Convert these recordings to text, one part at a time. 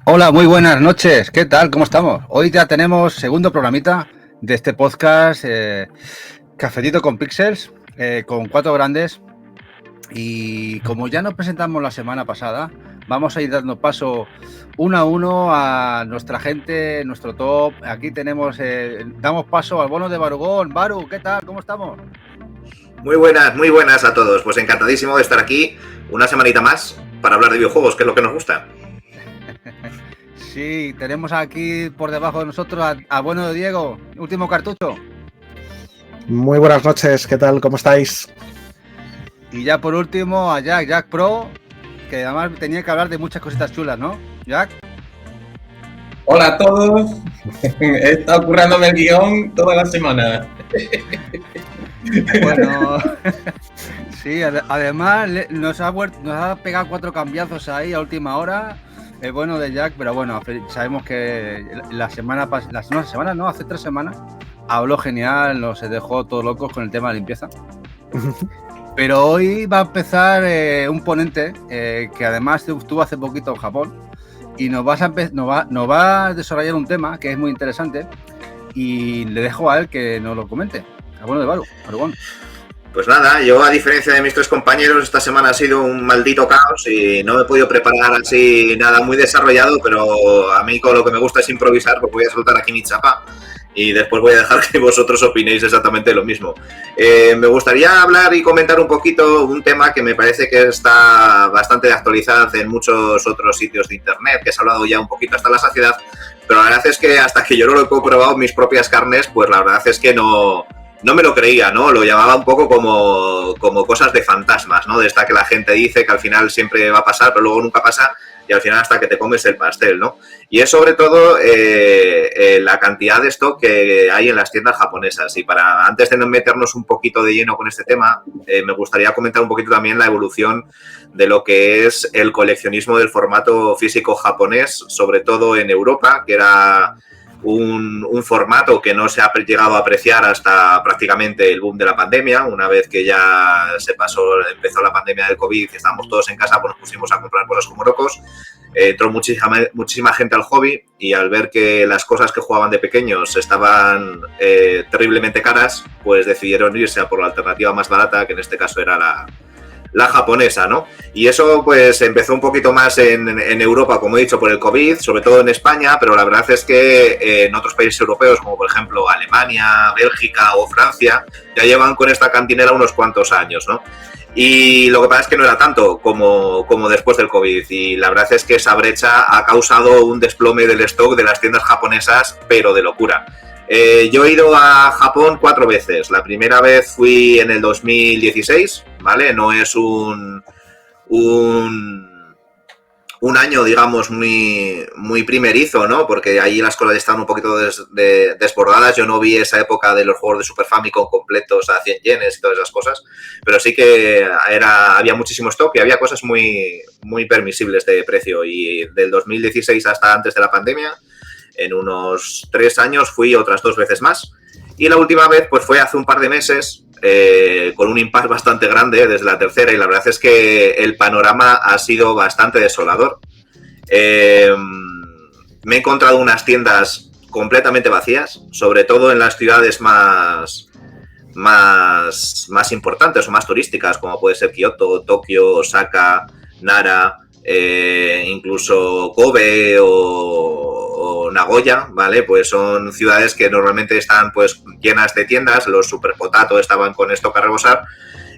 Hola, muy buenas noches. ¿Qué tal? ¿Cómo estamos? Hoy ya tenemos segundo programita de este podcast, Cafetito con Pixels, con cuatro grandes. Y como ya nos presentamos la semana pasada, vamos a ir dando paso uno a uno a nuestra gente, nuestro top. Aquí tenemos, damos paso al bono de Barugón. Baru, ¿qué tal? ¿Cómo estamos? Muy buenas a todos. Pues encantadísimo de estar aquí una semanita más para hablar de videojuegos, que es lo que nos gusta. Sí, tenemos aquí por debajo de nosotros a bueno de Diego, último cartucho. Muy buenas noches, ¿qué tal? ¿Cómo estáis? Y ya por último a Jack Pro, que además tenía que hablar de muchas cositas chulas, ¿no? Jack. Hola a todos. He estado currándome el guión toda la semana. Bueno, sí, además nos ha pegado 4 cambiazos ahí a última hora. El bueno de Jack, pero bueno, sabemos que hace 3 semanas, habló genial, nos dejó todos locos con el tema de limpieza. Pero hoy va a empezar un ponente que además estuvo hace poquito en Japón y nos va a desarrollar un tema que es muy interesante y le dejo a él que nos lo comente. A bueno de Barugón. Pues nada, yo a diferencia de mis tres compañeros, esta semana ha sido un maldito caos y no me he podido preparar así nada muy desarrollado, pero a mí con lo que me gusta es improvisar, pues voy a soltar aquí mi chapa y después voy a dejar que vosotros opinéis exactamente lo mismo. Me gustaría hablar y comentar un poquito un tema que me parece que está bastante de actualidad en muchos otros sitios de internet, que se ha hablado ya un poquito hasta la saciedad, pero la verdad es que hasta que yo no lo he comprobado en mis propias carnes, pues la verdad es que no me lo creía, ¿no? Lo llamaba un poco como cosas de fantasmas, ¿no? De esta que la gente dice que al final siempre va a pasar, pero luego nunca pasa y al final hasta que te comes el pastel, ¿no? Y es sobre todo la cantidad de stock que hay en las tiendas japonesas. Y antes de no meternos un poquito de lleno con este tema, me gustaría comentar un poquito también la evolución de lo que es el coleccionismo del formato físico japonés, sobre todo en Europa, que era un formato que no se ha llegado a apreciar hasta prácticamente el boom de la pandemia. Una vez que ya empezó la pandemia del COVID y estábamos todos en casa, pues nos pusimos a comprar cosas como locos. Entró muchísima gente al hobby y al ver que las cosas que jugaban de pequeños estaban terriblemente caras, pues decidieron irse a por la alternativa más barata, que en este caso era la japonesa, ¿no? Y eso pues empezó un poquito más en Europa, como he dicho, por el COVID, sobre todo en España, pero la verdad es que en otros países europeos, como por ejemplo Alemania, Bélgica o Francia, ya llevan con esta cantinera unos cuantos años, ¿no? Y lo que pasa es que no era tanto como después del COVID, y la verdad es que esa brecha ha causado un desplome del stock de las tiendas japonesas, pero de locura. Yo he ido a Japón 4 veces. La primera vez fui en el 2016, ¿vale? No es un año, digamos, muy primerizo, ¿no? Porque ahí las cosas estaban un poquito desbordadas. Yo no vi esa época de los juegos de Super Famicom completos a 100 yenes y todas esas cosas, pero sí que había muchísimo stock y había cosas muy permisibles de precio. Y del 2016 hasta antes de la pandemia, en unos 3 años fui otras 2 veces más. Y la última vez pues fue hace un par de meses, con un impasse bastante grande desde la tercera, y la verdad es que el panorama ha sido bastante desolador. Me he encontrado unas tiendas completamente vacías, sobre todo en las ciudades más importantes o más turísticas, como puede ser Kioto, Tokio, Osaka, Nara, incluso Kobe o Nagoya, ¿vale? Pues son ciudades que normalmente están pues llenas de tiendas. Los Super Potato estaban con stock a rebosar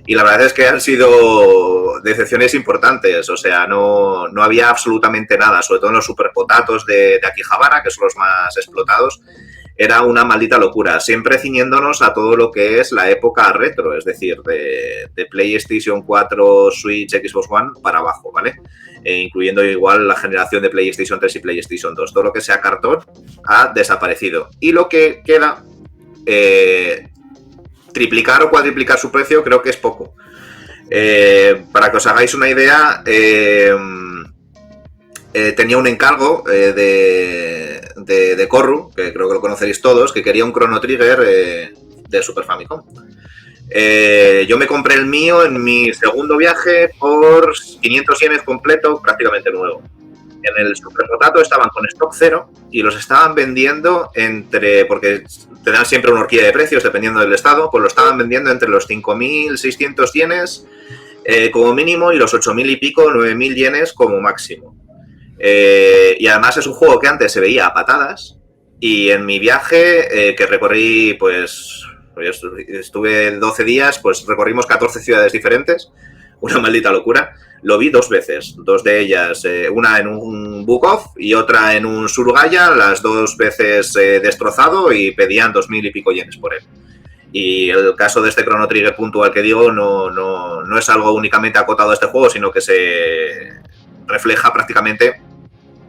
y la verdad es que han sido decepciones importantes. O sea, no había absolutamente nada, sobre todo en los Super Potatos de Akihabara, que son los más explotados. Era una maldita locura, siempre ciñéndonos a todo lo que es la época retro, es decir, de PlayStation 4, Switch, Xbox One para abajo, ¿vale? Incluyendo igual la generación de PlayStation 3 y PlayStation 2. Todo lo que sea cartón ha desaparecido. Y lo que queda, triplicar o cuadriplicar su precio, creo que es poco. Para que os hagáis una idea, tenía un encargo de Corru, que creo que lo conoceréis todos, que quería un Chrono Trigger de Super Famicom. Yo me compré el mío en mi segundo viaje por 500 yenes completo, prácticamente nuevo. en el Super Potato estaban con stock cero y los estaban vendiendo porque te dan siempre una horquilla de precios dependiendo del estado, pues lo estaban vendiendo entre los 5.600 yenes como mínimo y los 8.000 y pico, 9.000 yenes como máximo. Y además es un juego que antes se veía a patadas y en mi viaje que recorrí, pues estuve 12 días, pues recorrimos 14 ciudades diferentes, una maldita locura. Lo vi 2 veces, 2 de ellas, una en un Book Off y otra en un Surugaya, las 2 veces destrozado y pedían 2.000 y pico yenes por él. Y el caso de este Chrono Trigger puntual que digo no es algo únicamente acotado a este juego, sino que se refleja prácticamente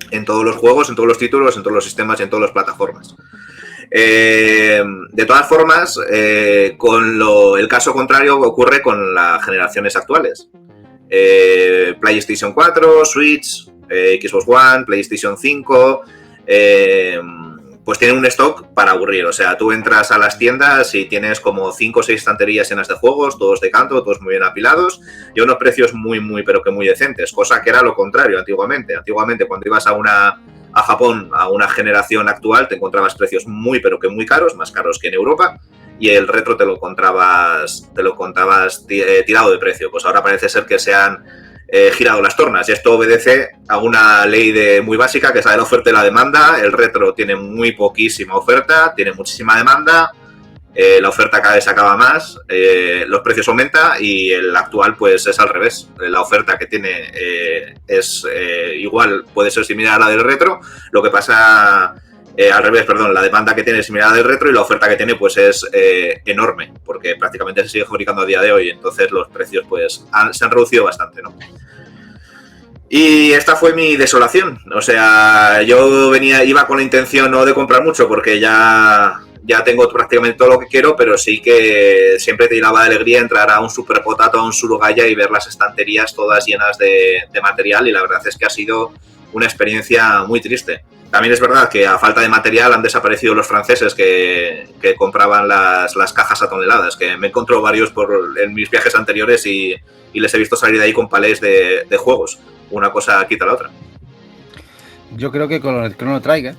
en todos los juegos, en todos los títulos, en todos los sistemas y en todas las plataformas. De todas formas, el caso contrario ocurre con las generaciones actuales. PlayStation 4, Switch, Xbox One, PlayStation 5, pues tienen un stock para aburrir. O sea, tú entras a las tiendas y tienes como 5 o 6 estanterías llenas de juegos, todos de canto, todos muy bien apilados y a unos precios muy, pero que muy decentes, cosa que era lo contrario antiguamente. Antiguamente, cuando ibas a Japón, a una generación actual, te encontrabas precios muy, pero que muy caros, más caros que en Europa, y el retro te lo encontrabas tirado de precio. Pues ahora parece ser que se han girado las tornas y esto obedece a una ley muy básica que es la de la oferta y la demanda. El retro tiene muy poquísima oferta, tiene muchísima demanda, la oferta cada vez se acaba más, los precios aumentan y el actual pues es al revés. La oferta que tiene es igual, puede ser similar a la del retro, lo que pasa... al revés, perdón, la demanda que tiene es similar al retro y la oferta que tiene pues es enorme, porque prácticamente se sigue fabricando a día de hoy, entonces los precios pues se han reducido bastante, ¿no? Y esta fue mi desolación, o sea, yo iba con la intención no de comprar mucho porque ya tengo prácticamente todo lo que quiero, pero sí que siempre te llenaba de alegría entrar a un Super Potato, a un Surugaya y ver las estanterías todas llenas de material y la verdad es que ha sido una experiencia muy triste. También es verdad que a falta de material han desaparecido los franceses que compraban las cajas a toneladas, que me encontró varios en mis viajes anteriores y les he visto salir de ahí con palés de juegos. Una cosa quita la otra. Yo creo que con el Chrono Trigger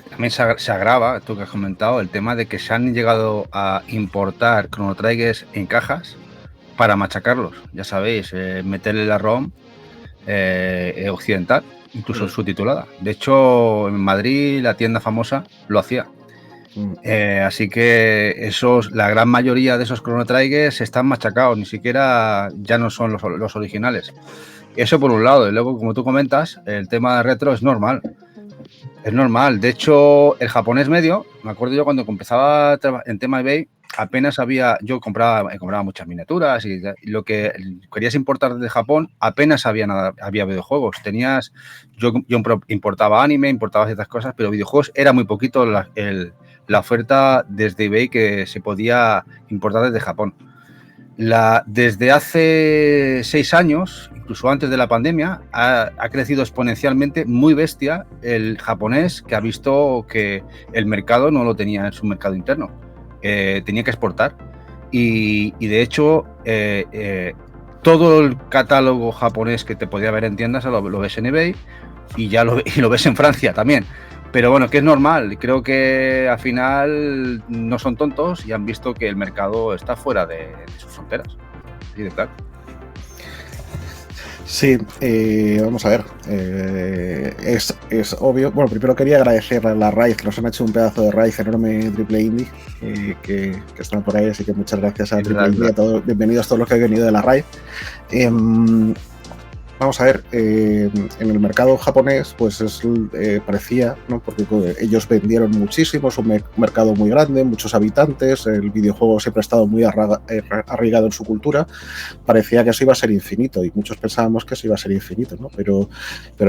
también se agrava, tú que has comentado, el tema de que se han llegado a importar Chrono Triggers en cajas para machacarlos. Ya sabéis, meterle la ROM occidental, incluso subtitulada. De hecho, en Madrid la tienda famosa lo hacía. Así que la gran mayoría de esos Chrono Triggers están machacados, ni siquiera ya no son los originales. Eso por un lado, y luego, como tú comentas, el tema de retro es normal. Es normal. De hecho, el japonés medio, me acuerdo yo cuando empezaba en tema eBay, yo compraba muchas miniaturas y lo que querías importar desde Japón, apenas había videojuegos. Yo importaba anime, importaba ciertas cosas, pero videojuegos era muy poquito la oferta desde eBay que se podía importar desde Japón. Desde hace 6 años, incluso antes de la pandemia, ha crecido exponencialmente, muy bestia, el japonés que ha visto que el mercado no lo tenía en su mercado interno. Tenía que exportar y de hecho todo el catálogo japonés que te podía ver en tiendas lo ves en eBay y lo ves en Francia también. Pero bueno, que es normal. Creo que al final no son tontos y han visto que el mercado está fuera de sus fronteras. Así de claro. Sí, vamos a ver. Es obvio. Bueno, primero quería agradecer a la Raíz, que nos han hecho un pedazo de Raíz enorme, Triple Indie, que están por ahí, así que muchas gracias a Triple Indie, a todos, bienvenidos a todos los que han venido de la Raíz. Vamos a ver, en el mercado japonés pues parecía, ¿no? Porque ellos vendieron muchísimo, es un mercado muy grande, muchos habitantes, el videojuego siempre ha estado muy arraigado en su cultura, parecía que eso iba a ser infinito y muchos pensábamos que eso iba a ser infinito, ¿no? Pero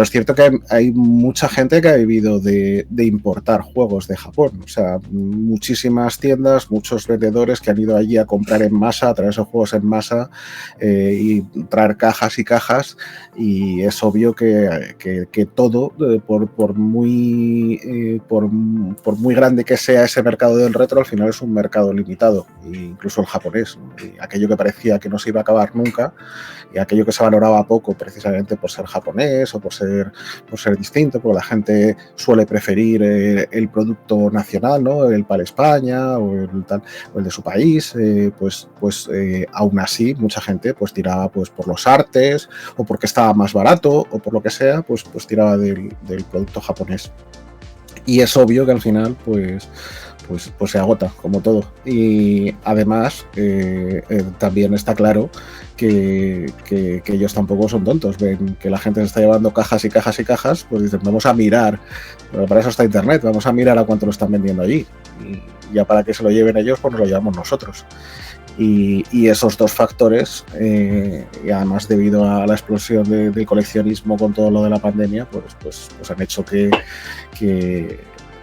es cierto que hay mucha gente que ha vivido de importar juegos de Japón, o sea, muchísimas tiendas, muchos vendedores que han ido allí a comprar en masa, a traer esos juegos en masa y traer cajas y cajas Y es obvio que todo, por muy grande que sea ese mercado del retro, al final es un mercado limitado, e incluso el japonés, ¿no? Y aquello que parecía que no se iba a acabar nunca, y aquello que se valoraba poco precisamente por ser japonés o por ser distinto, porque la gente suele preferir el producto nacional, ¿no? El para España o el de su país, aún así mucha gente pues tiraba pues por los artes o porque estaba más barato o por lo que sea, pues tiraba del producto japonés. Y es obvio que al final pues se agota, como todo. Y además también está claro que ellos tampoco son tontos. Ven que la gente se está llevando cajas y cajas y cajas, pues dicen, vamos a mirar, pero para eso está internet, vamos a mirar a cuánto lo están vendiendo allí. Y ya para que se lo lleven ellos, pues nos lo llevamos nosotros. Y esos dos factores, y además debido a la explosión del coleccionismo con todo lo de la pandemia, pues han hecho que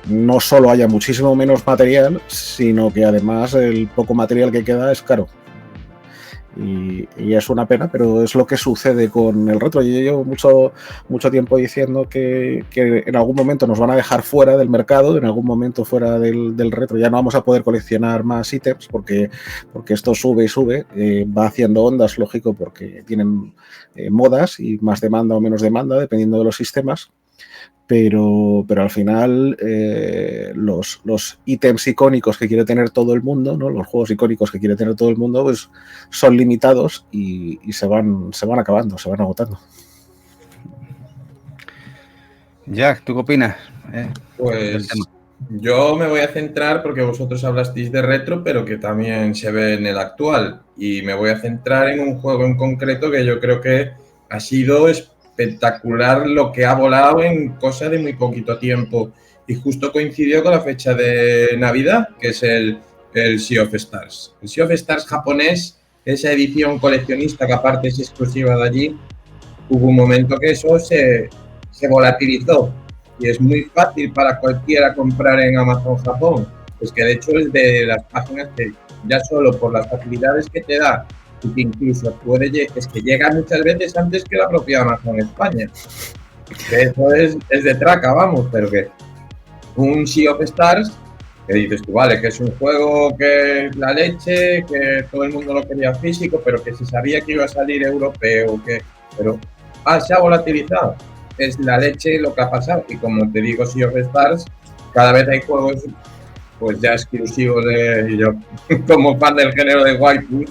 no solo haya muchísimo menos material, sino que además el poco material que queda es caro. Y es una pena, pero es lo que sucede con el retro. Yo llevo mucho tiempo diciendo que en algún momento nos van a dejar fuera del mercado, en algún momento fuera del retro. Ya no vamos a poder coleccionar más ítems porque esto sube y sube, va haciendo ondas, lógico, porque tienen modas y más demanda o menos demanda, dependiendo de los sistemas. Pero al final los ítems icónicos que quiere tener todo el mundo, ¿no? Los juegos icónicos que quiere tener todo el mundo, pues son limitados y se van acabando, se van agotando. Jack, ¿tú qué opinas? Pues yo me voy a centrar, porque vosotros hablasteis de retro, pero que también se ve en el actual, y me voy a centrar en un juego en concreto que yo creo que ha sido espectacular lo que ha volado en cosa de muy poquito tiempo, y justo coincidió con la fecha de Navidad, que es el Sea of Stars. El Sea of Stars japonés, esa edición coleccionista que aparte es exclusiva de allí, hubo un momento que eso se volatilizó y es muy fácil para cualquiera comprar en Amazon Japón. Es que de hecho es de las páginas que ya solo por las facilidades que te da y que incluso es que llega muchas veces antes que la propia Amazon España. Que eso es de traca, vamos, pero que un Sea of Stars, que dices tú, vale, que es un juego que es la leche, que todo el mundo lo quería físico, pero que se sabía que iba a salir europeo, pero se ha volatilizado. Es la leche lo que ha pasado. Y como te digo, Sea of Stars, cada vez hay juegos pues ya exclusivos y yo como fan del género de Waifu,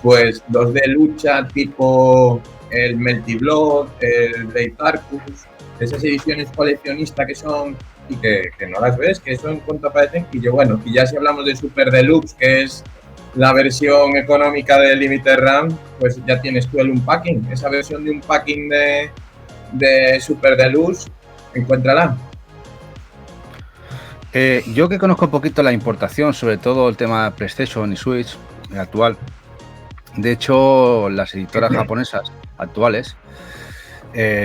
pues los de lucha tipo el Melty Blood, el Blade Arcus, esas ediciones coleccionistas que son y que no las ves, que son cuanto aparecen. Y yo, bueno, y ya si hablamos de Super Deluxe, que es la versión económica de Limited Run, pues ya tienes tú el Unpacking, esa versión de Unpacking de Super Deluxe, encuéntrala. Yo que conozco un poquito la importación, sobre todo el tema PlayStation y Switch actual, de hecho las editoras japonesas actuales,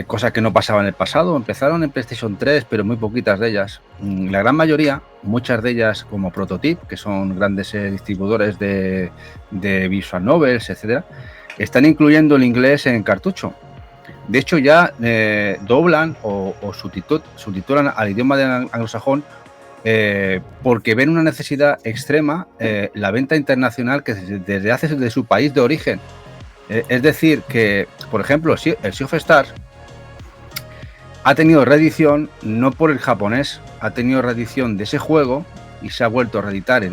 cosa que no pasaba en el pasado, empezaron en PlayStation 3, pero muy poquitas de ellas. La gran mayoría, muchas de ellas como Prototype, que son grandes distribuidores de visual novels, etcétera, están incluyendo el inglés en cartucho. De hecho ya doblan o subtitulan al idioma de anglosajón porque ven una necesidad extrema la venta internacional que desde hace de su país de origen. Es decir, que, por ejemplo, el Sea of Stars ha tenido reedición no por el japonés, ha tenido reedición de ese juego y se ha vuelto a reeditar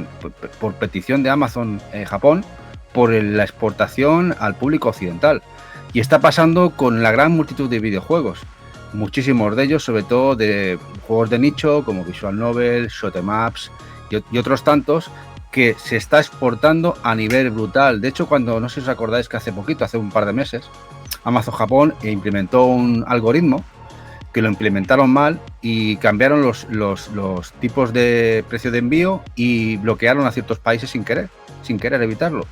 por petición de Amazon Japón por la exportación al público occidental. Y está pasando con la gran multitud de videojuegos. Muchísimos de ellos, sobre todo de juegos de nicho como Visual Novel, Shoot 'em Ups y otros tantos, que se está exportando a nivel brutal. De hecho, no sé si os acordáis que hace un par de meses, Amazon Japón implementó un algoritmo que lo implementaron mal y cambiaron los tipos de precio de envío y bloquearon a ciertos países sin querer evitarlo.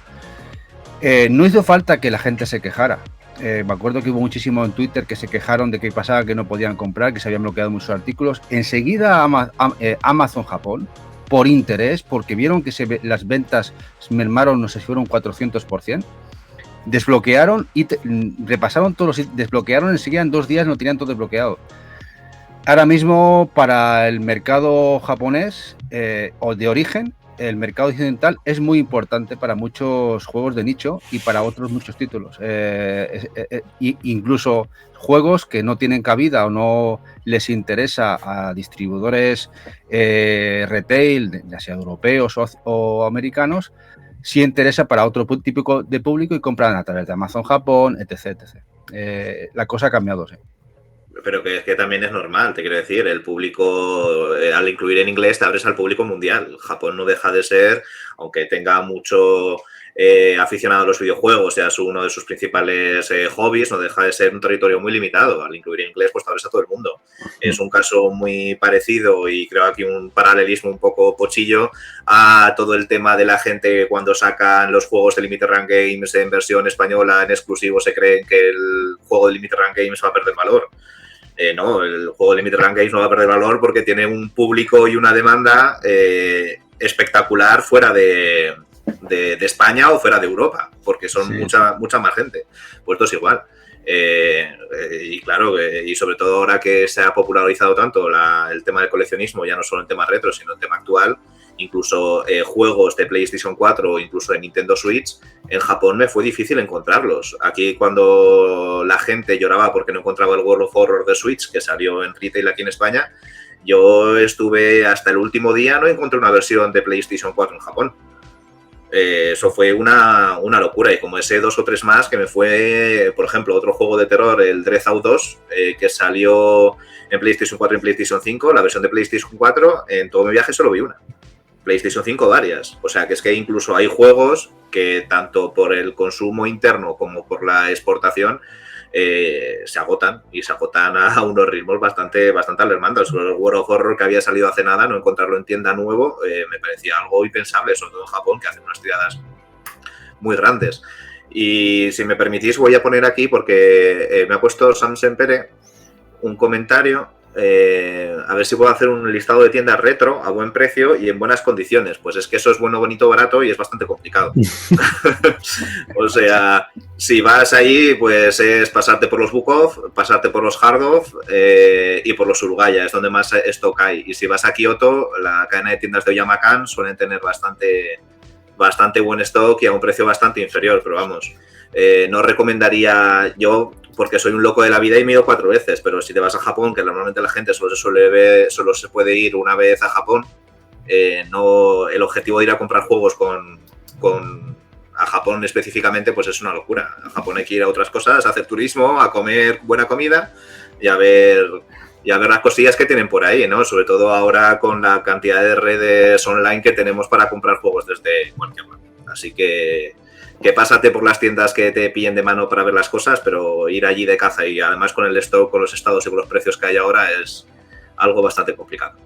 No hizo falta que la gente se quejara. Me acuerdo que hubo muchísimo en Twitter que se quejaron de que pasaba, que no podían comprar, que se habían bloqueado muchos artículos. Enseguida Amazon Japón, por interés, porque vieron que las ventas mermaron, no sé si fueron 400%, desbloquearon y repasaron todos los, desbloquearon enseguida en 2 días, lo tenían todo desbloqueado. Ahora mismo para el mercado japonés o de origen, el mercado occidental es muy importante para muchos juegos de nicho y para otros muchos títulos. Incluso juegos que no tienen cabida o no les interesa a distribuidores retail, ya sea europeos o americanos, sí interesa para otro tipo de público y compran a través de Amazon Japón, etc. La cosa ha cambiado, sí. Pero que es que también es normal, te quiero decir, el público, al incluir en inglés, te abres al público mundial. Japón no deja de ser, aunque tenga mucho aficionado a los videojuegos, sea uno de sus principales hobbies, no deja de ser un territorio muy limitado. Al incluir en inglés, pues te abres a todo el mundo. Es un caso muy parecido y creo aquí un paralelismo un poco pochillo a todo el tema de la gente cuando sacan los juegos de Limited Run Games en versión española, en exclusivo, se creen que el juego de Limited Run Games va a perder valor. No, el juego de Limited Run Games no va a perder valor porque tiene un público y una demanda espectacular fuera de España o fuera de Europa, porque son mucha más gente. Pues esto es igual. Y claro, y sobre todo ahora que se ha popularizado tanto el tema del coleccionismo, ya no solo en tema retro, sino en tema actual, incluso juegos de PlayStation 4 o incluso de Nintendo Switch, en Japón me fue difícil encontrarlos. Aquí cuando la gente lloraba porque no encontraba el World of Horror de Switch, que salió en retail aquí en España, yo estuve hasta el último día, no encontré una versión de PlayStation 4 en Japón. Eso fue una locura, y como ese 2 o 3 más que me fue, por ejemplo, otro juego de terror, el Dread Out 2, que salió en PlayStation 4 y en PlayStation 5, la versión de PlayStation 4, en todo mi viaje solo vi una. PlayStation 5 varias, o sea que es que incluso hay juegos que tanto por el consumo interno como por la exportación se agotan, y se agotan a unos ritmos bastante alarmantes. El World of Horror, que había salido hace nada, no encontrarlo en tienda nuevo me parecía algo impensable, sobre todo en Japón, que hacen unas tiradas muy grandes. Y si me permitís, voy a poner aquí, porque me ha puesto Sam Sempere un comentario, a ver si puedo hacer un listado de tiendas retro a buen precio y en buenas condiciones. Pues es que eso es bueno, bonito, barato y es bastante complicado. O sea, si vas ahí, pues es pasarte por los Book Off, pasarte por los Hard Off y por los Surugaya, es donde más stock hay. Y si vas a Kioto, la cadena de tiendas de Oyamakan suelen tener bastante buen stock y a un precio bastante inferior, pero vamos, no recomendaría yo, porque soy un loco de la vida y me he ido 4 veces, pero si te vas a Japón, que normalmente la gente solo se puede ir una vez a Japón, no, el objetivo de ir a comprar juegos a Japón específicamente, pues es una locura. A Japón hay que ir a otras cosas, a hacer turismo, a comer buena comida y a ver las cosillas que tienen por ahí, ¿no? Sobre todo ahora con la cantidad de redes online que tenemos para comprar juegos desde cualquier lado. Así que pásate por las tiendas que te pillen de mano para ver las cosas, pero ir allí de caza y además con el stock, con los estados y con los precios que hay ahora es algo bastante complicado.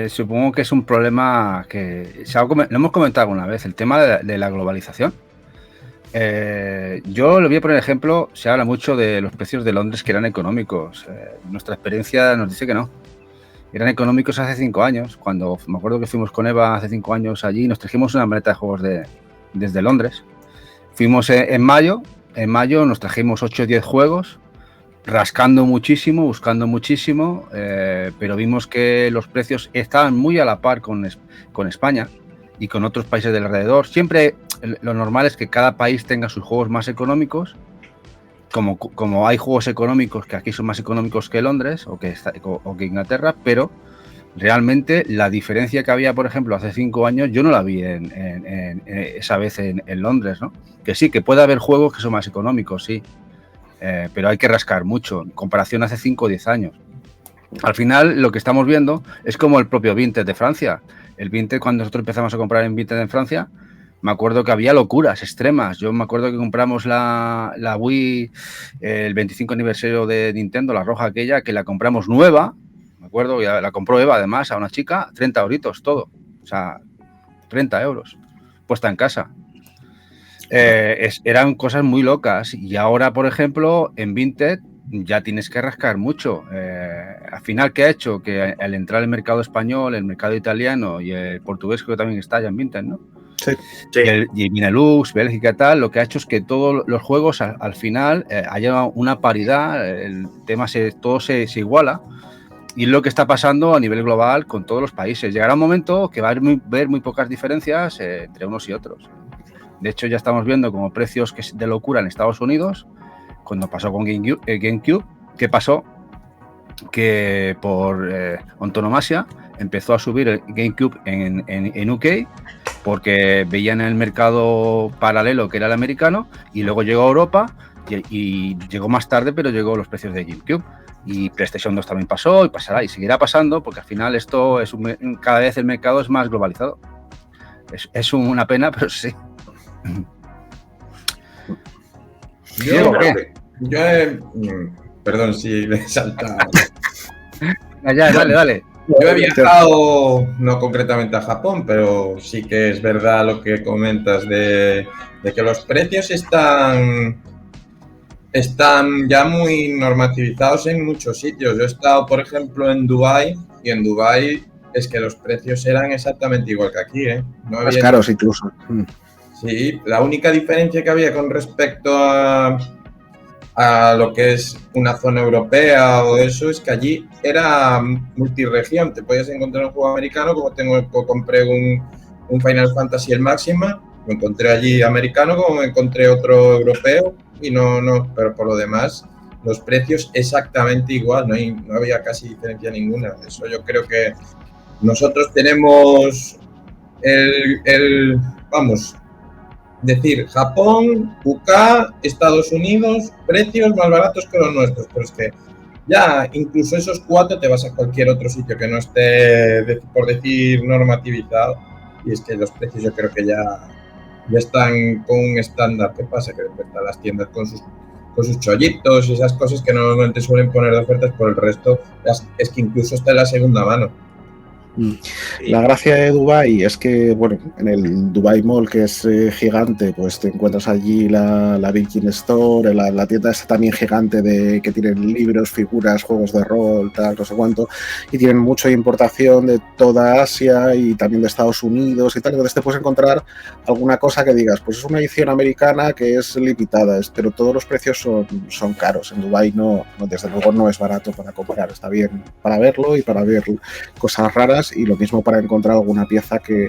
Supongo que es un problema que lo hemos comentado alguna vez, el tema de la globalización. Yo le voy a poner ejemplo, se habla mucho de los precios de Londres que eran económicos. Nuestra experiencia nos dice que no. Eran económicos hace 5 años, cuando me acuerdo que fuimos con Eva hace 5 años allí y nos trajimos una maleta de juegos desde Londres. Fuimos en mayo nos trajimos 8 o 10 juegos, rascando muchísimo, buscando muchísimo, pero vimos que los precios estaban muy a la par con España y con otros países del alrededor. Siempre lo normal es que cada país tenga sus juegos más económicos, como hay juegos económicos que aquí son más económicos que Londres o que Inglaterra, pero realmente la diferencia que había, por ejemplo, hace 5 años, yo no la vi esa vez en Londres, ¿no? Que sí, que puede haber juegos que son más económicos, sí, pero hay que rascar mucho en comparación a hace 5 o 10 años. Al final, lo que estamos viendo es como el propio Vinted de Francia. El Vinted, cuando nosotros empezamos a comprar en Vinted en Francia, me acuerdo que había locuras extremas. Yo me acuerdo que compramos la Wii, el 25 aniversario de Nintendo, la roja aquella, que la compramos nueva. Me acuerdo que la compró Eva, además, a una chica, 30 euritos todo. O sea, 30 euros puesta en casa. Eran cosas muy locas. Y ahora, por ejemplo, en Vinted ya tienes que rascar mucho. Al final, ¿qué ha hecho? Que al entrar el mercado español, el mercado italiano y el portugués, creo que también está ya en Vinted, ¿no? Sí. Y Benelux, Bélgica y tal, lo que ha hecho es que todos los juegos al final haya una paridad, el tema todo se iguala, y es lo que está pasando a nivel global con todos los países. Llegará un momento que va a haber muy pocas diferencias entre unos y otros. De hecho, ya estamos viendo como precios de locura en Estados Unidos, cuando pasó con GameCube, ¿qué pasó? Que por antonomasia empezó a subir el GameCube en UK, porque veían el mercado paralelo que era el americano, y luego llegó a Europa y llegó más tarde, pero llegó los precios de GameCube. Y PlayStation 2 también pasó y pasará y seguirá pasando, porque al final esto es cada vez el mercado es más globalizado. Es una pena, pero sí. Perdón si le he saltado. Ya, dale. Yo he viajado, no concretamente a Japón, pero sí que es verdad lo que comentas de que los precios están ya muy normativizados en muchos sitios. Yo he estado, por ejemplo, en Dubái, y en Dubái es que los precios eran exactamente igual que aquí, ¿eh? No más caros incluso. Sí, la única diferencia que había con respecto a lo que es una zona europea o eso es que allí era multiregión. Te podías encontrar un juego americano, como compré un Final Fantasy el Máxima, lo encontré allí americano, como me encontré otro europeo, y no, pero por lo demás los precios exactamente igual, no había casi diferencia ninguna. Eso yo creo que nosotros tenemos vamos, decir, Japón, UK, Estados Unidos, precios más baratos que los nuestros, pero es que ya incluso esos 4 te vas a cualquier otro sitio que no esté, por decir, normativizado, y es que los precios yo creo que ya están con un estándar. ¿Qué pasa? Que después están las tiendas con sus chollitos y esas cosas que normalmente suelen poner de ofertas, por el resto es que incluso está en la segunda mano. La gracia de Dubái es que, bueno, en el Dubai Mall, que es gigante, pues te encuentras allí la Virgin Store, la tienda esta también gigante que tienen libros, figuras, juegos de rol, tal, no sé cuánto, y tienen mucha importación de toda Asia y también de Estados Unidos y tal. Entonces te puedes encontrar alguna cosa que digas, pues es una edición americana que es limitada, pero todos los precios son caros. En Dubái no, desde luego no es barato para comprar, está bien para verlo y para ver cosas raras, y lo mismo para encontrar alguna pieza que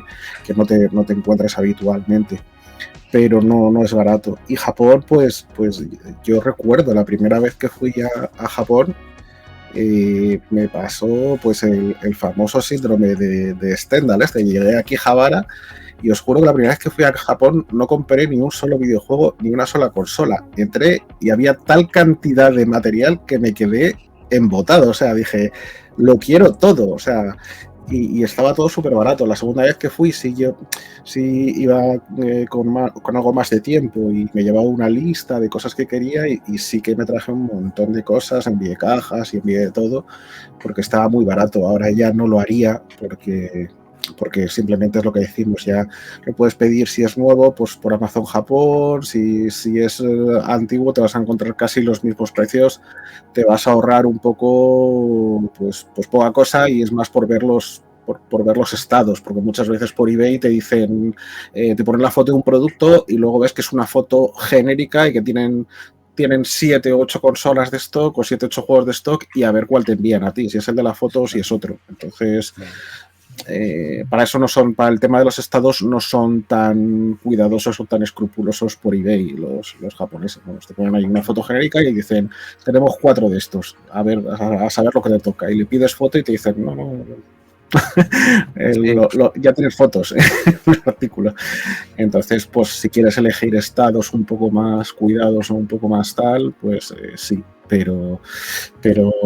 no te encuentres habitualmente, pero no es barato. Y Japón, pues yo recuerdo la primera vez que fui a Japón, me pasó pues el famoso síndrome de Stendhal. Llegué aquí a Javara y os juro que la primera vez que fui a Japón no compré ni un solo videojuego ni una sola consola. Entré y había tal cantidad de material que me quedé embotado. O sea, dije, lo quiero todo. O sea, y estaba todo súper barato. La segunda vez que fui sí iba con algo más de tiempo y me llevaba una lista de cosas que quería, y sí que me traje un montón de cosas, envié cajas y envié de todo porque estaba muy barato. Ahora ya no lo haría porque simplemente es lo que decimos, ya lo puedes pedir si es nuevo, pues por Amazon Japón, si es antiguo te vas a encontrar casi los mismos precios, te vas a ahorrar un poco, pues poca cosa, y es más por ver los estados, porque muchas veces por eBay te dicen, te ponen la foto de un producto y luego ves que es una foto genérica y que tienen 7 o 8 consolas de stock o 7 o 8 juegos de stock, y a ver cuál te envían a ti, si es el de la foto o si es otro. Entonces para el tema de los estados no son tan cuidadosos o tan escrupulosos por eBay los japoneses. Bueno, te ponen ahí una foto genérica y dicen, tenemos 4 de estos, a saber lo que te toca, y le pides foto y te dicen, no. Ya tienes fotos en el artículo. Entonces, pues si quieres elegir estados un poco más cuidados o un poco más tal, pues sí, pero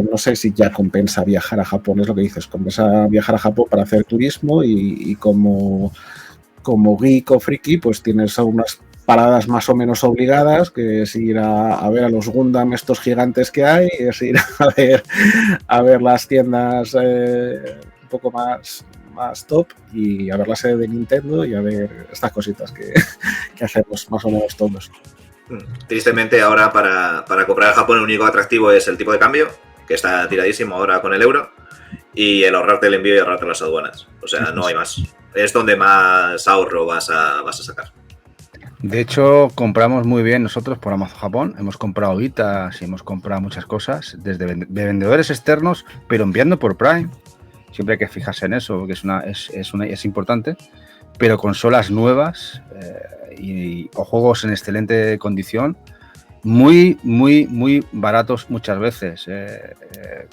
no sé si ya compensa viajar a Japón. Es lo que dices, compensa viajar a Japón para hacer turismo, y como geek o friki, pues tienes unas paradas más o menos obligadas, que es ir a ver a los Gundam estos gigantes que hay, es ir a ver las tiendas un poco más top, y a ver la sede de Nintendo y a ver estas cositas que hacemos más o menos todos. Tristemente ahora para comprar en Japón el único atractivo es el tipo de cambio, que está tiradísimo ahora con el euro, y el ahorrarte el envío y ahorrarte las aduanas. O sea, no hay más. Es donde más ahorro vas a sacar. De hecho, compramos muy bien nosotros por Amazon Japón. Hemos comprado Vitas y hemos comprado muchas cosas desde de vendedores externos, pero enviando por Prime. Siempre hay que fijarse en eso, porque es importante. Pero consolas nuevas o juegos en excelente condición, muy, muy, muy baratos muchas veces. De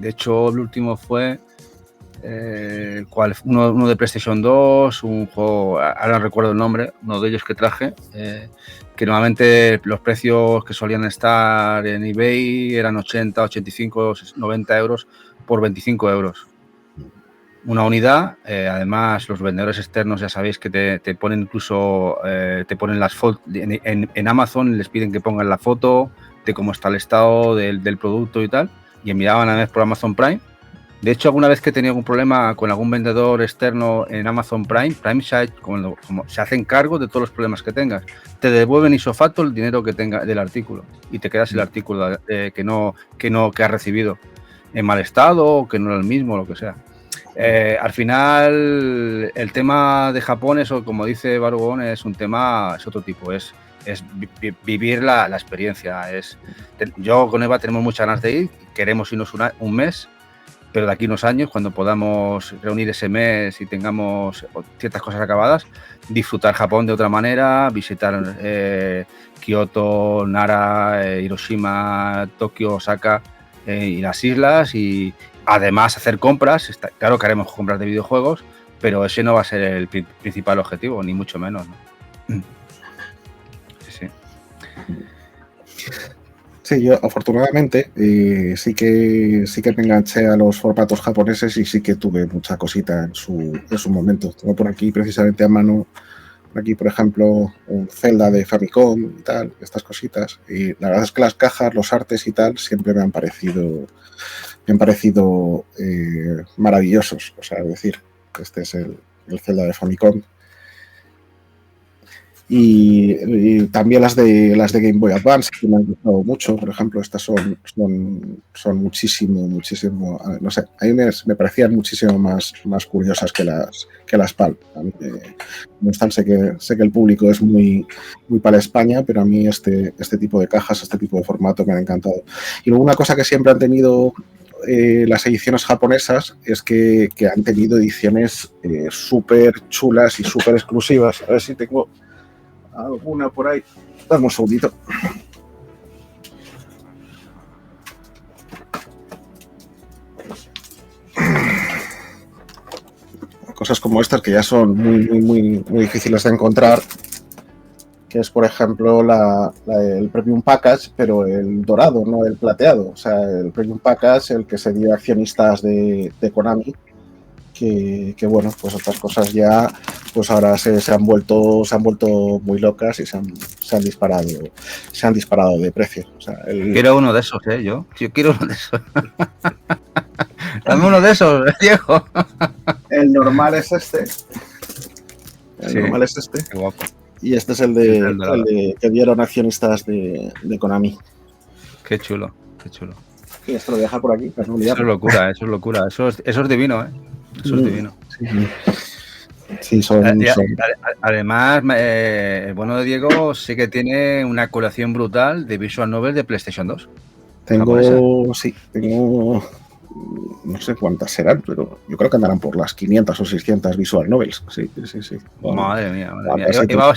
hecho, el último fue uno de PlayStation 2, un juego, ahora no recuerdo el nombre, uno de ellos que traje, que normalmente los precios que solían estar en eBay eran 80, 85, 90 euros por 25 euros. Una unidad, además los vendedores externos ya sabéis que te ponen incluso, te ponen las fotos en Amazon, les piden que pongan la foto de cómo está el estado del producto y tal, y enviaban a la vez por Amazon Prime. De hecho, alguna vez que he tenido algún problema con algún vendedor externo en Amazon Prime como se hacen cargo de todos los problemas que tengas. Te devuelven ipso facto el dinero que tenga del artículo y te quedas el artículo que has recibido en mal estado o que no era el mismo, lo que sea. Al final, el tema de Japón, eso, como dice Barugón, es otro tipo, es vivir la experiencia. Yo con Eva tenemos muchas ganas de ir, queremos irnos un mes, pero de aquí a unos años, cuando podamos reunir ese mes y tengamos ciertas cosas acabadas, disfrutar Japón de otra manera, visitar Kioto, Nara, Hiroshima, Tokio, Osaka y las islas, y además hacer compras. Claro que haremos compras de videojuegos, pero ese no va a ser el principal objetivo, ni mucho menos, ¿no? Sí. Sí, yo afortunadamente sí que me enganché a los formatos japoneses y sí que tuve mucha cosita en su momento. Tengo por aquí precisamente a mano, por aquí por ejemplo, un Zelda de Famicom y tal, estas cositas. Y la verdad es que las cajas, los artes y tal siempre me han parecido maravillosos. O sea, es decir, este es el Zelda de Famicom. Y también las de Game Boy Advance, que me han gustado mucho. Por ejemplo, estas son muchísimo, no sé, a mí me parecían muchísimo más curiosas que las PAL. No obstante, sé que el público es muy para España, pero a mí este tipo de cajas, este tipo de formato me han encantado. Y luego una cosa que siempre han tenido las ediciones japonesas es que han tenido ediciones súper chulas y súper exclusivas. A ver si tengo alguna por ahí. Dame un segundito. Cosas como estas que ya son muy difíciles de encontrar, que es por ejemplo el Premium Package, pero el dorado, no el plateado. O sea, el Premium Package, el que se dio a accionistas de Konami, que bueno, pues otras cosas ya pues ahora se han vuelto muy locas y se han disparado de precio. O sea, quiero uno de esos, yo quiero uno de esos. Dame uno de esos, Diego. El normal es este. Normal es este. Qué guapo. Y este es el de que dieron accionistas de Konami. Qué chulo. Y esto lo voy a dejar por aquí. Eso es locura. Eso es divino, Eso es divino. Sí, Además, el bueno de Diego sí que tiene una colección brutal de visual novels de PlayStation 2. Tengo, no sé cuántas serán, pero yo creo que andarán por las 500 o 600 visual novels. Sí. Madre mía.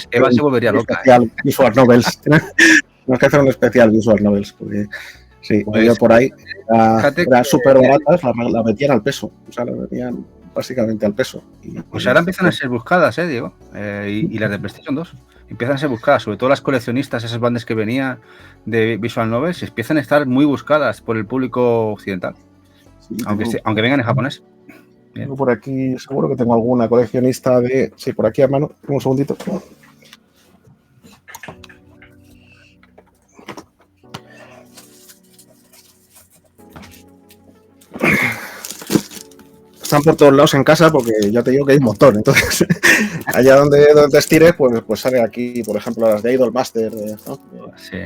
Eva se volvería loca. Visual novels. Tenemos que hacer un especial visual novels, porque sí, pues, por ahí era súper baratas, la metían al peso. O sea, la metían básicamente al peso. Pues ahora empiezan a ser buscadas, Diego, y las de PlayStation 2 empiezan a ser buscadas, sobre todo las coleccionistas, esas bandas que venían de visual novels, empiezan a estar muy buscadas por el público occidental, sí, aunque vengan en japonés. Tengo por aquí, seguro que tengo alguna coleccionista de... Sí, por aquí a mano, un segundito. Están por todos lados en casa porque ya te digo que hay un montón. Entonces, allá donde estires, pues sale aquí, por ejemplo, las de Idolmaster, ¿no? Sí.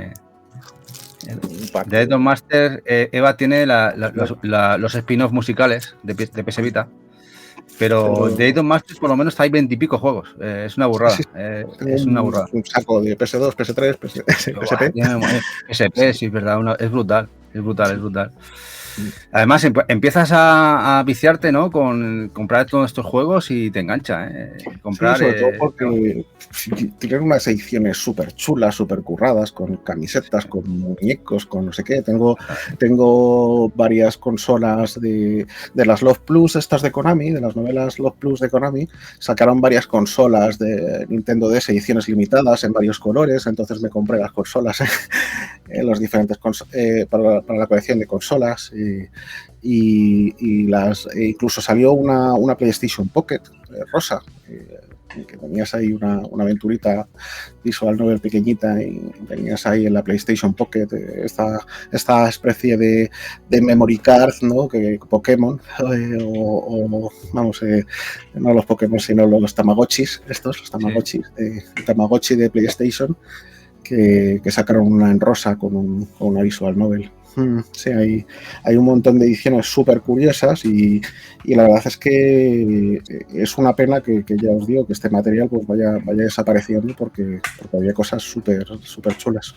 De Dayton Master, Eva tiene los spin-off musicales de PS Vita. Pero de Dayton Masters por lo menos hay 20 y pico juegos. Es una burrada. Sí, es una burrada. Un saco de PS2, PS3, PSP. PSP, sí, es verdad. Es brutal. Es brutal. Además, empiezas a viciarte, ¿no? Con comprar todos estos juegos y te engancha. Comprar, sí, sobre todo porque tienen unas ediciones súper chulas, súper curradas, con camisetas, con muñecos, con no sé qué. Tengo varias consolas de las Love Plus, estas de Konami, de las novelas Love Plus de Konami. Sacaron varias consolas de Nintendo DS, ediciones limitadas en varios colores. Entonces me compré las consolas en los diferentes para la colección de consolas. Y incluso salió una PlayStation Pocket rosa, que tenías ahí una aventurita visual novel pequeñita y tenías ahí en la PlayStation Pocket esta especie de memory card, ¿no? Que Pokémon no los Pokémon sino los Tamagotchis, los Tamagotchi de PlayStation que sacaron una en rosa con una visual novel. Sí, hay un montón de ediciones súper curiosas y la verdad es que es una pena que ya os digo que este material pues vaya desapareciendo porque había cosas súper chulas.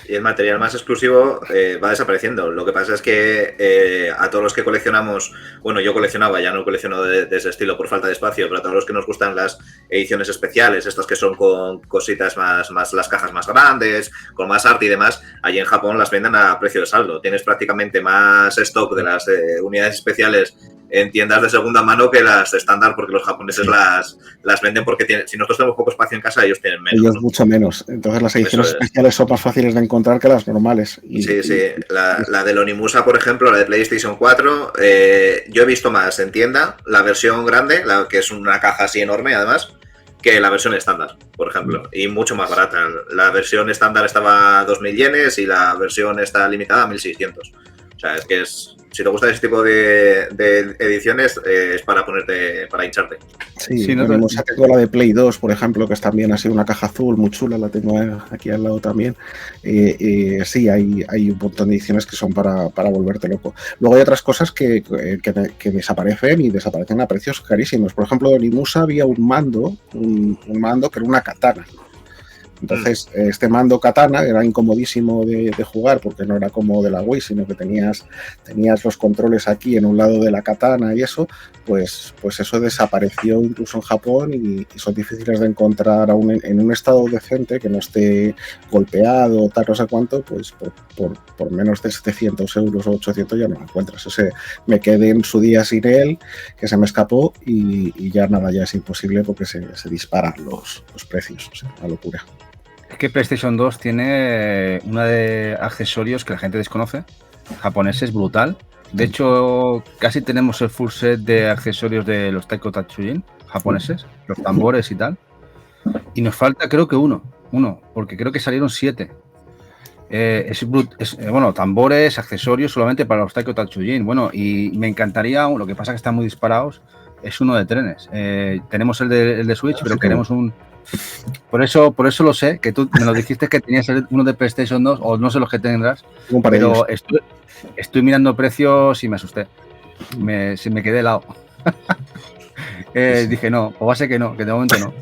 Y el material más exclusivo va desapareciendo. Lo que pasa es que a todos los que coleccionamos, bueno, yo coleccionaba, ya no colecciono de ese estilo por falta de espacio, pero a todos los que nos gustan las ediciones especiales, estas que son con cositas más las cajas más grandes, con más arte y demás, allí en Japón las venden a precio de saldo. Tienes prácticamente más stock de las unidades especiales en tiendas de segunda mano que las estándar, porque los japoneses las venden porque si nosotros tenemos poco espacio en casa, ellos tienen menos. Ellos mucho menos. Entonces las ediciones especiales son más fáciles de encontrar que las normales. Sí. La del Onimusa, por ejemplo, la de PlayStation 4, yo he visto más en tienda la versión grande, que es una caja así enorme además, que la versión estándar, por ejemplo, y mucho más barata. La versión estándar estaba a 2.000 yenes y la versión está limitada a 1.600. O sea, es que si te gusta ese tipo de ediciones, es para hincharte. Sí, tenemos tengo la de Play 2, por ejemplo, que es también así una caja azul muy chula, la tengo aquí al lado también. Sí, hay un montón de ediciones que son para volverte loco. Luego hay otras cosas que desaparecen a precios carísimos. Por ejemplo, en Onimusa había un mando que era una katana. Entonces, este mando katana era incomodísimo de jugar porque no era como de la Wii, sino que tenías los controles aquí en un lado de la katana y eso, pues eso desapareció incluso en Japón y son difíciles de encontrar en un estado decente que no esté golpeado, tal, no sé cuánto, pues por menos de 700 euros o 800 ya no lo encuentras. Me quedé en su día sin él, que se me escapó y ya nada, ya es imposible porque se disparan los precios, o sea, una locura. Es que PlayStation 2 tiene una de accesorios que la gente desconoce, japoneses, brutal. De hecho, casi tenemos el full set de accesorios de los Taiko Tatsujin japoneses, los tambores y tal. Y nos falta creo que uno, porque creo que salieron 7. Bueno, tambores, accesorios solamente para los Taiko Tatsujin. Bueno, y me encantaría, lo que pasa que están muy disparados, es uno de trenes. Tenemos el de Switch, pero queremos un... Por eso lo sé, que tú me lo dijiste que tenías uno de PlayStation 2, o no sé los que tendrás, pero estoy mirando precios y me asusté. Me quedé helado. Dije, no, o va a ser que no, que de momento no.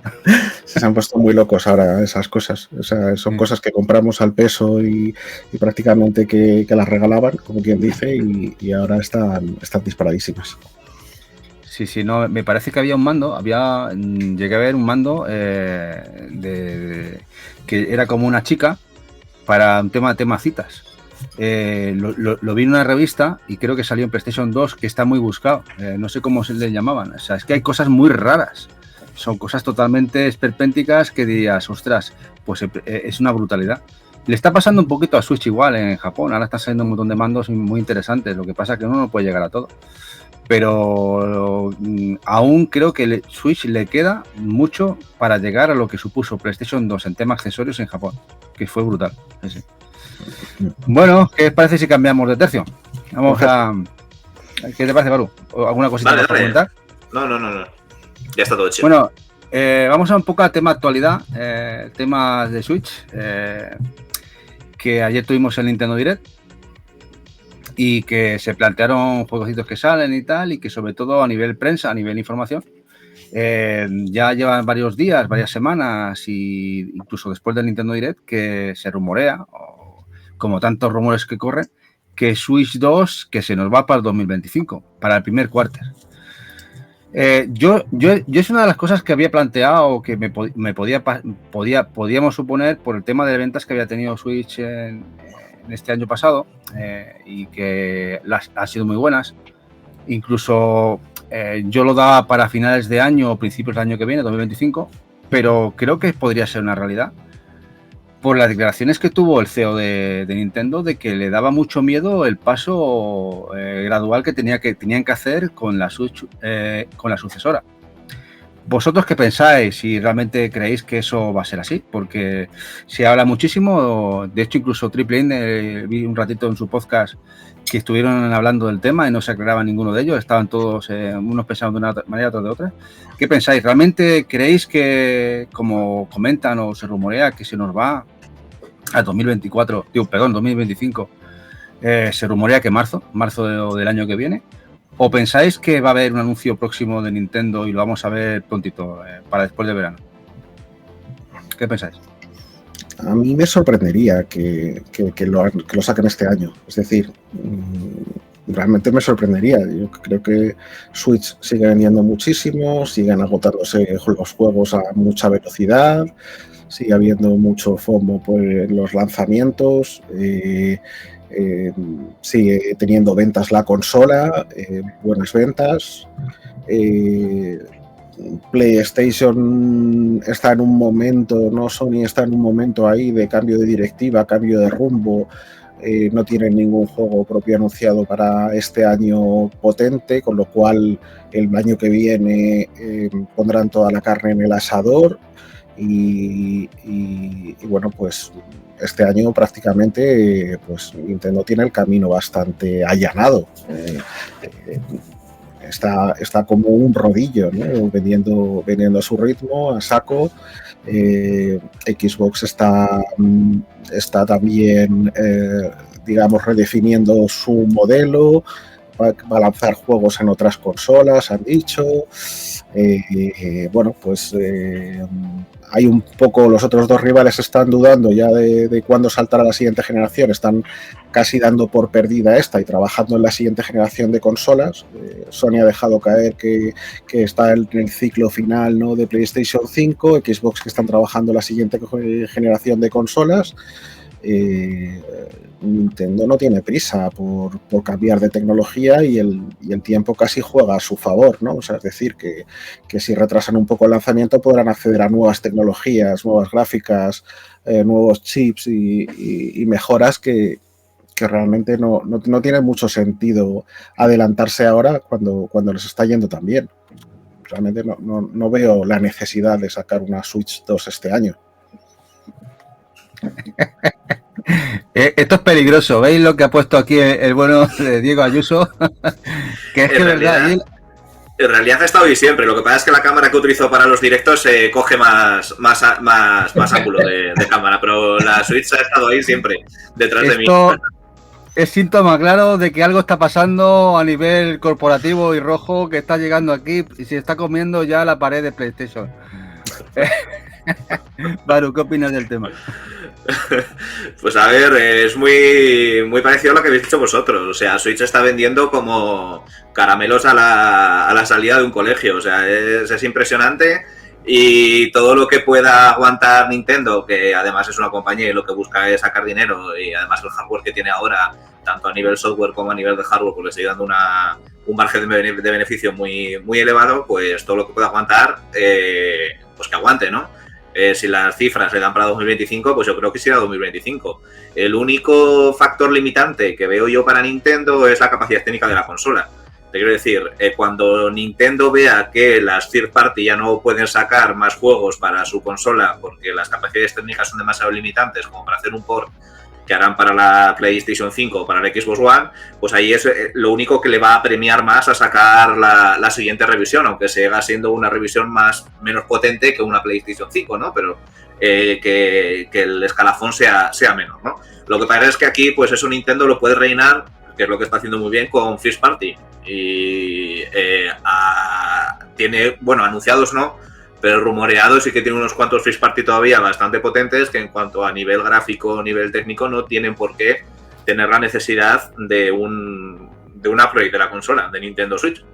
Se han puesto muy locos ahora esas cosas. O sea, son cosas que compramos al peso y prácticamente que las regalaban, como quien dice, y ahora están disparadísimas. Sí, no, me parece que había un mando, llegué a ver un mando que era como una chica para un tema citas. Lo vi en una revista y creo que salió en PlayStation 2, que está muy buscado. No sé cómo se le llamaban. O sea, es que hay cosas muy raras. Son cosas totalmente esperpénticas que dirías, ostras, pues es una brutalidad. Le está pasando un poquito a Switch igual en Japón. Ahora están saliendo un montón de mandos muy interesantes. Lo que pasa es que uno no puede llegar a todo. Pero aún creo que Switch le queda mucho para llegar a lo que supuso PlayStation 2 en tema accesorios en Japón, que fue brutal. Sí. Bueno, ¿qué os parece si cambiamos de tercio? Vamos a... ¿Qué te parece, Baru? ¿Alguna cosita para comentar? No. Ya está todo chido. Bueno, vamos a un poco al tema actualidad, temas de Switch. que ayer tuvimos el Nintendo Direct y que se plantearon jueguecitos que salen y tal, y que sobre todo a nivel prensa, a nivel información, ya llevan varios días, varias semanas, y incluso después del Nintendo Direct, que se rumorea, como tantos rumores que corren, que Switch 2 que se nos va para el 2025, para el primer quarter. Yo es una de las cosas que había planteado, que podíamos suponer por el tema de ventas que había tenido Switch en este año pasado, y que han sido muy buenas. Incluso yo lo daba para finales de año o principios del año que viene, 2025, pero creo que podría ser una realidad por las declaraciones que tuvo el CEO de Nintendo, de que le daba mucho miedo el paso gradual que tenían que hacer con la sucesora. ¿Vosotros qué pensáis? Si realmente creéis que eso va a ser así, porque se habla muchísimo. De hecho, incluso Triple Inc, vi un ratito en su podcast que estuvieron hablando del tema y no se aclaraba ninguno de ellos. Estaban todos, unos pensando de una manera, otros de otra. ¿Qué pensáis? ¿Realmente creéis que, como comentan o se rumorea, que se nos va a 2025? Se rumorea que marzo del año que viene. ¿O pensáis que va a haber un anuncio próximo de Nintendo y lo vamos a ver prontito, para después de verano? ¿Qué pensáis? A mí me sorprendería que lo saquen este año. Es decir, realmente me sorprendería. Yo creo que Switch sigue vendiendo muchísimo, siguen agotándose los juegos a mucha velocidad, sigue habiendo mucho FOMO por los lanzamientos. Sigue teniendo ventas la consola, buenas ventas. PlayStation está en un momento, no, Sony está en un momento ahí de cambio de directiva, cambio de rumbo. No tienen ningún juego propio anunciado para este año potente, con lo cual el año que viene pondrán toda la carne en el asador. Y bueno, pues este año prácticamente pues Nintendo tiene el camino bastante allanado. Está como un rodillo, ¿no? vendiendo a su ritmo, a saco. Xbox está también, digamos, redefiniendo su modelo. Va a lanzar juegos en otras consolas, han dicho. Bueno, pues hay un poco, los otros dos rivales están dudando ya de cuándo saltará la siguiente generación, están casi dando por perdida esta y trabajando en la siguiente generación de consolas. Sony ha dejado caer que está en el ciclo final, ¿no?, de PlayStation 5, Xbox que están trabajando en la siguiente generación de consolas. Nintendo no tiene prisa por cambiar de tecnología y el tiempo casi juega a su favor, ¿no? O sea, es decir, que si retrasan un poco el lanzamiento podrán acceder a nuevas tecnologías, nuevas gráficas, nuevos chips y mejoras que realmente no tiene mucho sentido adelantarse ahora cuando les está yendo tan bien. Realmente no veo la necesidad de sacar una Switch 2 este año. Esto es peligroso. ¿Veis lo que ha puesto aquí el bueno de Diego Ayuso? Que es que verdad. En realidad ha estado ahí siempre. Lo que pasa es que la cámara que utilizo para los directos coge más ángulo de cámara, pero la Switch ha estado ahí siempre detrás de mí. Es síntoma claro de que algo está pasando a nivel corporativo y rojo, que está llegando aquí y se está comiendo ya la pared de PlayStation. Baru, ¿qué opinas del tema? Pues a ver, es muy parecido a lo que habéis dicho vosotros. O sea, Switch está vendiendo como caramelos a la salida de un colegio. O sea, es impresionante. Y todo lo que pueda aguantar Nintendo, que además es una compañía y lo que busca es sacar dinero, y además el hardware que tiene ahora, tanto a nivel software como a nivel de hardware, pues le sigue dando un margen de beneficio muy, muy elevado, pues todo lo que pueda aguantar, pues que aguante, ¿no? Si las cifras le dan para 2025, pues yo creo que será 2025. El único factor limitante que veo yo para Nintendo es la capacidad técnica de la consola. Te quiero decir, cuando Nintendo vea que las third party ya no pueden sacar más juegos para su consola porque las capacidades técnicas son demasiado limitantes como para hacer un port que harán para la PlayStation 5 o para la Xbox One, pues ahí es lo único que le va a premiar más a sacar la siguiente revisión, aunque siga siendo una revisión menos potente que una PlayStation 5, ¿no? Pero que el escalafón sea menor, ¿no? Lo que pasa es que aquí, pues eso Nintendo lo puede reinar, que es lo que está haciendo muy bien con First Party. Y tiene, bueno, anunciados no, pero rumoreados sí que tiene unos cuantos First Party todavía bastante potentes que en cuanto a nivel gráfico, nivel técnico, no tienen por qué tener la necesidad de un upgrade de la consola, de Nintendo Switch.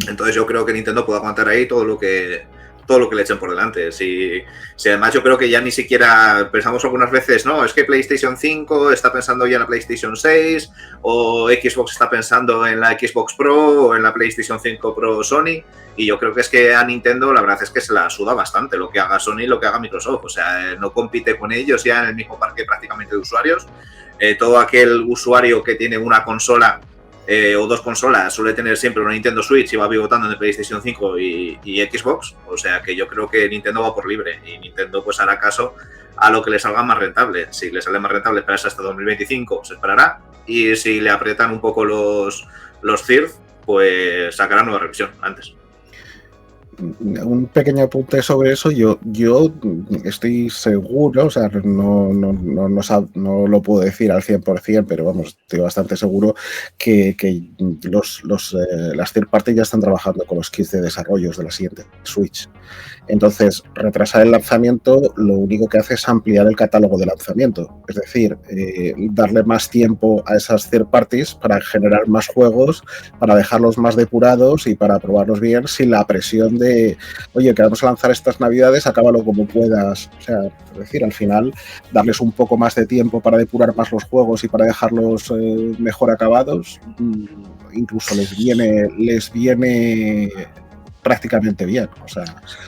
Entonces yo creo que Nintendo puede aguantar ahí todo lo que le echen por delante. Si además yo creo que ya ni siquiera pensamos algunas veces, no, es que PlayStation 5 está pensando ya en la PlayStation 6 o Xbox está pensando en la Xbox Pro o en la PlayStation 5 Pro Sony, y yo creo que es que a Nintendo la verdad es que se la suda bastante lo que haga Sony y lo que haga Microsoft. O sea, no compite con ellos ya en el mismo parque prácticamente de usuarios. Todo aquel usuario que tiene una consola o dos consolas suele tener siempre una Nintendo Switch y va pivotando entre PlayStation 5 y Xbox. O sea que yo creo que Nintendo va por libre y Nintendo pues hará caso a lo que le salga más rentable. Si le sale más rentable esperarse hasta 2025, se esperará, y si le aprietan un poco los CIRF, pues sacará nueva revisión antes. Un pequeño apunte sobre eso. Yo estoy seguro, o sea, no lo puedo decir al 100%, pero vamos, estoy bastante seguro que las third party ya están trabajando con los kits de desarrollo de la siguiente Switch. Entonces, retrasar el lanzamiento lo único que hace es ampliar el catálogo de lanzamiento, es decir, darle más tiempo a esas third parties para generar más juegos, para dejarlos más depurados y para probarlos bien sin la presión de, oye, que vamos a lanzar estas navidades, acábalo como puedas. O sea, es decir, al final, darles un poco más de tiempo para depurar más los juegos y para dejarlos mejor acabados, incluso les viene prácticamente bien. O sea,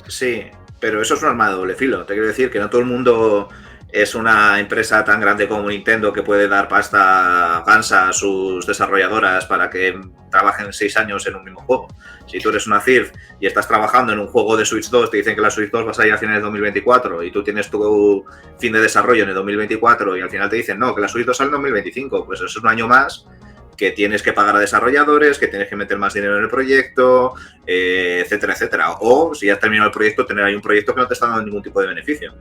sí, pero eso es un arma de doble filo. Te quiero decir que no todo el mundo es una empresa tan grande como Nintendo que puede dar pasta gansa a sus desarrolladoras para que trabajen 6 años en un mismo juego. Si tú eres una CIRF y estás trabajando en un juego de Switch 2, te dicen que la Switch 2 va a salir a finales de 2024 y tú tienes tu fin de desarrollo en el 2024 y al final te dicen, no, que la Switch 2 sale en 2025, pues eso es un año más que tienes que pagar a desarrolladores, que tienes que meter más dinero en el proyecto, etcétera, etcétera. O, si ya has terminado el proyecto, tener ahí un proyecto que no te está dando ningún tipo de beneficio.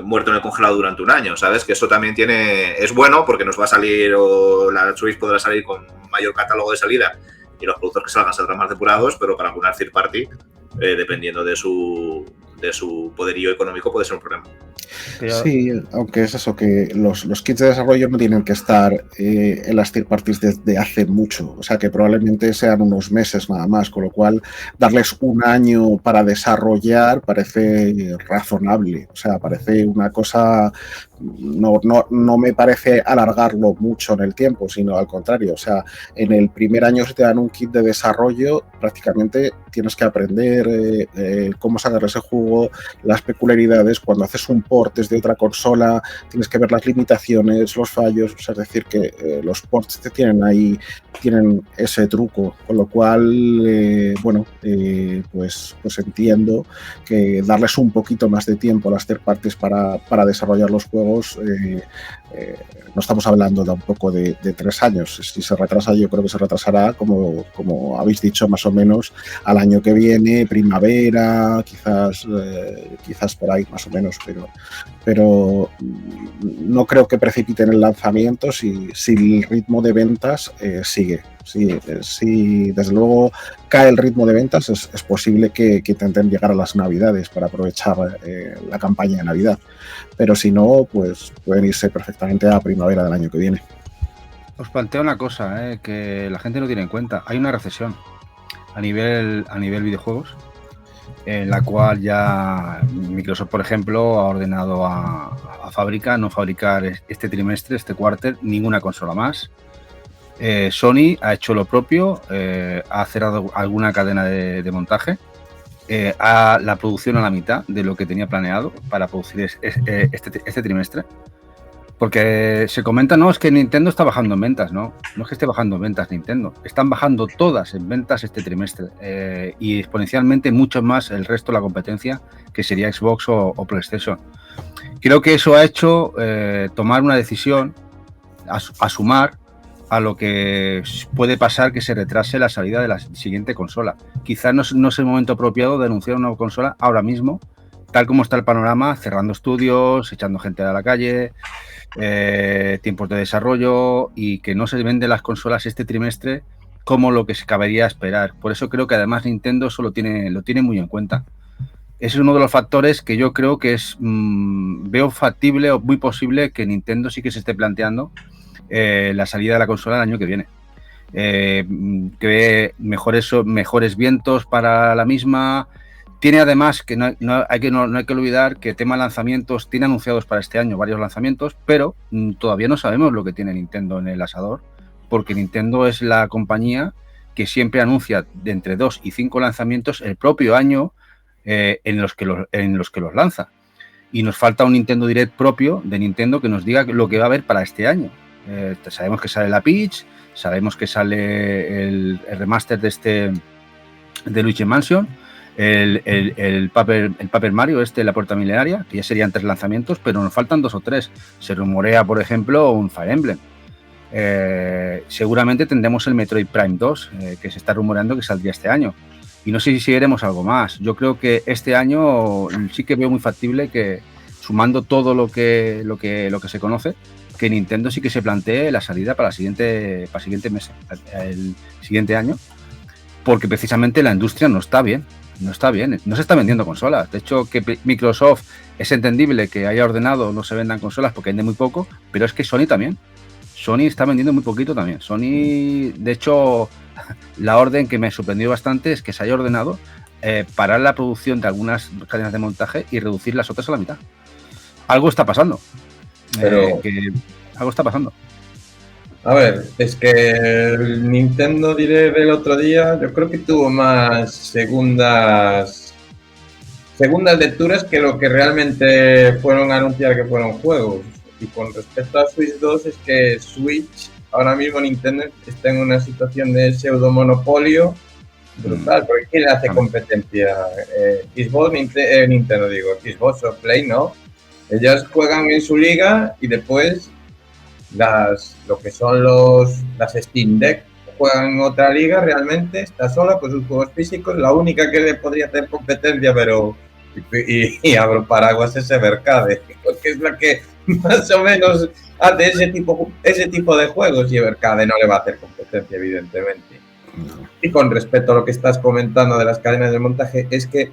Muerto en el congelado durante un año, ¿sabes? Que eso también es bueno porque nos va a salir, o la Switch podrá salir con mayor catálogo de salida y los productos que salgan saldrán más depurados, pero para alguna third party, dependiendo de su poderío económico, puede ser un problema. Sí, aunque es eso, que los kits de desarrollo no tienen que estar en las third parties desde hace mucho, o sea que probablemente sean unos meses nada más, con lo cual darles un año para desarrollar parece razonable, o sea, parece una cosa, no me parece alargarlo mucho en el tiempo, sino al contrario, o sea, en el primer año si te dan un kit de desarrollo, prácticamente tienes que aprender cómo sacar ese jugo, las peculiaridades, cuando haces un port desde otra consola, tienes que ver las limitaciones, los fallos, o sea, es decir, que los ports que tienen ahí tienen ese truco, con lo cual, pues entiendo que darles un poquito más de tiempo a las third parties para desarrollar los juegos, no estamos hablando tampoco de 3 años. Si se retrasa, yo creo que se retrasará, como habéis dicho, más o menos al año que viene, primavera, quizás por ahí más o menos, pero no creo que precipiten el lanzamiento si el ritmo de ventas sigue. Si desde luego cae el ritmo de ventas, es posible que intenten llegar a las Navidades para aprovechar la campaña de Navidad, pero si no, pues pueden irse perfectamente a primavera del año que viene. Os planteo una cosa que la gente no tiene en cuenta. Hay una recesión a nivel videojuegos, en la cual ya Microsoft, por ejemplo, ha ordenado a fábrica no fabricar este trimestre, este quarter, ninguna consola más. Sony ha hecho lo propio, ha cerrado alguna cadena de montaje, la producción a la mitad de lo que tenía planeado para producir este trimestre. Porque se comenta, no, es que Nintendo está bajando en ventas, ¿no? No es que esté bajando en ventas Nintendo. Están bajando todas en ventas este trimestre y exponencialmente mucho más el resto de la competencia, que sería Xbox o PlayStation. Creo que eso ha hecho tomar una decisión, a sumar a lo que puede pasar que se retrase la salida de la siguiente consola. Quizás no es el momento apropiado de anunciar una consola ahora mismo, tal como está el panorama, cerrando estudios, echando gente a la calle, tiempos de desarrollo, y que no se venden las consolas este trimestre como lo que se cabería esperar. Por eso creo que además Nintendo lo tiene muy en cuenta. Ese es uno de los factores que yo creo que veo factible o muy posible que Nintendo sí que se esté planteando la salida de la consola el año que viene. Que ve mejores vientos para la misma. Tiene además, que no hay que olvidar que tema lanzamientos, tiene anunciados para este año varios lanzamientos, pero todavía no sabemos lo que tiene Nintendo en el asador, porque Nintendo es la compañía que siempre anuncia de entre 2 y 5 lanzamientos el propio año en los que los lanza. Y nos falta un Nintendo Direct propio de Nintendo que nos diga lo que va a haber para este año. Sabemos que sale la Peach, sabemos que sale el remaster de Luigi Mansion, el Paper Mario, la Puerta Milenaria, que ya serían 3 lanzamientos, pero nos faltan 2 o 3. Se rumorea, por ejemplo, un Fire Emblem. Seguramente tendremos el Metroid Prime 2, que se está rumoreando que saldría este año. Y no sé si veremos algo más. Yo creo que este año sí que veo muy factible que, sumando todo lo que se conoce, que Nintendo sí que se plantee la salida para el siguiente mes, el siguiente año, porque precisamente la industria no está bien, no se está vendiendo consolas. De hecho, que Microsoft, es entendible que haya ordenado no se vendan consolas porque vende muy poco, pero es que Sony también. Sony está vendiendo muy poquito también. Sony, de hecho, la orden que me sorprendió bastante es que se haya ordenado parar la producción de algunas cadenas de montaje y reducir las otras a la mitad. Algo está pasando. Algo está pasando. A ver, es que el Nintendo Direct del otro día, yo creo que tuvo más segundas lecturas que lo que realmente fueron a anunciar que fueron juegos. Y con respecto a Switch 2, es que Switch, ahora mismo Nintendo está en una situación de pseudo-monopolio brutal, porque ¿quién le hace competencia? Xbox, Nintendo digo, Xbox o Play, ¿no? Ellas juegan en su liga y después lo que son las Steam Deck juegan en otra liga, realmente está sola con sus juegos físicos. La única que le podría hacer competencia, pero y abro paraguas, es Evercade, porque es la que más o menos hace ese tipo de juegos, y Evercade no le va a hacer competencia, evidentemente. Y con respecto a lo que estás comentando de las cadenas de montaje, es que,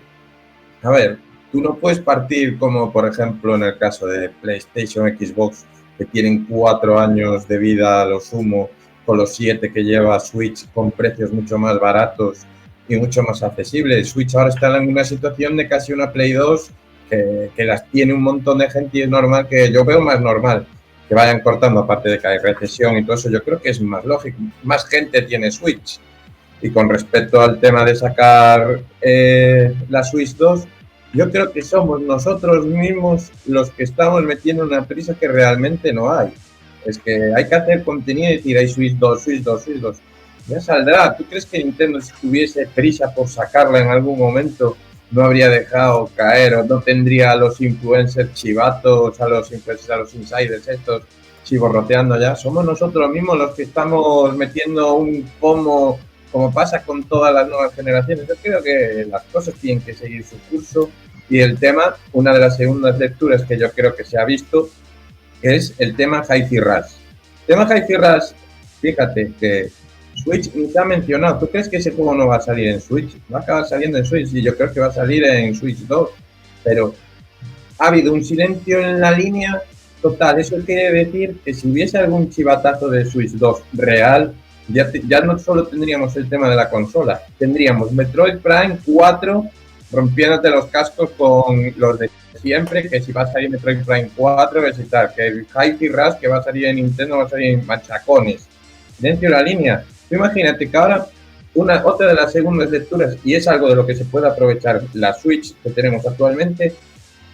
a ver, tú no puedes partir como, por ejemplo, en el caso de PlayStation, Xbox, que tienen 4 años de vida a lo sumo, con los 7 que lleva Switch, con precios mucho más baratos y mucho más accesibles. Switch ahora está en una situación de casi una Play 2 que las tiene un montón de gente, y es normal, que yo veo más normal que vayan cortando, aparte de que hay recesión y todo eso. Yo creo que es más lógico, más gente tiene Switch. Y con respecto al tema de sacar la Switch 2, yo creo que somos nosotros mismos los que estamos metiendo una prisa que realmente no hay. Es que hay que hacer contenido y decir, hay Switch 2, Switch 2, Switch 2. Ya saldrá. ¿Tú crees que Nintendo, si tuviese prisa por sacarla en algún momento, no habría dejado caer, o no tendría a los influencers chivatos, a los insiders estos chivorroteando ya? Somos nosotros mismos los que estamos metiendo un pomo, como pasa con todas las nuevas generaciones. Yo creo que las cosas tienen que seguir su curso. Y el tema, una de las segundas lecturas que yo creo que se ha visto, es el tema Hi-Fi Rush. El tema Hi-Fi Rush, fíjate que Switch ni se ha mencionado. ¿Tú crees que ese juego no va a salir en Switch? Va a acabar saliendo en Switch, y yo creo que va a salir en Switch 2. Pero ha habido un silencio en la línea total. Eso quiere decir que si hubiese algún chivatazo de Switch 2 real, ya no solo tendríamos el tema de la consola, tendríamos Metroid Prime 4 rompiéndote los cascos con los de siempre, que si va a salir Metroid Prime 4, que el Hi-Fi Rush que va a salir en Nintendo va a salir en machacones. Dentro de la línea. Tú imagínate que ahora otra de las segundas lecturas, y es algo de lo que se puede aprovechar la Switch que tenemos actualmente,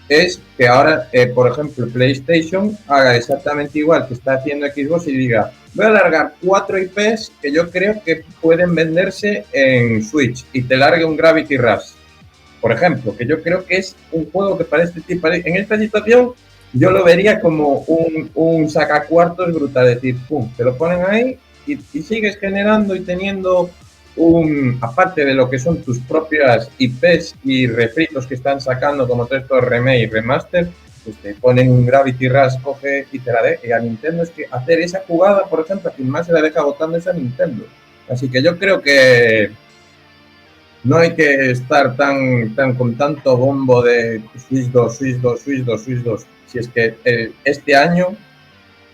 es que ahora, por ejemplo, PlayStation haga exactamente igual que está haciendo Xbox y diga, voy a largar 4 IPs que yo creo que pueden venderse en Switch y te largue un Gravity Rush, por ejemplo, que yo creo que es un juego que para este tipo, en esta situación, yo lo vería como un sacacuartos brutal, es decir, pum, te lo ponen ahí y sigues generando y teniendo aparte de lo que son tus propias IPs y refritos que están sacando como todo esto remake y remaster, pues te ponen un Gravity Rush, coge y te la de. Y a Nintendo es que hacer esa jugada, por ejemplo, a quien más se la deja votando es a Nintendo. Así que yo creo que no hay que estar tan con tanto bombo de Switch 2, Switch 2, Switch 2, Switch 2. Si es que este año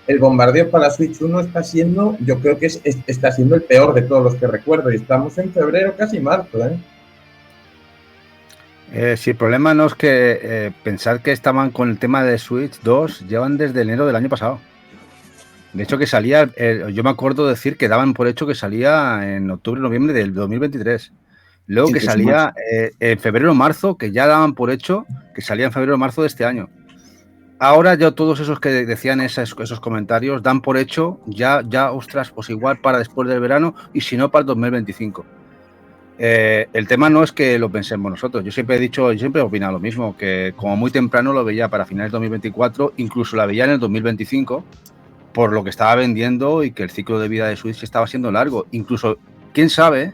el bombardeo para Switch 1 está siendo, yo creo que está siendo el peor de todos los que recuerdo. Y estamos en febrero, casi marzo, Sí, el problema no es que pensar que estaban con el tema de Switch 2 llevan desde enero del año pasado. De hecho, que salía, yo me acuerdo decir que daban por hecho que salía en octubre, noviembre del 2023. Luego que salía en febrero o marzo, que ya daban por hecho que salía en febrero o marzo de este año. Ahora ya todos esos que decían esos comentarios dan por hecho ya, ostras, pues igual para después del verano y si no para el 2025. El tema no es que lo pensemos nosotros. Yo siempre he opinado lo mismo, que como muy temprano lo veía para finales de 2024, incluso la veía en el 2025, por lo que estaba vendiendo y que el ciclo de vida de Switch estaba siendo largo. Incluso, quién sabe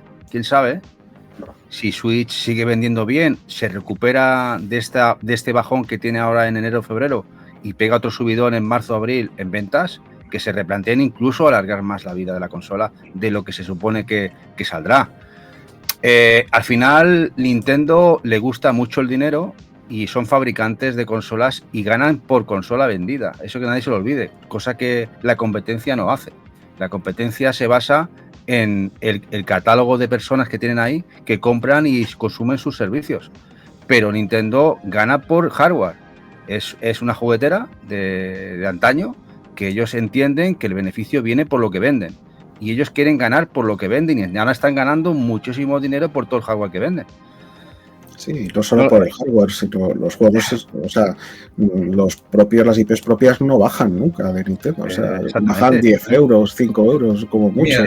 si Switch sigue vendiendo bien, se recupera de este bajón que tiene ahora en enero o febrero y pega otro subidón en marzo o abril en ventas, que se replanteen incluso alargar más la vida de la consola de lo que se supone que saldrá. Al final, Nintendo le gusta mucho el dinero y son fabricantes de consolas y ganan por consola vendida. Eso que nadie se lo olvide, cosa que la competencia no hace. La competencia se basa en el catálogo de personas que tienen ahí que compran y consumen sus servicios. Pero Nintendo gana por hardware. Es una juguetera de antaño que ellos entienden que el beneficio viene por lo que venden. Y ellos quieren ganar por lo que venden y ahora están ganando muchísimo dinero por todo el hardware que venden. Sí, no solo por el hardware, sino los juegos, o sea, las IPs propias no bajan nunca de Nintendo, o sea, bajan 10 euros, 5 euros, como mucho.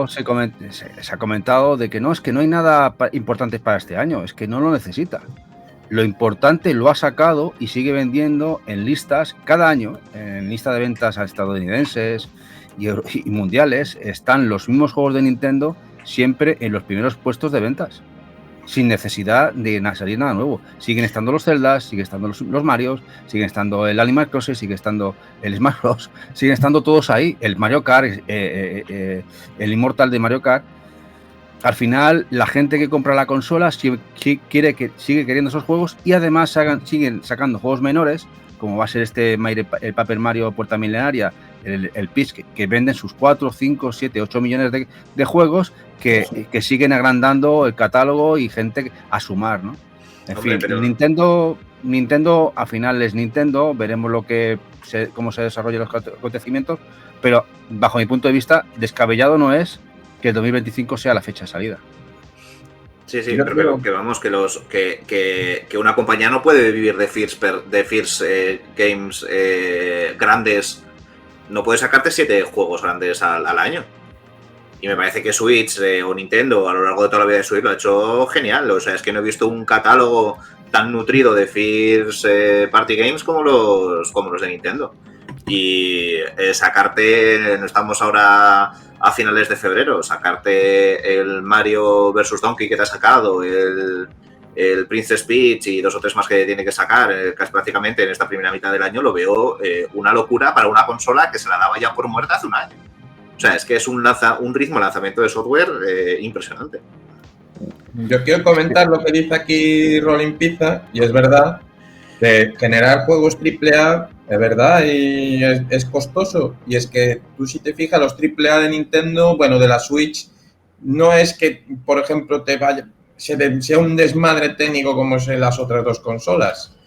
Se ha comentado de que no hay nada importante para este año, es que no lo necesita. Lo importante lo ha sacado y sigue vendiendo en listas cada año, en lista de ventas estadounidenses y mundiales, están los mismos juegos de Nintendo siempre en los primeros puestos de ventas, sin necesidad de salir nada nuevo. Siguen estando los Zeldas, siguen estando los Marios, siguen estando el Animal Crossing, sigue estando el Smash Bros, siguen estando todos ahí, el Mario Kart, el Immortal de Mario Kart. Al final, la gente que compra la consola sigue queriendo esos juegos y además siguen sacando juegos menores, como va a ser el Paper Mario Puerta Milenaria, el Peach, que venden sus 4, 5, 7, 8 millones de juegos que siguen agrandando el catálogo y gente a sumar, ¿no? En fin, pero Nintendo al final es Nintendo, veremos cómo se desarrollan los acontecimientos, pero bajo mi punto de vista, descabellado no es que el 2025 sea la fecha de salida. Sí, pero que vamos, que una compañía no puede vivir de First Games grandes, no puede sacarte 7 juegos grandes al año. Y me parece que Switch o Nintendo a lo largo de toda la vida de Switch lo ha hecho genial. O sea, es que no he visto un catálogo tan nutrido de First Party Games como los de Nintendo. Y sacarte, no estamos ahora a finales de febrero, sacarte el Mario vs. Donkey que te ha sacado, el Princess Peach y 2 o 3 más que tiene que sacar casi prácticamente en esta primera mitad del año, lo veo una locura para una consola que se la daba ya por muerta hace un año. O sea, es que es un ritmo de lanzamiento de software impresionante. Yo quiero comentar lo que dice aquí Rolling Pizza, y es verdad, de generar juegos AAA, es verdad, y es costoso. Y es que tú, si te fijas, los AAA de Nintendo, bueno, de la Switch, no es que, por ejemplo, sea un desmadre técnico como es en las otras 2 consolas.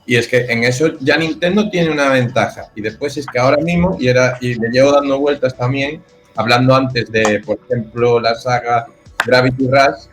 Y es que en eso ya Nintendo tiene una ventaja. Y después es que ahora mismo, y le llevo dando vueltas también, hablando antes de, por ejemplo, la saga Gravity Rush,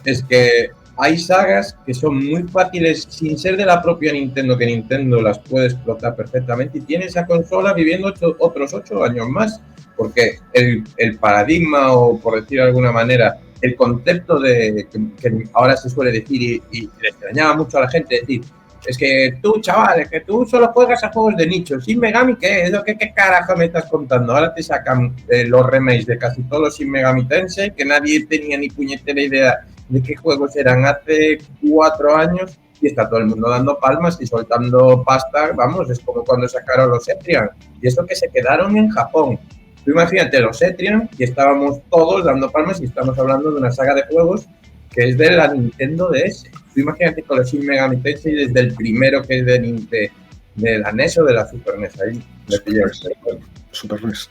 es que hay sagas que son muy fáciles sin ser de la propia Nintendo, que Nintendo las puede explotar perfectamente y tiene esa consola viviendo otros 8 años más, porque el paradigma, o por decir de alguna manera, el concepto de que ahora se suele decir y le extrañaba mucho a la gente decir, es que tú, chaval, es que tú solo juegas a juegos de nicho. Shin Megami, ¿qué? ¿Qué carajo me estás contando? Ahora te sacan los remakes de casi todos los Shin Megami Tensei, que nadie tenía ni puñetera idea de qué juegos eran hace 4 años, y está todo el mundo dando palmas y soltando pasta. Vamos, es como cuando sacaron los Etrian, y eso que se quedaron en Japón. Tú imagínate los Etrian y estábamos todos dando palmas, y estamos hablando de una saga de juegos que es de la Nintendo DS. Tú imagínate con los Shin Megami Tensei desde el primero, que es de la NES o de la Super NES. Ahí Super NES.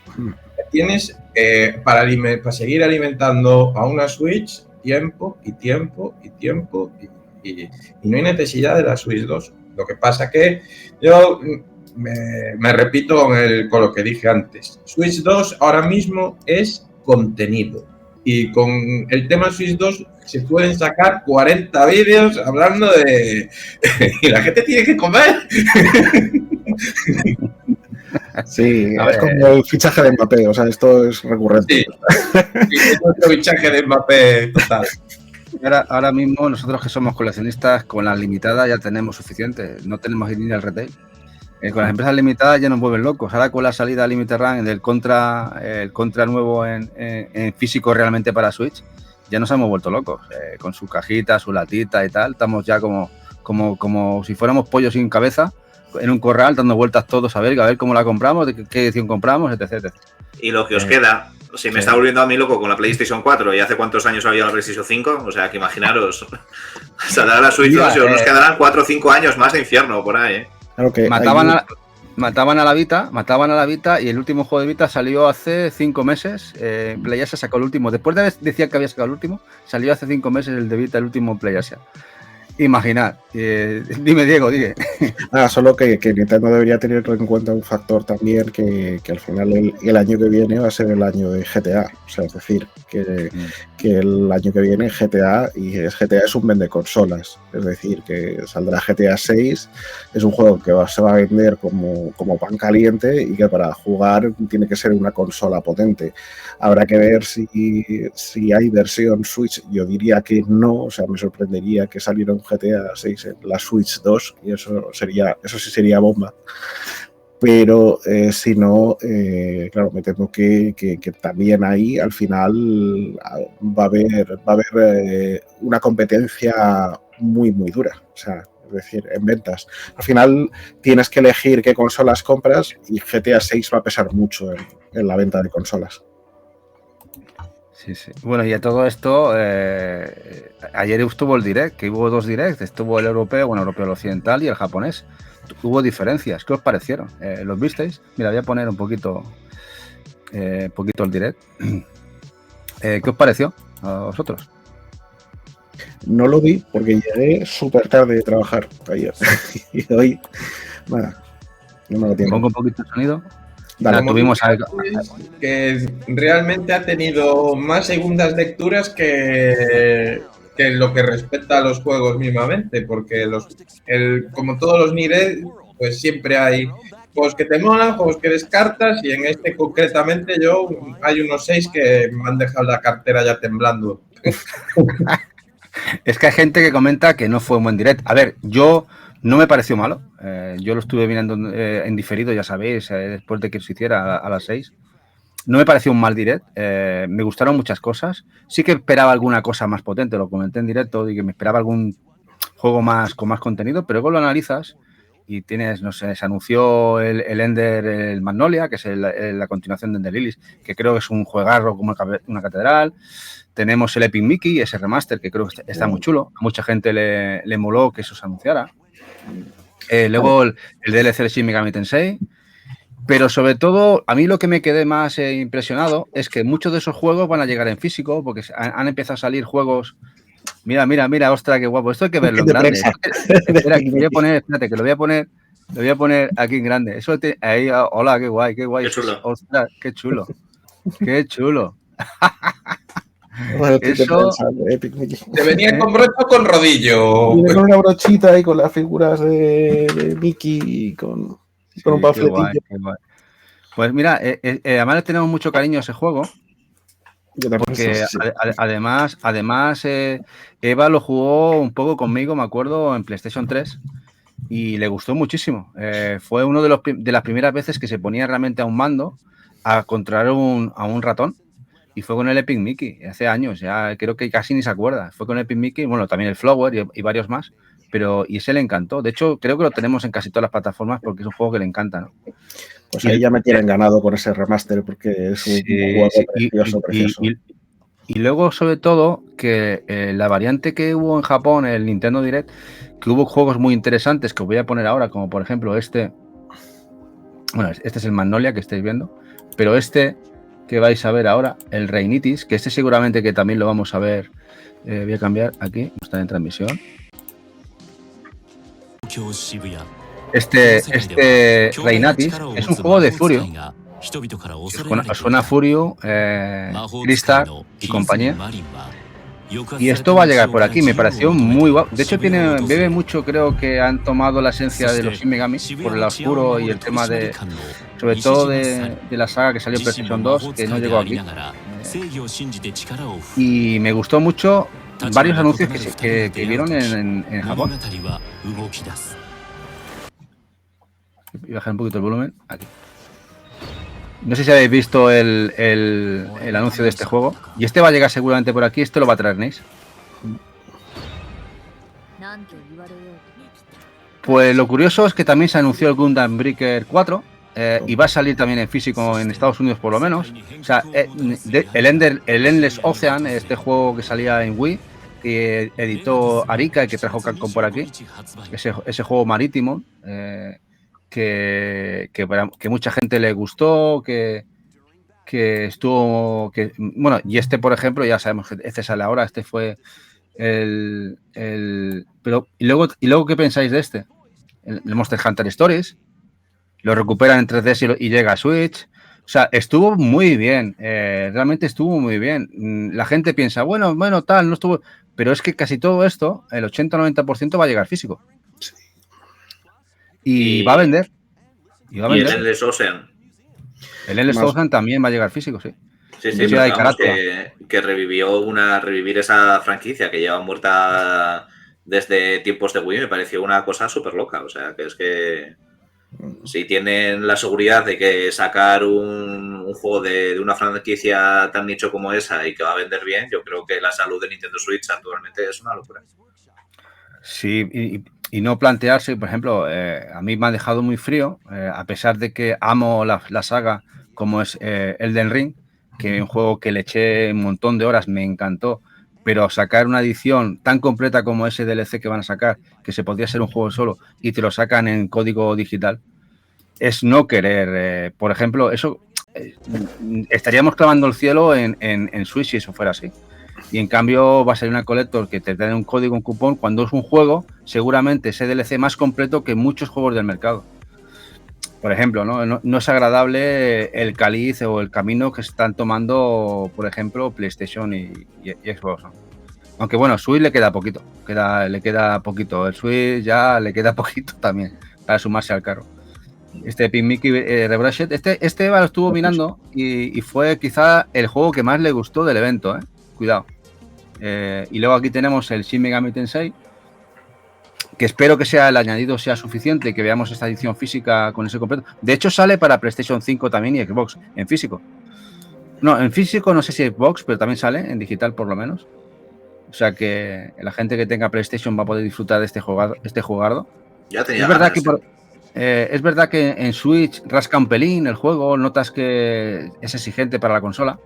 Tienes para seguir alimentando a una Switch tiempo y tiempo y tiempo y no hay necesidad de la Switch 2. Lo que pasa que yo me repito con lo que dije antes. Switch 2 ahora mismo es contenido. Y con el tema Switch 2 se pueden sacar 40 vídeos hablando de... y la gente tiene que comer. Sí, es como el fichaje de Mbappé, o sea, esto es recurrente. Sí, es nuestro fichaje de Mbappé total. Ahora mismo nosotros que somos coleccionistas, con las limitadas ya tenemos suficiente, no tenemos que ir al retail. Con las empresas limitadas ya nos vuelven locos. Ahora con la salida Limited Run del Contra nuevo en físico realmente para Switch, ya nos hemos vuelto locos. Con su cajita, su latita y tal, estamos ya como si fuéramos pollos sin cabeza en un corral dando vueltas todos a ver cómo la compramos, de qué edición compramos, etc. Y lo que os queda, si me está volviendo a mí loco con la PlayStation 4, y hace cuántos años había la PlayStation 5, o sea que imaginaros, saldrá la Switch 2 y nos quedarán 4 o 5 años más de infierno por ahí, Claro que mataban a la Vita, y el último juego de Vita salió hace 5 meses. PlayAsia sacó el último. Después de decir que había sacado el último, salió hace 5 meses el de Vita, el último PlayAsia. Imaginad. Dime, Diego, dime. Solo que Nintendo debería tener en cuenta un factor también, que al final el año que viene va a ser el año de GTA. O sea, es decir, que el año que viene GTA es un vende consolas. Es decir, que saldrá GTA 6, es un juego que se va a vender como pan caliente, y que para jugar tiene que ser una consola potente. Habrá que ver si hay versión Switch. Yo diría que no, o sea, me sorprendería que saliera un GTA 6 en la Switch 2, y eso sí sería bomba. Pero si no, claro, me temo que también ahí al final va a haber una competencia muy, muy dura. O sea, es decir, en ventas. Al final tienes que elegir qué consolas compras, y GTA 6 va a pesar mucho en la venta de consolas. Sí, sí. Bueno, y a todo esto, ayer estuvo el Direct, que hubo 2 Directs. Estuvo el europeo, el occidental y el japonés. Hubo diferencias. ¿Qué os parecieron? ¿Los visteis? Mira, voy a poner un poquito el Direct. ¿Qué os pareció a vosotros? No lo vi porque llegué súper tarde de trabajar ayer. Y hoy, nada, no me lo tiempo. Pongo un poquito de sonido. Dale, tuvimos que realmente ha tenido más segundas lecturas que lo que respecta a los juegos mismamente, porque como todos los niveles, pues siempre hay juegos que te molan, juegos que descartas, y en este concretamente hay unos 6 que me han dejado la cartera ya temblando. Es que hay gente que comenta que no fue un buen direct. A ver, yo no me pareció malo. Yo lo estuve mirando en diferido, ya sabéis, después de que se hiciera a las 6. No me pareció un mal direct. Me gustaron muchas cosas. Sí que esperaba alguna cosa más potente, lo comenté en directo, y que me esperaba algún juego con más contenido, pero luego lo analizas y tienes, no sé, se anunció el Ender, el Magnolia, que es la continuación de Ender Lilies, que creo que es un juegarro como una catedral. Tenemos el Epic Mickey, ese remaster, que creo que está muy chulo. A mucha gente le moló que eso se anunciara. Luego el DLC de Shin Megami Tensei. Pero sobre todo, a mí lo que me quedé más impresionado es que muchos de esos juegos van a llegar en físico, porque han empezado a salir juegos. Mira, ostras, qué guapo. Esto hay que verlo en grande. Espera, que lo voy a poner aquí en grande. Ahí, hola, qué guay. Qué chulo. Ostras, qué chulo. Qué chulo. Bueno, tú Eso- te pensando, Epic Mickey. Te venía con brocha o con rodillo. Viene con una brochita ahí con las figuras de Mickey y con un Sí, qué guay, panfletillo. qué guay. Pues mira, además le tenemos mucho cariño a ese juego, Yo también, porque sí. además Eva lo jugó un poco conmigo, me acuerdo, en PlayStation 3 y le gustó muchísimo. Fue uno de las primeras veces que se ponía realmente a un mando a controlar a un ratón y fue con el Epic Mickey, hace años, ya creo que casi ni se acuerda. Fue con el Epic Mickey, bueno, también el Flower y varios más, y ese le encantó. De hecho, creo que lo tenemos en casi todas las plataformas porque es un juego que le encanta, ¿no? Pues ahí ya me tienen ganado con ese remaster porque es un juego precioso. Y luego, sobre todo, que la variante que hubo en Japón, el Nintendo Direct, que hubo juegos muy interesantes que os voy a poner ahora, como por ejemplo este. Bueno, este es el Magnolia que estáis viendo, pero este que vais a ver ahora, el Reinitis, que este seguramente que también lo vamos a ver. Voy a cambiar aquí, está en transmisión. Este Reinatis es un juego de Furio. Suena Furio, Crystal y compañía. Y esto va a llegar por aquí, me pareció muy guapo. De hecho, bebe mucho, creo que han tomado la esencia de los Shin Megami por el oscuro y el tema de, sobre todo de la saga que salió en PlayStation 2, que no llegó aquí. Y me gustó mucho varios anuncios que vieron en Japón. Voy a bajar un poquito el volumen. Aquí. No sé si habéis visto el anuncio de este juego. Y este va a llegar seguramente por aquí. Este lo va a traer Neis. Pues lo curioso es que también se anunció el Gundam Breaker 4. Y va a salir también en físico en Estados Unidos por lo menos. O sea, el Endless Ocean, este juego que salía en Wii, que editó Arika y que trajo Capcom por aquí. Ese juego marítimo. Que mucha gente le gustó, que estuvo, bueno, y este por ejemplo ya sabemos que este sale ahora, este fue pero y luego ¿qué pensáis de este? El Monster Hunter Stories, lo recuperan en 3D y llega a Switch, o sea, estuvo muy bien, realmente estuvo muy bien. La gente piensa, bueno, tal, no estuvo, pero es que casi todo esto, el 80-90% va a llegar físico. Y va a vender. Y el Endless Ocean. El Endless Ocean también va a llegar físico, sí. Sí, pero que revivir esa franquicia que lleva muerta desde tiempos de Wii me pareció una cosa súper loca. O sea, que es que si tienen la seguridad de que sacar un juego de una franquicia tan nicho como esa y que va a vender bien, yo creo que la salud de Nintendo Switch actualmente es una locura. Sí, y no plantearse, por ejemplo, a mí me ha dejado muy frío, a pesar de que amo la saga como es Elden Ring, que es un juego que le eché un montón de horas, me encantó, pero sacar una edición tan completa como ese DLC que van a sacar, que se podría ser un juego solo y te lo sacan en código digital, es no querer. Por ejemplo, eso estaríamos clavando el cielo en Switch si eso fuera así. Y en cambio va a ser una collector que te da un código, un cupón, cuando es un juego, seguramente ese DLC más completo que muchos juegos del mercado. Por ejemplo, no es agradable el caliz o el camino que están tomando, por ejemplo, PlayStation y Xbox, ¿no? Aunque bueno, Switch le queda poquito, le queda poquito. El Switch ya le queda poquito también para sumarse al carro. Este Epic Mickey Rebrushed, este lo estuvo mirando y fue quizá el juego que más le gustó del evento, Cuidado. Y luego aquí tenemos el Shin Megami Tensei, que espero que el añadido sea suficiente y que veamos esta edición física con ese completo. De hecho sale para PlayStation 5 también y Xbox, en físico. No, en físico no sé si Xbox, pero también sale, en digital por lo menos. O sea que la gente que tenga PlayStation va a poder disfrutar de este jugardo. Ya tenía es verdad que en Switch rasca un pelín el juego, notas que es exigente para la consola.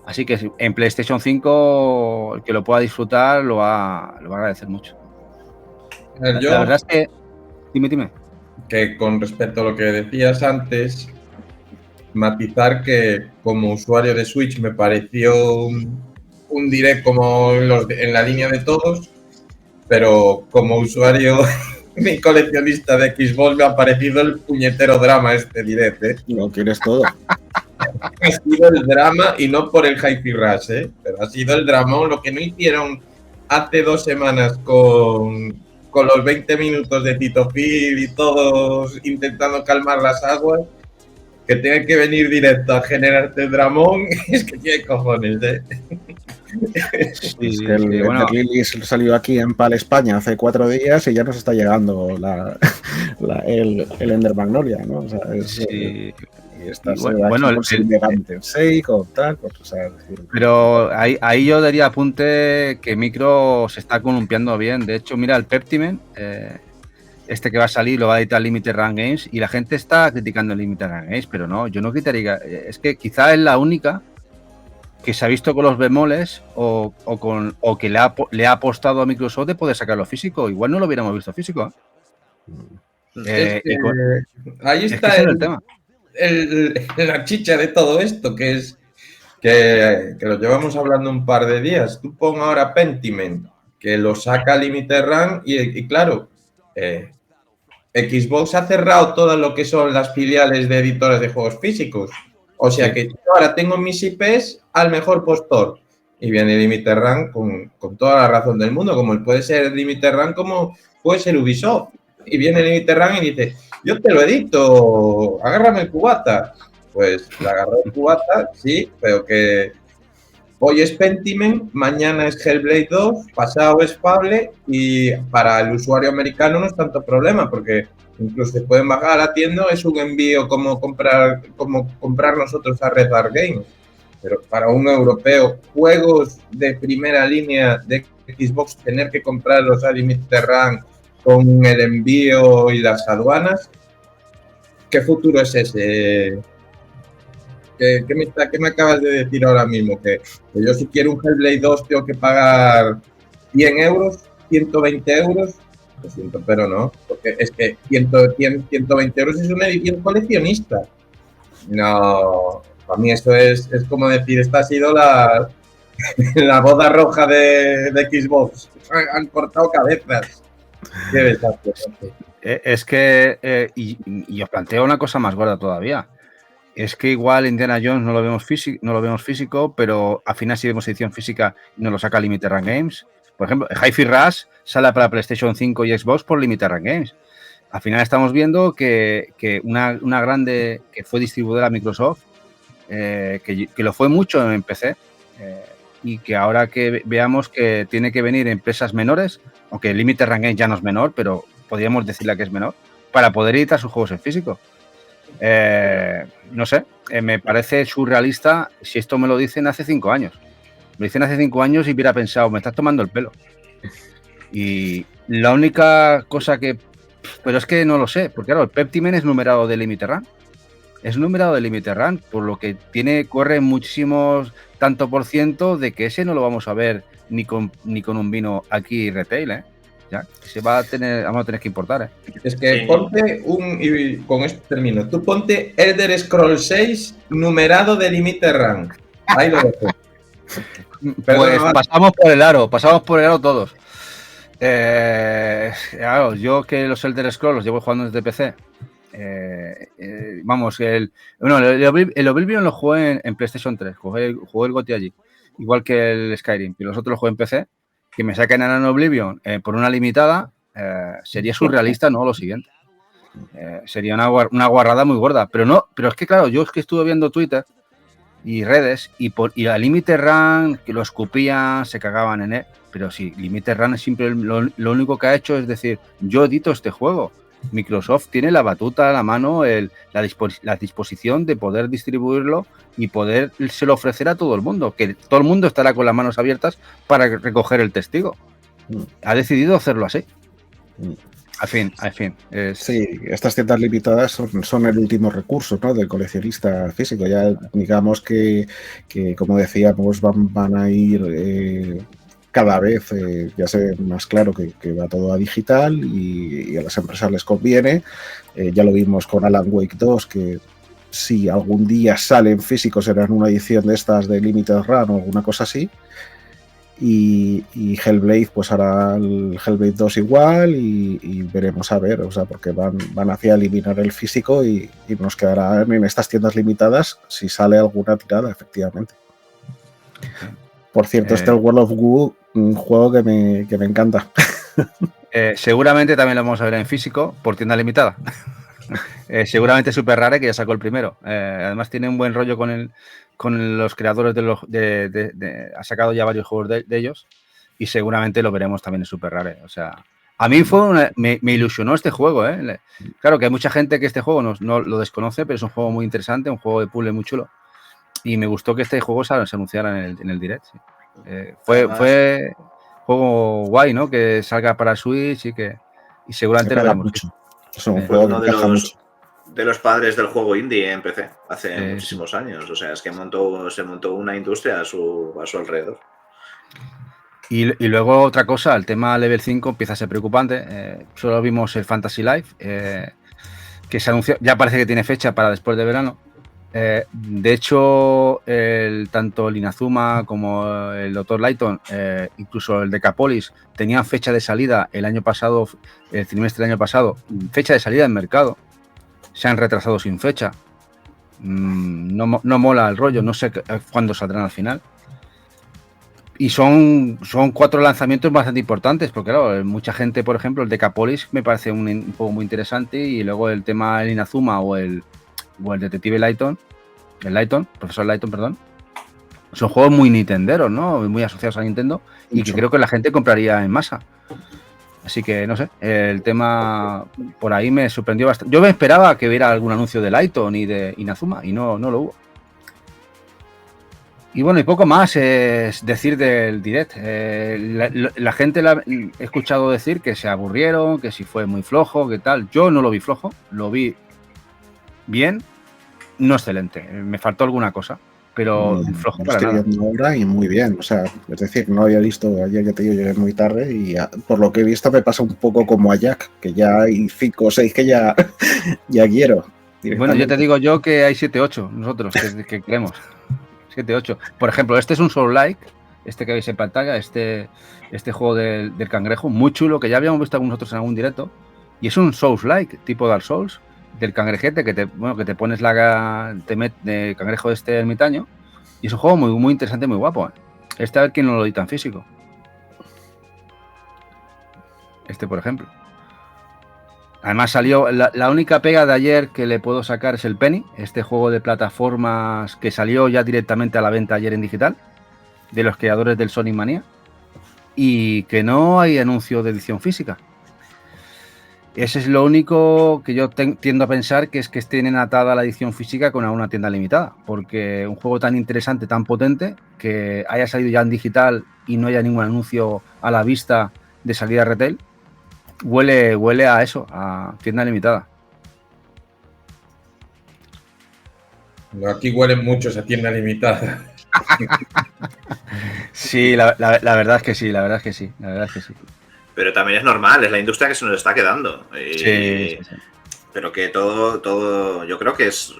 Así que en PlayStation 5 el que lo pueda disfrutar lo va a agradecer mucho. La verdad es que... Dime. Que con respecto a lo que decías antes, matizar que como usuario de Switch me pareció un direct como en la línea de todos, pero como usuario ni coleccionista de Xbox me ha parecido el puñetero drama este direct, No quieres todo. Ha sido el drama y no por el Hi-Fi Rush, pero pero ha sido el dramón, lo que no hicieron hace 2 semanas con los 20 minutos de Tito Phil y todos intentando calmar las aguas, que tenga que venir directo a generarte el dramón, es que tiene cojones, ¿eh? Sí, es que el Ender Lily salió aquí en PAL España hace 4 días y ya nos está llegando el Ender Magnolia, ¿no? O sea, y está bueno, el Seiko, tal, pues, o sea, pero ahí yo daría apunte que Micro se está columpiando bien. De hecho, mira, el Peptimen, este que va a salir, lo va a editar Limited Run Games, y la gente está criticando el Limited Run Games, pero no, yo no quitaría. Es que quizá es la única que se ha visto con los bemoles o que le ha apostado a Microsoft de poder sacarlo físico. Igual no lo hubiéramos visto físico. Ahí está el tema. La chicha de todo esto, que es que lo llevamos hablando un par de días. Tú pon ahora Pentiment, que lo saca Limited Run y claro, Xbox ha cerrado todo lo que son las filiales de editores de juegos físicos. O sea que yo ahora tengo mis IPs al mejor postor. Y viene Limited Run con toda la razón del mundo, como puede ser Limited Run, como puede ser Ubisoft. Y viene Limited Run y dice, yo te lo edito, agárrame el cubata. Pues le agarró el cubata, sí, pero que hoy es Pentiment, mañana es Hellblade 2, pasado es Fable, y para el usuario americano no es tanto problema, porque incluso se pueden bajar a la tienda, es un envío como comprar nosotros a Red Art Games. Pero para un europeo, juegos de primera línea de Xbox, tener que comprarlos a Limited Run con el envío y las aduanas, ¿qué futuro es ese? ¿Qué me acabas de decir ahora mismo? Que yo si quiero un Hellblade 2 tengo que pagar 100 euros, 120 euros. Lo siento, pero no, porque es que 120 euros es una edición coleccionista. No, para mí eso es como decir, esta ha sido la boda roja de Xbox. Han cortado cabezas. Qué desastre. Es que, y os planteo una cosa más gorda todavía. Es que igual Indiana Jones no lo vemos físico, pero al final sí vemos edición física y nos lo saca Limited Run Games. Por ejemplo, Hi-Fi Rush sale para PlayStation 5 y Xbox por Limited Run Games. Al final estamos viendo que una grande que fue distribuidora Microsoft, que lo fue mucho en PC, y que ahora que veamos que tiene que venir empresas menores, aunque Limited Run Games ya no es menor, pero podríamos decirle que es menor, para poder editar sus juegos en físico. No sé, me parece surrealista si esto me lo dicen hace 5 años. Me lo dicen hace 5 años y hubiera pensado, me estás tomando el pelo. Y la única cosa que... Pero es que no lo sé, porque claro, el Peptimen es numerado de Limited Run. Es numerado de Limited Run, por lo que corre muchísimos tanto por ciento de que ese no lo vamos a ver ni con un vino aquí retail, ¿eh? Ya, se vamos a tener que importar, Es que sí. Ponte y con esto termino, tú ponte Elder Scrolls 6 numerado de Limited Run. Ahí lo dejo. Pues pasamos por el aro todos. Claro, yo que los Elder Scrolls los llevo jugando desde PC. Vamos, el Oblivion lo jugué en PlayStation 3, jugué el GOTY allí, igual que el Skyrim, y los otros los jugué en PC. Que me saquen a Oblivion por una limitada sería surrealista, ¿no? Lo siguiente. Sería una guarrada muy gorda. Pero es que claro, yo es que estuve viendo Twitter y redes y a Limited Run, que lo escupían, se cagaban en él. Pero sí, Limited Run siempre lo único que ha hecho es decir, yo edito este juego. Microsoft tiene la batuta a la mano, la disposición de poder distribuirlo y podérselo ofrecer a todo el mundo, que todo el mundo estará con las manos abiertas para recoger el testigo. Ha decidido hacerlo así. Al fin. Sí, estas tiendas limitadas son el último recurso, ¿no?, del coleccionista físico. Ya digamos que como decíamos, van a ir... cada vez ya se ve más claro que va todo a digital y a las empresas les conviene. Ya lo vimos con Alan Wake 2, que si algún día salen físicos será en una edición de estas de Limited Run o alguna cosa así. Y Hellblade, pues hará el Hellblade 2 igual y veremos a ver, o sea, porque van hacia eliminar el físico y nos quedarán en estas tiendas limitadas si sale alguna tirada, efectivamente. Por cierto, el World of Goo, un juego que me encanta. Seguramente también lo vamos a ver en físico por tienda limitada. Seguramente Super Rare, que ya sacó el primero. Además tiene un buen rollo con los creadores ha sacado ya varios juegos de ellos y seguramente lo veremos también en Super Rare. O sea, a mí me ilusionó este juego. Claro que hay mucha gente que este juego no lo desconoce, pero es un juego muy interesante, un juego de puzzle muy chulo. Y me gustó que este juego se anunciara en el Direct. Sí. Fue juego guay, ¿no? Que salga para Switch y seguramente lo veremos. Es un juego uno de los padres del juego indie en PC hace muchísimos años. O sea, es que se montó una industria a su alrededor. Y luego otra cosa, el tema Level 5 empieza a ser preocupante. Solo vimos el Fantasy Life, que se anunció, ya parece que tiene fecha para después de verano. De hecho, tanto el Inazuma como el Dr. Layton, incluso el Decapolis, tenían fecha de salida el año pasado, el trimestre del año pasado, fecha de salida en mercado. Se han retrasado sin fecha. No mola el rollo, no sé cuándo saldrán al final. Y son 4 lanzamientos bastante importantes, porque claro, mucha gente, por ejemplo, el Decapolis me parece un juego muy interesante, y luego el tema del Inazuma o el Detective Layton, Profesor Layton, perdón, son juegos muy nintenderos, ¿no? Muy asociados a Nintendo, y que creo que la gente compraría en masa. Así que, no sé, el tema por ahí me sorprendió bastante. Yo me esperaba que hubiera algún anuncio de Layton y de Inazuma, y no lo hubo. Y bueno, y poco más es decir del Direct. La gente he escuchado decir que se aburrieron, que si fue muy flojo, que tal. Yo no lo vi flojo, lo vi bien, no excelente. Me faltó alguna cosa, pero flojo para nada. Estoy viendo ahora y muy bien. O sea, es decir, no había visto ayer, que te digo, llegué muy tarde y por lo que he visto me pasa un poco como a Jack, que ya hay 5 o 6 que ya quiero. Bueno, yo te digo que hay 7 o 8 nosotros que creemos. 7, 8. Por ejemplo, este es un Soul-like, este que veis en pantalla, este juego del cangrejo, muy chulo, que ya habíamos visto nosotros en algún directo, y es un Souls-like, tipo Dark Souls, del cangrejete, que te pones de cangrejo de este ermitaño, y es un juego muy, muy interesante, muy guapo. A ver quién no lo edita en físico. Este, por ejemplo. Además salió, la única pega de ayer que le puedo sacar es el Penny, este juego de plataformas que salió ya directamente a la venta ayer en digital, de los creadores del Sonic Mania, y que no hay anuncio de edición física. Ese es lo único que yo tiendo a pensar, que es que tienen atada la edición física con una tienda limitada, porque un juego tan interesante, tan potente, que haya salido ya en digital y no haya ningún anuncio a la vista de salida retail, huele a eso, a tienda limitada. Aquí huelen mucho esa tienda limitada. Sí, la verdad es que sí, la verdad es que sí. Pero también es normal, es la industria que se nos está quedando. Sí. Pero que todo, yo creo que es,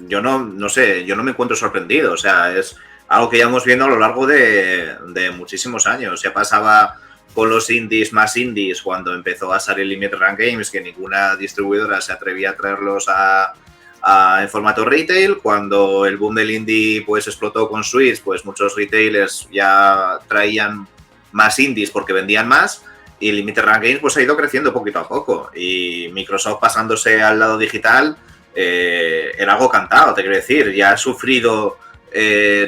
yo no sé, yo no me encuentro sorprendido. O sea, es algo que ya hemos visto a lo largo de muchísimos años. Ya pasaba con los indies más indies cuando empezó a salir Limited Run Games, que ninguna distribuidora se atrevía a traerlos en formato retail. Cuando el boom del indie pues explotó con Switch, pues muchos retailers ya traían más indies porque vendían más, y Limited Run Games pues ha ido creciendo poquito a poco, y Microsoft pasándose al lado digital era algo cantado, te quiero decir. Ya ha sufrido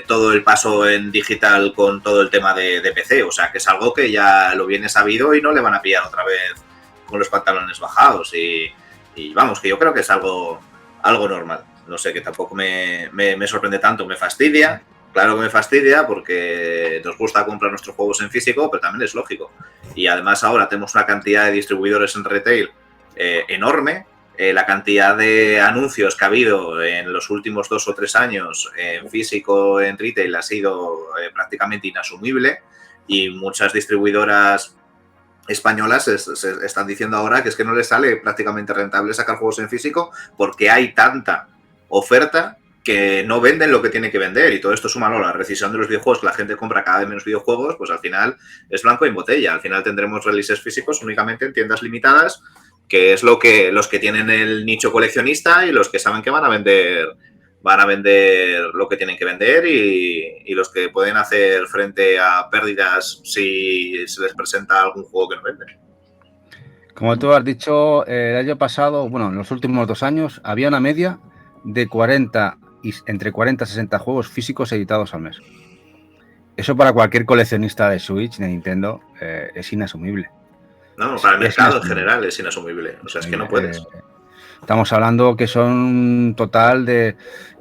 todo el paso en digital con todo el tema de PC, o sea que es algo que ya lo viene sabido y no le van a pillar otra vez con los pantalones bajados, y vamos, que yo creo que es algo normal. No sé, que tampoco me sorprende tanto, me fastidia. Claro que me fastidia porque nos gusta comprar nuestros juegos en físico, pero también es lógico. Y además ahora tenemos una cantidad de distribuidores en retail enorme. La cantidad de anuncios que ha habido en los últimos 2 o 3 años en físico, en retail, ha sido prácticamente inasumible, y muchas distribuidoras españolas están diciendo ahora que es que no les sale prácticamente rentable sacar juegos en físico porque hay tanta oferta que no venden lo que tiene que vender. Y todo esto sumado a la recesión de los videojuegos, que la gente compra cada vez menos videojuegos, pues al final es blanco en botella. Al final tendremos releases físicos únicamente en tiendas limitadas, que es los que tienen el nicho coleccionista y los que saben que van a vender van a vender lo que tienen que vender y los que pueden hacer frente a pérdidas si se les presenta algún juego que no vende. Como tú has dicho, el año pasado, bueno, en los últimos 2 años, había una media de entre 40 y 60 juegos físicos editados al mes. Eso para cualquier coleccionista de Switch, de Nintendo, es inasumible. No, para el mercado en general es inasumible. O sea, es que no puedes. Estamos hablando que son un total de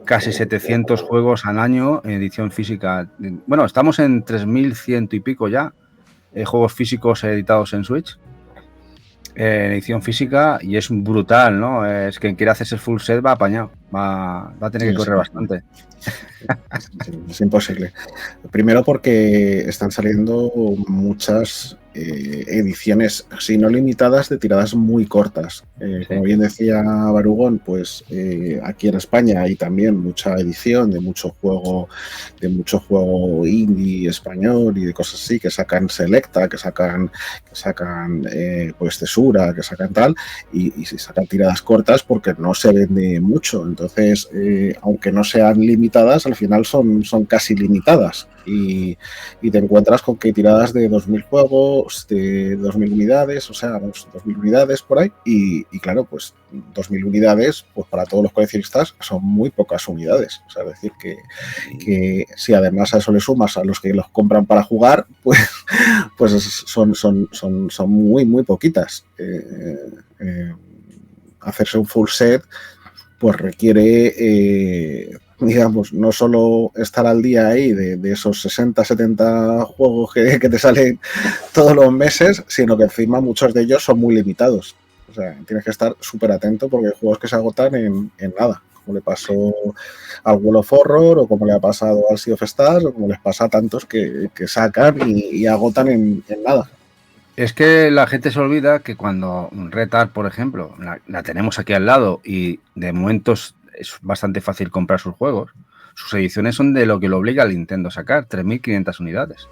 casi 700 juegos al año en edición física. Bueno, estamos en 3.100 y pico ya juegos físicos editados en Switch. En edición física, y es brutal, ¿no? Es que quien quiera hacerse el full set va apañado, va a tener que correr bastante. Es imposible. Primero porque están saliendo muchas ediciones, así no limitadas, de tiradas muy cortas. Como bien decía Barugón, pues aquí en España hay también mucha edición de mucho juego indie español y de cosas así, que sacan Selecta, que sacan pues Tesura, que sacan tal, y se sacan tiradas cortas porque no se vende mucho. Entonces, aunque no sean limitadas, al final son casi limitadas. Y te encuentras con que tiradas de 2.000 juegos, de 2.000 unidades, o sea, 2.000 unidades por ahí, y claro, pues 2.000 unidades, pues para todos los coleccionistas son muy pocas unidades. O sea, es decir, que si además a eso le sumas a los que los compran para jugar, pues son muy, muy poquitas. Hacerse un full set pues requiere, digamos, no solo estar al día ahí de esos 60, 70 juegos que te salen todos los meses, sino que encima muchos de ellos son muy limitados. O sea, tienes que estar súper atento porque hay juegos que se agotan en nada, como le pasó al World of Horror, o como le ha pasado al Sea of Stars, o como les pasa a tantos que sacan y agotan en nada. Es que la gente se olvida que cuando Red Art, por ejemplo, la tenemos aquí al lado y de momentos es bastante fácil comprar sus juegos, sus ediciones son de lo que lo obliga al Nintendo a sacar, 3.500 unidades.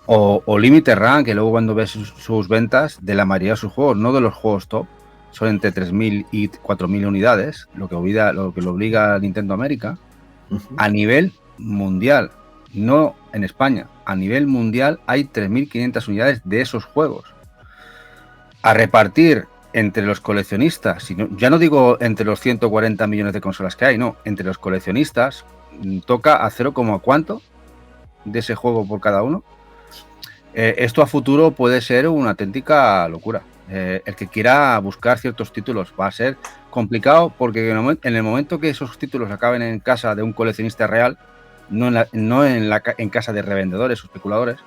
O Limited Run, que luego cuando ves sus ventas de la mayoría de sus juegos, no de los juegos top, son entre 3.000 y 4.000 unidades, lo que lo obliga a Nintendo América, a nivel mundial, no en España. A nivel mundial hay 3.500 unidades de esos juegos. A repartir entre los coleccionistas, ya no digo entre los 140 millones de consolas que hay, no, entre los coleccionistas toca a 0, ¿cuánto? De ese juego por cada uno. Esto a futuro puede ser una auténtica locura. El que quiera buscar ciertos títulos va a ser complicado porque en el momento que esos títulos acaben en casa de un coleccionista real, no en casa de revendedores o especuladores,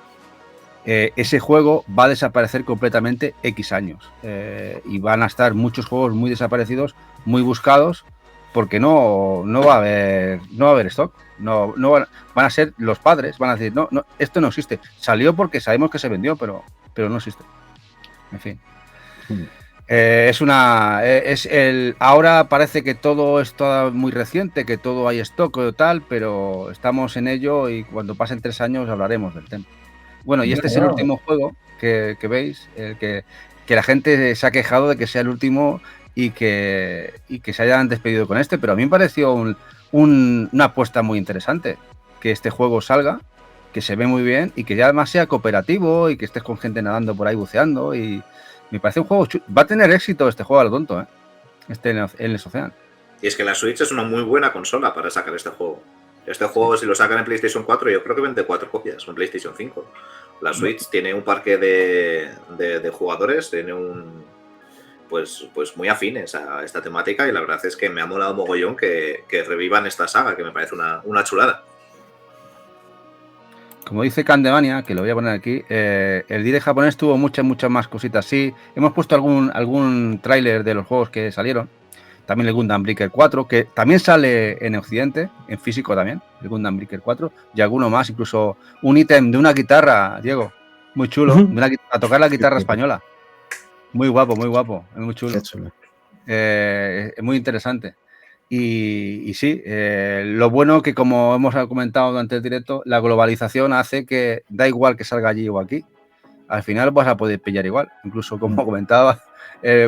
ese juego va a desaparecer completamente X años. Y van a estar muchos juegos muy desaparecidos, muy buscados, porque no va a haber stock. Van a ser los padres, van a decir, no, esto no existe. Salió porque sabemos que se vendió, pero no existe. En fin. Ahora parece que todo está muy reciente, que todo hay stock o tal, pero estamos en ello y cuando pasen 3 años hablaremos del tema. Bueno, y este es el último juego que veis, que la gente se ha quejado de que sea el último y que se hayan despedido con este, pero a mí me pareció una apuesta muy interesante, que este juego salga, que se ve muy bien y que ya además sea cooperativo y que estés con gente nadando por ahí buceando, y me parece un juego va a tener éxito este juego a lo tonto, en el Ocean. Y es que la Switch es una muy buena consola para sacar este juego. Este juego, si lo sacan en PlayStation 4, yo creo que vende 4 copias, o en PlayStation 5. La Switch tiene un parque de jugadores, tiene pues muy afines a esta temática, y la verdad es que me ha molado mogollón que revivan esta saga, que me parece una chulada. Como dice Candemania, que lo voy a poner aquí, el Direct japonés tuvo muchas más cositas. Sí, hemos puesto algún tráiler de los juegos que salieron. También el Gundam Breaker 4, que también sale en Occidente, en físico también, el Gundam Breaker 4, y alguno más, incluso un ítem de una guitarra, Diego, muy chulo, a tocar la guitarra española. Muy guapo, muy chulo. Muy interesante. Y sí, lo bueno que, como hemos comentado durante el directo, la globalización hace que da igual que salga allí o aquí. al final vas a poder pillar igual. Incluso, como comentaba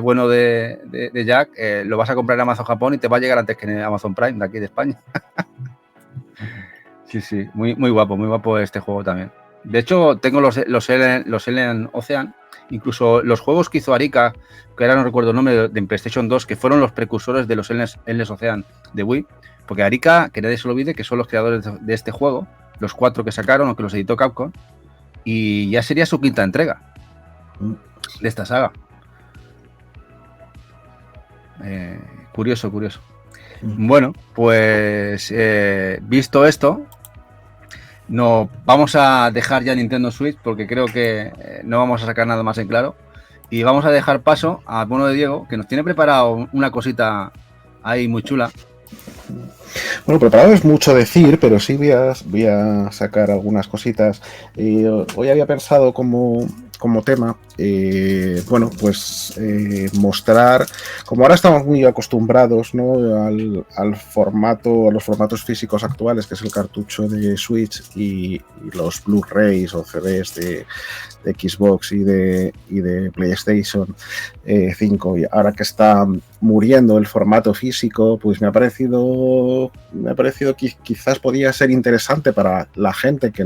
bueno de Jack, lo vas a comprar en Amazon Japón y te va a llegar antes que en Amazon Prime de aquí de España. Sí, muy guapo este juego también. De hecho, tengo los Alien Ocean, incluso los juegos que hizo Arika, que ahora no recuerdo el nombre, de PlayStation 2, que fueron los precursores de los Alien Ocean de Wii, porque Arika, que nadie se lo olvide, que son los creadores de este juego, los 4 que sacaron o que los editó Capcom, y ya sería su 5ª entrega de esta saga. Curioso. Bueno, pues visto esto, no vamos a dejar ya Nintendo Switch porque creo que no vamos a sacar nada más en claro y vamos a dejar paso a Bono de Diego, que nos tiene preparado una cosita ahí muy chula. Bueno, preparado es mucho decir, pero sí voy a sacar algunas cositas. Hoy había pensado como tema, mostrar, como ahora estamos muy acostumbrados, ¿no?, al formato, a los formatos físicos actuales, que es el cartucho de Switch y los Blu-rays o CDs de Xbox y de PlayStation 5, y ahora que está muriendo el formato físico, pues me ha parecido que quizás podía ser interesante para la gente que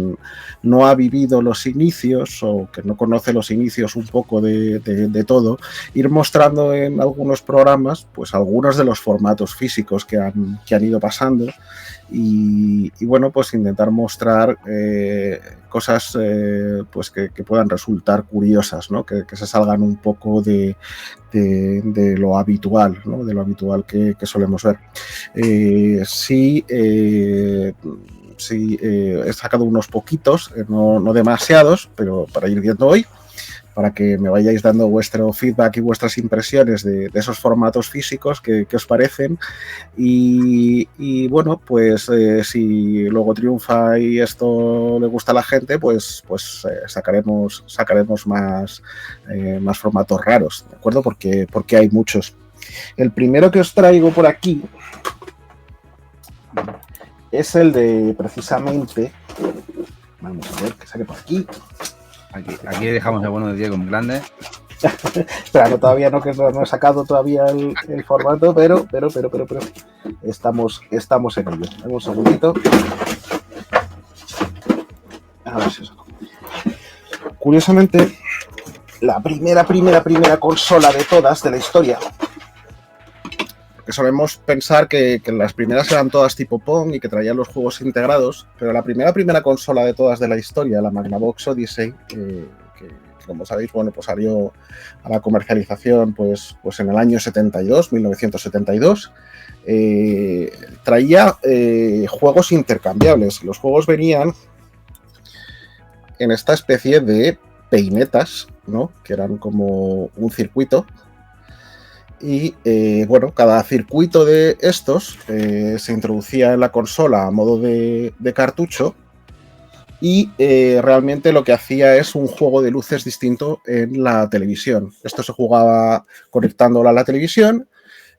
no ha vivido los inicios o que no conoce los inicios un poco de todo, ir mostrando en algunos programas pues algunos de los formatos físicos que han ido pasando y bueno, pues intentar mostrar cosas pues que puedan resultar curiosas, ¿no? Que se salgan un poco de lo habitual, ¿no?, de lo habitual que solemos ver. Sí, he sacado unos poquitos, no demasiados, pero para ir viendo hoy, para que me vayáis dando vuestro feedback y vuestras impresiones de esos formatos físicos que os parecen. Y bueno, pues si luego triunfa y esto le gusta a la gente, pues sacaremos más formatos raros, ¿de acuerdo? Porque hay muchos. El primero que os traigo por aquí es el de, precisamente, vamos a ver, que saque por aquí. Aquí dejamos el Bono de Diego en grande. Espera, no, todavía no, que no he sacado todavía el formato, pero estamos en ello. Dame un segundito. A ver si os saco. Curiosamente, la primera consola de todas de la historia, porque solemos pensar que las primeras eran todas tipo Pong y que traían los juegos integrados, pero la primera consola de todas de la historia, la Magnavox Odyssey, que como sabéis, bueno, pues salió a la comercialización pues en el año 1972, traía juegos intercambiables. Los juegos venían en esta especie de peinetas, ¿no?, que eran como un circuito. Y bueno, cada circuito de estos se introducía en la consola a modo de cartucho y realmente lo que hacía es un juego de luces distinto en la televisión. Esto se jugaba conectándola a la televisión,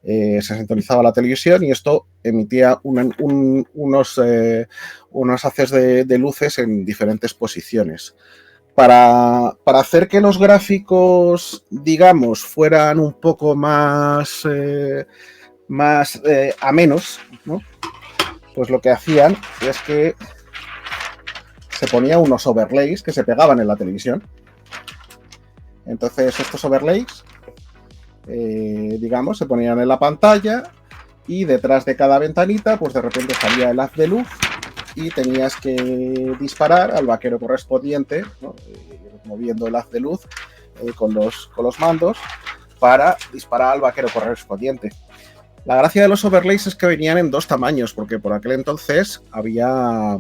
se sintonizaba la televisión y esto emitía unos haces de luces en diferentes posiciones. Para hacer que los gráficos, digamos, fueran un poco más amenos, ¿no?, pues lo que hacían es que se ponían unos overlays que se pegaban en la televisión. Entonces estos overlays, digamos, se ponían en la pantalla y detrás de cada ventanita, pues de repente salía el haz de luz y tenías que disparar al vaquero correspondiente, ¿no?, moviendo el haz de luz con los mandos para disparar al vaquero correspondiente. La gracia de los overlays es que venían en 2 tamaños, porque por aquel entonces había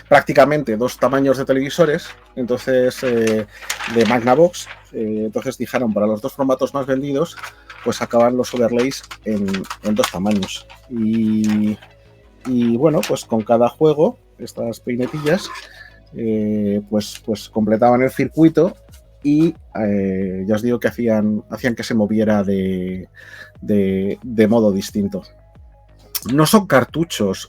prácticamente 2 tamaños de televisores, entonces de Magnavox, entonces dijeron, para los 2 formatos más vendidos, pues sacaban los overlays en 2 tamaños. Y bueno, pues con cada juego, estas peinetillas, pues completaban el circuito y ya os digo que hacían que se moviera de modo distinto. No son cartuchos,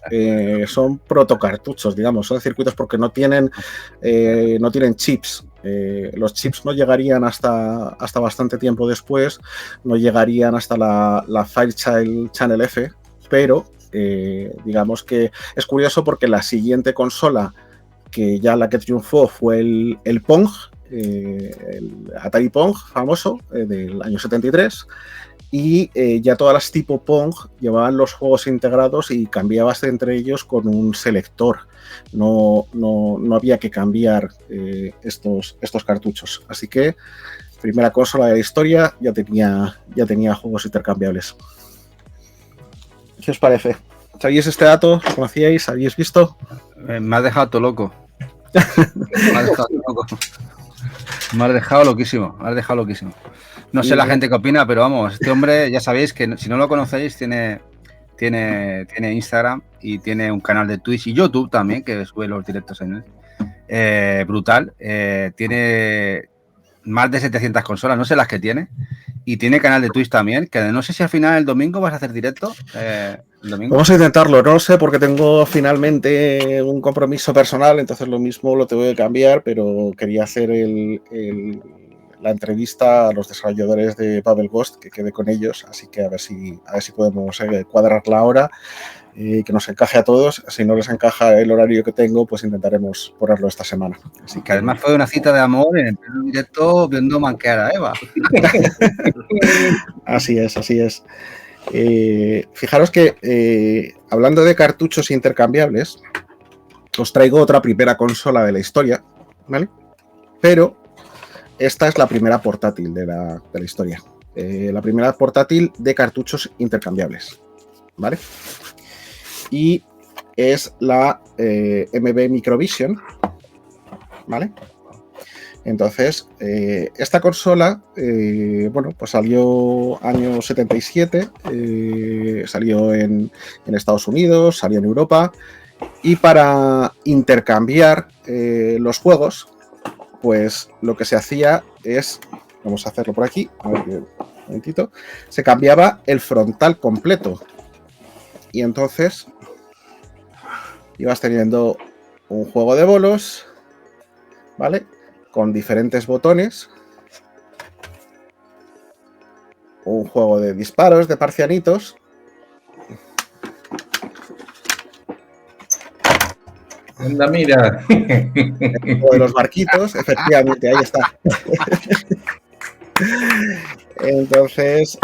son protocartuchos, digamos, son circuitos porque no tienen chips. Los chips no llegarían hasta bastante tiempo después, no llegarían hasta la Fairchild Channel F, pero digamos que es curioso porque la siguiente consola, que ya la que triunfó, fue el Pong, el Atari Pong famoso del año 73. Y ya todas las tipo Pong llevaban los juegos integrados y cambiabas entre ellos con un selector. No había que cambiar estos cartuchos. Así que, primera consola de la historia, ya tenía juegos intercambiables. ¿Qué os parece? ¿Sabíais este dato? ¿Lo conocíais? ¿Habíais visto? Me has dejado todo loco. Me has dejado loquísimo. No sé la gente qué opina, pero vamos, este hombre, ya sabéis que si no lo conocéis, tiene Instagram y tiene un canal de Twitch y YouTube también, que sube los directos en él. Brutal. Tiene más de 700 consolas, no sé las que tiene. Y tiene canal de Twitch también, que no sé si al final el domingo vas a hacer directo. El domingo. Vamos a intentarlo, no lo sé, porque tengo finalmente un compromiso personal, entonces lo mismo lo tengo que cambiar, pero quería hacer la entrevista a los desarrolladores de Babel Ghost, que quedé con ellos, así que a ver si podemos cuadrar la hora, que nos encaje a todos. Si no les encaja el horario que tengo, pues intentaremos ponerlo esta semana. Así que además fue una cita de amor en el directo viendo manquear a Eva. Así es. Fijaros que hablando de cartuchos intercambiables, os traigo otra primera consola de la historia, ¿vale? Pero esta es la primera portátil de la historia. La primera portátil de cartuchos intercambiables, ¿vale? Y es la MB Microvision, ¿vale? Entonces, esta consola, pues salió año 77, salió en Estados Unidos, salió en Europa, y para intercambiar los juegos, pues lo que se hacía es, vamos a hacerlo por aquí, a ver, un momentito, se cambiaba el frontal completo. Y entonces ibas teniendo un juego de bolos, ¿vale? Con diferentes botones, un juego de disparos, de parcianitos, anda, mira, el juego de los barquitos, efectivamente, ahí está. Entonces,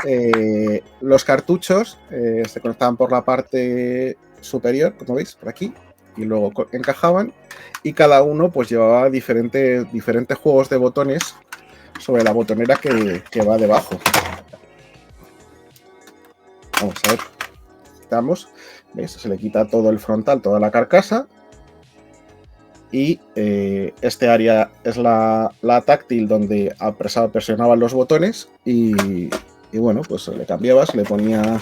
los cartuchos se conectaban por la parte superior, como veis, por aquí, y luego encajaban, y cada uno pues llevaba diferentes juegos de botones sobre la botonera que va debajo. Vamos a ver, quitamos, ¿veis? Se le quita todo el frontal, toda la carcasa, y este área es la táctil donde presionaban los botones y bueno, pues le cambiaba, se le ponía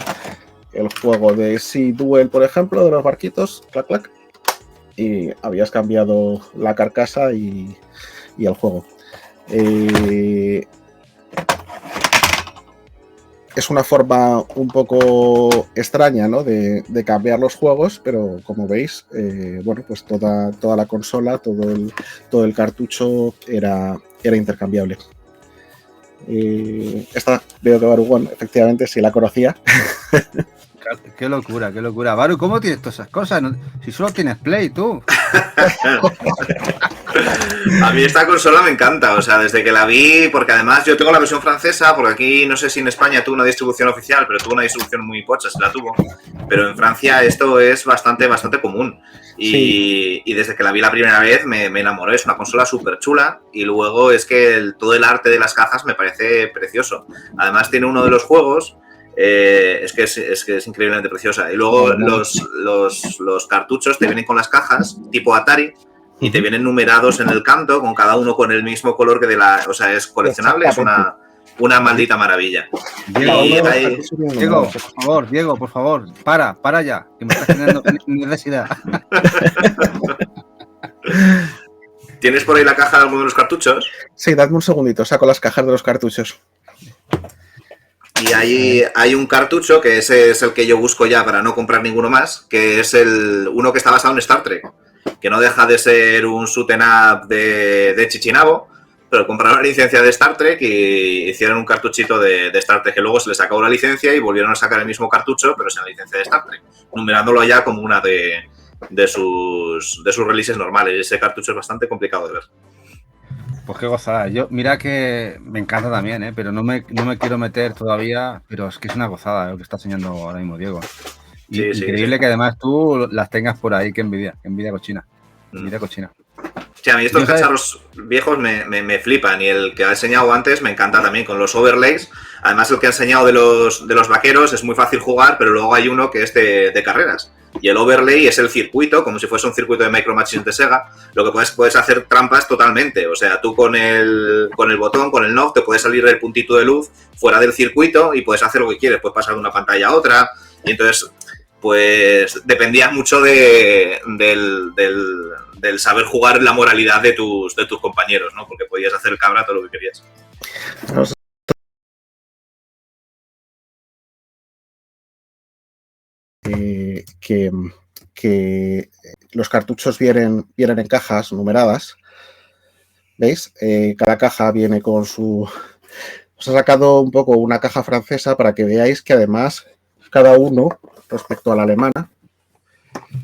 el juego de Sea Duel, por ejemplo, de los barquitos, clac, clac, y habías cambiado la carcasa y el juego. Es una forma un poco extraña, ¿no?, de cambiar los juegos, pero como veis, pues toda la consola, todo el cartucho era intercambiable. Esta veo que Barugón, efectivamente, sí la conocía. Qué locura. Baru, ¿cómo tienes todas esas cosas? Si solo tienes Play, tú. A mí esta consola me encanta, o sea, desde que la vi, porque además yo tengo la versión francesa, porque aquí no sé si en España tuvo una distribución oficial, pero tuvo una distribución muy pocha, se la tuvo, pero en Francia esto es bastante común. Y desde que la vi la primera vez me enamoré, es una consola súper chula, y luego es que todo el arte de las cajas me parece precioso. Además tiene uno de los juegos, es que es increíblemente preciosa. Y luego los cartuchos te vienen con las cajas, tipo Atari, y te vienen numerados en el canto, con cada uno con el mismo color que o sea, es coleccionable, es una maldita maravilla. Diego, por favor, para ya, que me estás generando necesidad. ¿Tienes por ahí la caja de alguno de los cartuchos? Sí, dadme un segundito, saco las cajas de los cartuchos. Y hay un cartucho, que ese es el que yo busco ya para no comprar ninguno más, que es uno que está basado en Star Trek, que no deja de ser un shoot 'em up de Chichinabo, pero compraron la licencia de Star Trek y hicieron un cartuchito de Star Trek, que luego se les acabó la licencia y volvieron a sacar el mismo cartucho, pero sin la licencia de Star Trek, numerándolo ya como una de sus releases normales. Ese cartucho es bastante complicado de ver. Pues qué gozada. Yo, mira que me encanta también, pero no me quiero meter todavía, pero es que es una gozada lo que está enseñando ahora mismo Diego. Y Sí, increíble sí. que además tú las tengas por ahí, que envidia cochina. Envidia cochina. Sí, a mí estos cacharros viejos me flipan, y el que ha enseñado antes me encanta también con los overlays. Además, el que ha enseñado de los vaqueros es muy fácil jugar, pero luego hay uno que es de carreras. Y el overlay es el circuito, como si fuese un circuito de Micro Machines de Sega. Lo que puedes hacer trampas totalmente. O sea, tú con el botón, con el knob, te puede salir el puntito de luz fuera del circuito y puedes hacer lo que quieres. Puedes pasar de una pantalla a otra. Y entonces, pues dependía mucho del saber jugar la moralidad de tus compañeros, ¿no? Porque podías hacer cabra todo lo que querías. Que los cartuchos vienen en cajas numeradas. ¿Veis? Cada caja viene con su... Os he sacado un poco una caja francesa para que veáis que además cada uno, respecto a la alemana,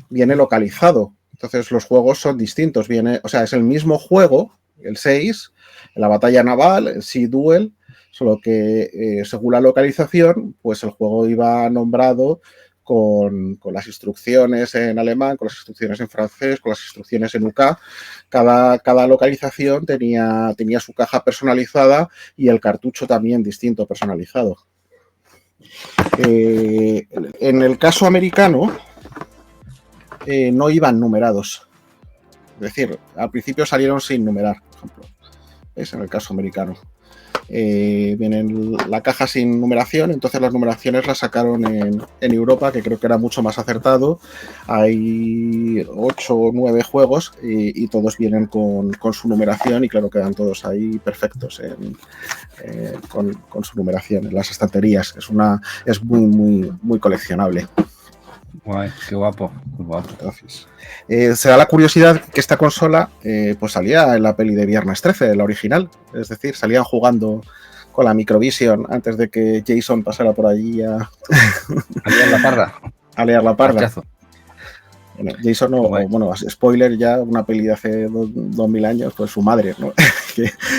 viene localizado. Entonces los juegos son distintos. O sea, es el mismo juego, el 6, la batalla naval, el Sea Duel, solo que según la localización, pues el juego iba nombrado con las instrucciones en alemán, con las instrucciones en francés, con las instrucciones en UK. Cada localización tenía su caja personalizada y el cartucho también distinto, personalizado. En el caso americano, no iban numerados. Es decir, al principio salieron sin numerar, por ejemplo. Es en el caso americano. Viene la caja sin numeración, entonces las numeraciones las sacaron en Europa, que creo que era mucho más acertado. Hay 8 o 9 juegos y todos vienen con su numeración, y claro, quedan todos ahí perfectos con su numeración en las estanterías. Es muy, muy, muy coleccionable. Guay, qué guapo, qué guapo. Entonces, se da la curiosidad que esta consola pues salía en la peli de Viernes 13, la original. Es decir, salían jugando con la Microvision antes de que Jason pasara por allí a liar la parda. A liar la parda. Marchazo. Jason, bueno, spoiler ya, una peli de hace 2000 años, pues su madre, ¿no?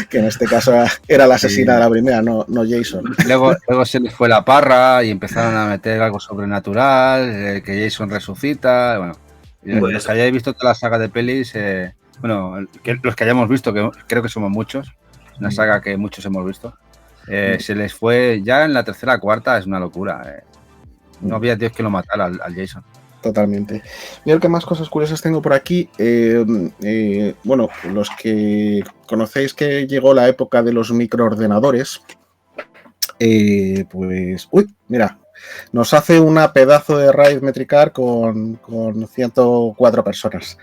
que en este caso era la asesina de la primera, no Jason. Luego se les fue la parra y empezaron a meter algo sobrenatural, que Jason resucita. Bueno, los que hayáis visto toda la saga de pelis, los que hayamos visto, que creo que somos muchos, es una saga que muchos hemos visto, se les fue ya en la tercera o cuarta, es una locura. No había Dios que lo matara al Jason. Totalmente. Mira qué más cosas curiosas tengo por aquí. Bueno, los que conocéis que llegó la época de los microordenadores, pues, mira, nos hace una pedazo de raid Metricar con 104 personas.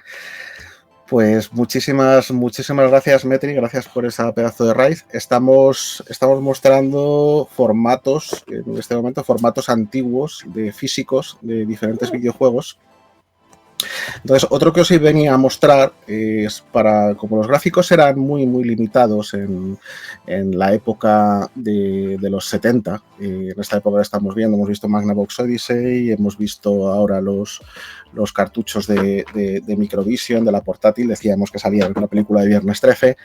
Pues muchísimas gracias, Metri, gracias por esa pedazo de raid. Estamos mostrando formatos, en este momento, formatos antiguos de físicos de diferentes videojuegos. Entonces, otro que os venía a mostrar es como los gráficos eran muy, muy limitados en la época de los 70, en esta época que estamos viendo, hemos visto Magnavox Odyssey, hemos visto ahora los cartuchos de Microvision, de la portátil, decíamos que salía una película de Viernes 13.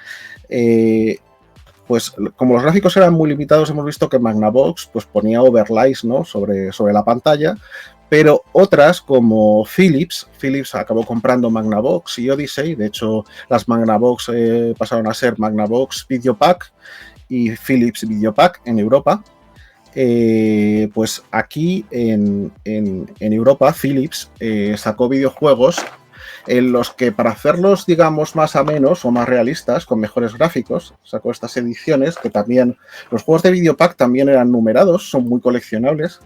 Pues como los gráficos eran muy limitados, hemos visto que Magnavox pues ponía overlays, ¿no? sobre la pantalla, pero otras como Philips acabó comprando Magnavox y Odyssey. De hecho, las Magnavox pasaron a ser Magnavox Videopack y Philips Videopack en Europa. Pues aquí en Europa Philips sacó videojuegos en los que, para hacerlos, digamos, más amenos o más realistas, con mejores gráficos, sacó estas ediciones que también, los juegos de Videopack también eran numerados, son muy coleccionables,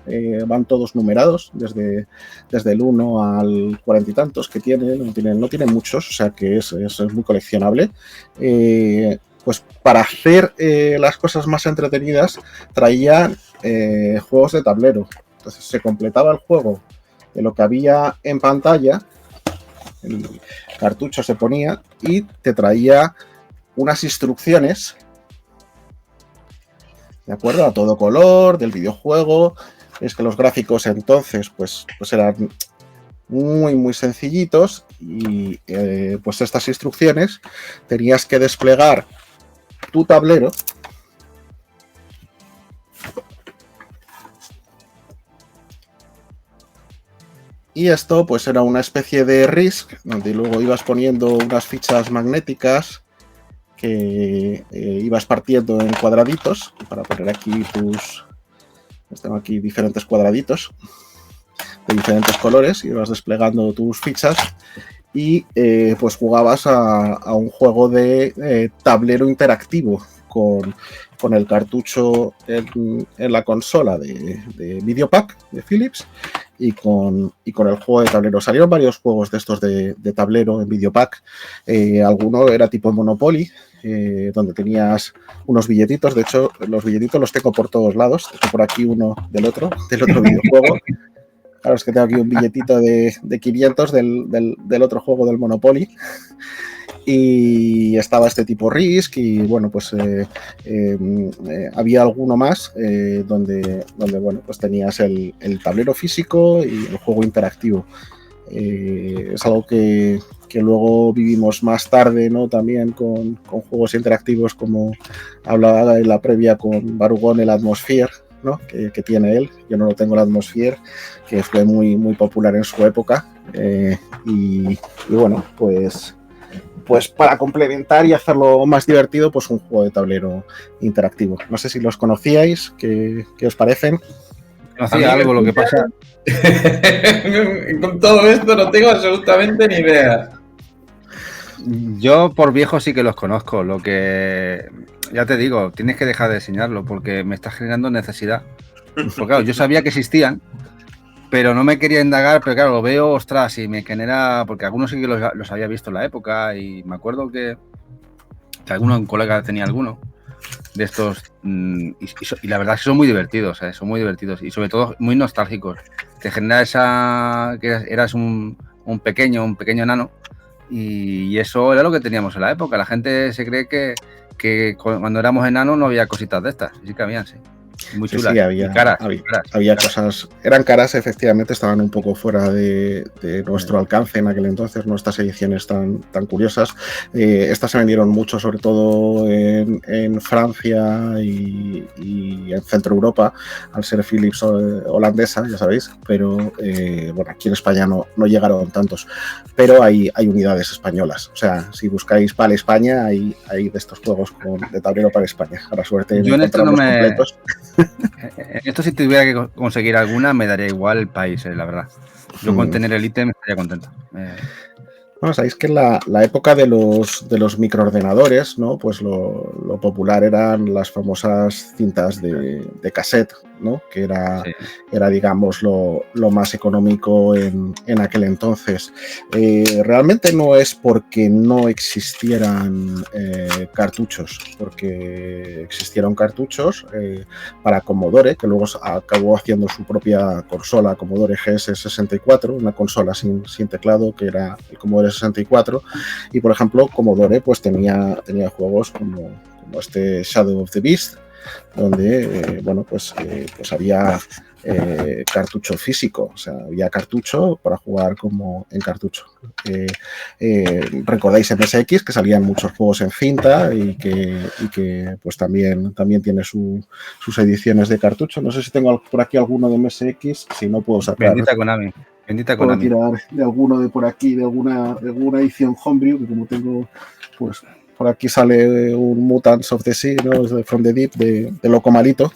van todos numerados, desde el 1 al 40 y tantos que tienen, no tienen muchos, o sea que es muy coleccionable. pues para hacer las cosas más entretenidas traían juegos de tablero. Entonces se completaba el juego de lo que había en pantalla, el cartucho se ponía y te traía unas instrucciones, ¿de acuerdo? A todo color, del videojuego. Es que los gráficos entonces pues eran muy, muy sencillitos y pues estas instrucciones tenías que desplegar tu tablero y esto pues era una especie de Risk donde luego ibas poniendo unas fichas magnéticas que ibas partiendo en cuadraditos para poner aquí tengo aquí diferentes cuadraditos de diferentes colores y ibas desplegando tus fichas y pues jugabas a un juego de tablero interactivo con el cartucho en la consola de Videopack de Philips y con el juego de tablero. Salieron varios juegos de estos de tablero en Videopack. Alguno era tipo Monopoly, donde tenías unos billetitos. De hecho, los billetitos los tengo por todos lados. Tengo por aquí uno del otro videojuego. Claro, es que tengo aquí un billetito de 500 del otro juego del Monopoly. Y estaba este tipo Risk y bueno, pues había alguno más donde bueno, pues tenías el tablero físico y el juego interactivo. Es algo que luego vivimos más tarde, ¿no? También con juegos interactivos como hablaba en la previa con Barugón, el Atmosphere, ¿no? que tiene él. Yo no lo tengo, el Atmosphere, que fue muy, muy popular en su época. Y bueno, pues para complementar y hacerlo más divertido, pues un juego de tablero interactivo. No sé si los conocíais, ¿qué os parecen? Conocía algo, lo que pasa... Con todo esto no tengo absolutamente ni idea. Yo por viejo sí que los conozco, lo que... Ya te digo, tienes que dejar de enseñarlo porque me está generando necesidad. Porque claro, yo sabía que existían, pero no me quería indagar, pero claro, lo veo, ostras, y me genera... Porque algunos sí que los había visto en la época y me acuerdo que un colega tenía alguno de estos y la verdad es que son muy divertidos, son muy divertidos y sobre todo muy nostálgicos. Te genera esa... que eras un pequeño enano y eso era lo que teníamos en la época. La gente se cree que cuando éramos enanos no había cositas de estas, sí que habían, sí. Muy chulas. Sí, había cosas, eran caras, efectivamente, estaban un poco fuera de nuestro alcance en aquel entonces, ¿no? Estas ediciones tan curiosas. Estas se vendieron mucho, sobre todo en Francia y en Centro Europa, al ser Philips holandesa, ya sabéis, pero bueno, aquí en España no llegaron tantos, pero hay unidades españolas. O sea, si buscáis PAL España, hay de estos juegos de tablero para España. A la suerte yo en esto no me... completos. En esto, si tuviera que conseguir alguna, me daría igual el país, la verdad. Yo con tener el ítem estaría contento. Bueno, sabéis que en la época de los microordenadores, ¿no? Pues lo popular eran las famosas cintas de cassette, ¿no? Que era, Sí. Era digamos, lo más económico en aquel entonces. Realmente no es porque no existieran cartuchos, porque existieron cartuchos para Commodore, que luego acabó haciendo su propia consola, Commodore GS64, una consola sin teclado, que era el Commodore 64, y por ejemplo Commodore pues tenía juegos como este Shadow of the Beast, donde bueno pues había cartucho físico, o sea, había cartucho para jugar como en cartucho. Recordáis MSX, que salían muchos juegos en cinta y que pues también tiene sus ediciones de cartucho. No sé si tengo por aquí alguno de MSX, si no puedo sacar. Bendita Konami. Puedo tirar de alguno de por aquí, de alguna edición Homebrew, que como tengo, pues por aquí sale un Mutants of the Sea, ¿no? From the Deep, de Loco Malito,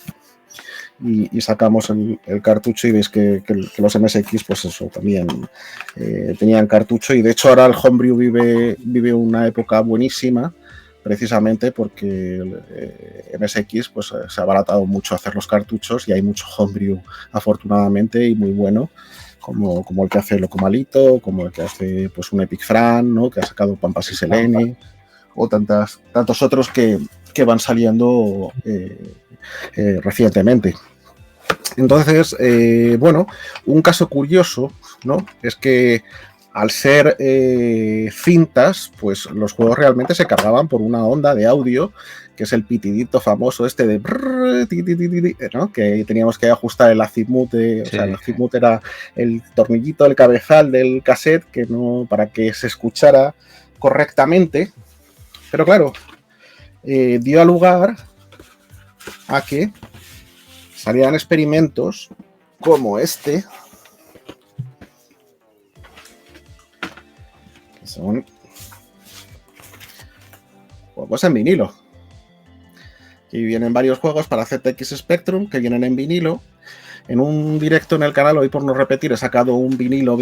y sacamos el cartucho y veis que los MSX, pues eso, también tenían cartucho, y de hecho ahora el Homebrew vive una época buenísima, precisamente porque MSX pues se ha abaratado mucho hacer los cartuchos y hay mucho Homebrew, afortunadamente, y muy bueno. Como el que hace Loco Malito, como el que hace pues un Epic Fran, ¿no? Que ha sacado Pampas y Selene, o tantos otros que van saliendo recientemente. Entonces, bueno, un caso curioso, ¿no? Es que al ser cintas, pues los juegos realmente se cargaban por una onda de audio, que es el pitidito famoso este de brrr, ¿no? Que teníamos que ajustar el azimut, o sea, el azimut era el tornillito del cabezal del cassette que no, para que se escuchara correctamente. Pero claro, dio lugar a que salían experimentos como este, que son juegos en vinilo. Aquí vienen varios juegos para ZX Spectrum que vienen en vinilo. En un directo en el canal, hoy por no repetir, he sacado un vinilo.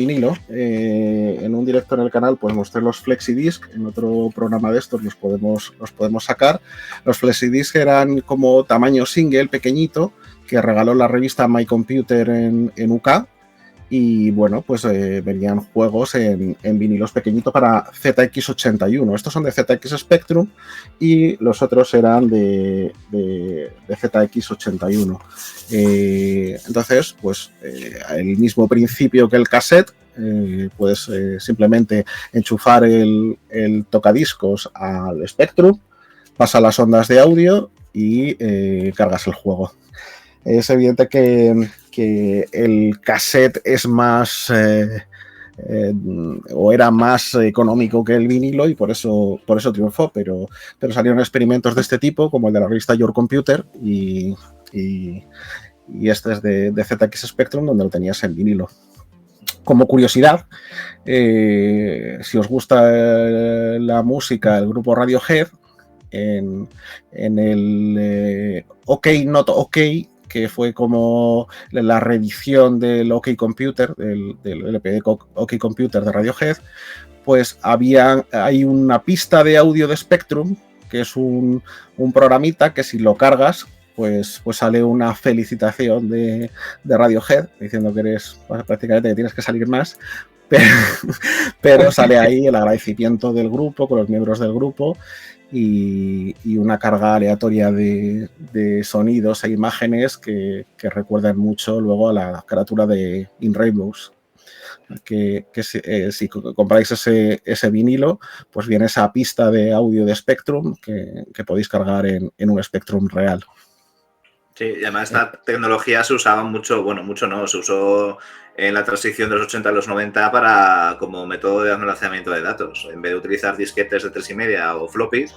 En un directo en el canal pues mostré los FlexiDisc. En otro programa de estos los podemos sacar. Los FlexiDisc eran como tamaño single, pequeñito, que regaló la revista My Computer en UK. Y bueno, pues venían juegos en vinilos pequeñitos para ZX81. Estos son de ZX Spectrum y los otros eran de ZX81. Entonces, pues el mismo principio que el cassette, puedes simplemente enchufar el tocadiscos al Spectrum, pasa las ondas de audio y cargas el juego. Es evidente que el cassette es más o era más económico que el vinilo y por eso triunfó, pero salieron experimentos de este tipo, como el de la revista Your Computer y este es de ZX Spectrum, donde lo tenías en vinilo. Como curiosidad, si os gusta la música, el grupo Radiohead, en el OK Not OK, que fue como la reedición del OK Computer, del LP de OK Computer de Radiohead, pues hay una pista de audio de Spectrum, que es un programita que si lo cargas, pues sale una felicitación de Radiohead, diciendo que prácticamente que tienes que salir más, pero sale ahí el agradecimiento del grupo, con los miembros del grupo, y una carga aleatoria de sonidos e imágenes que recuerdan mucho luego a la carátula de In Rainbows. Que si compráis ese vinilo, pues viene esa pista de audio de Spectrum que podéis cargar en un Spectrum real. Sí, y además esta tecnología se usaba mucho, bueno, mucho no, se usó en la transición de los 80 a los 90 como método de almacenamiento de datos. En vez de utilizar disquetes de 3,5 o floppies,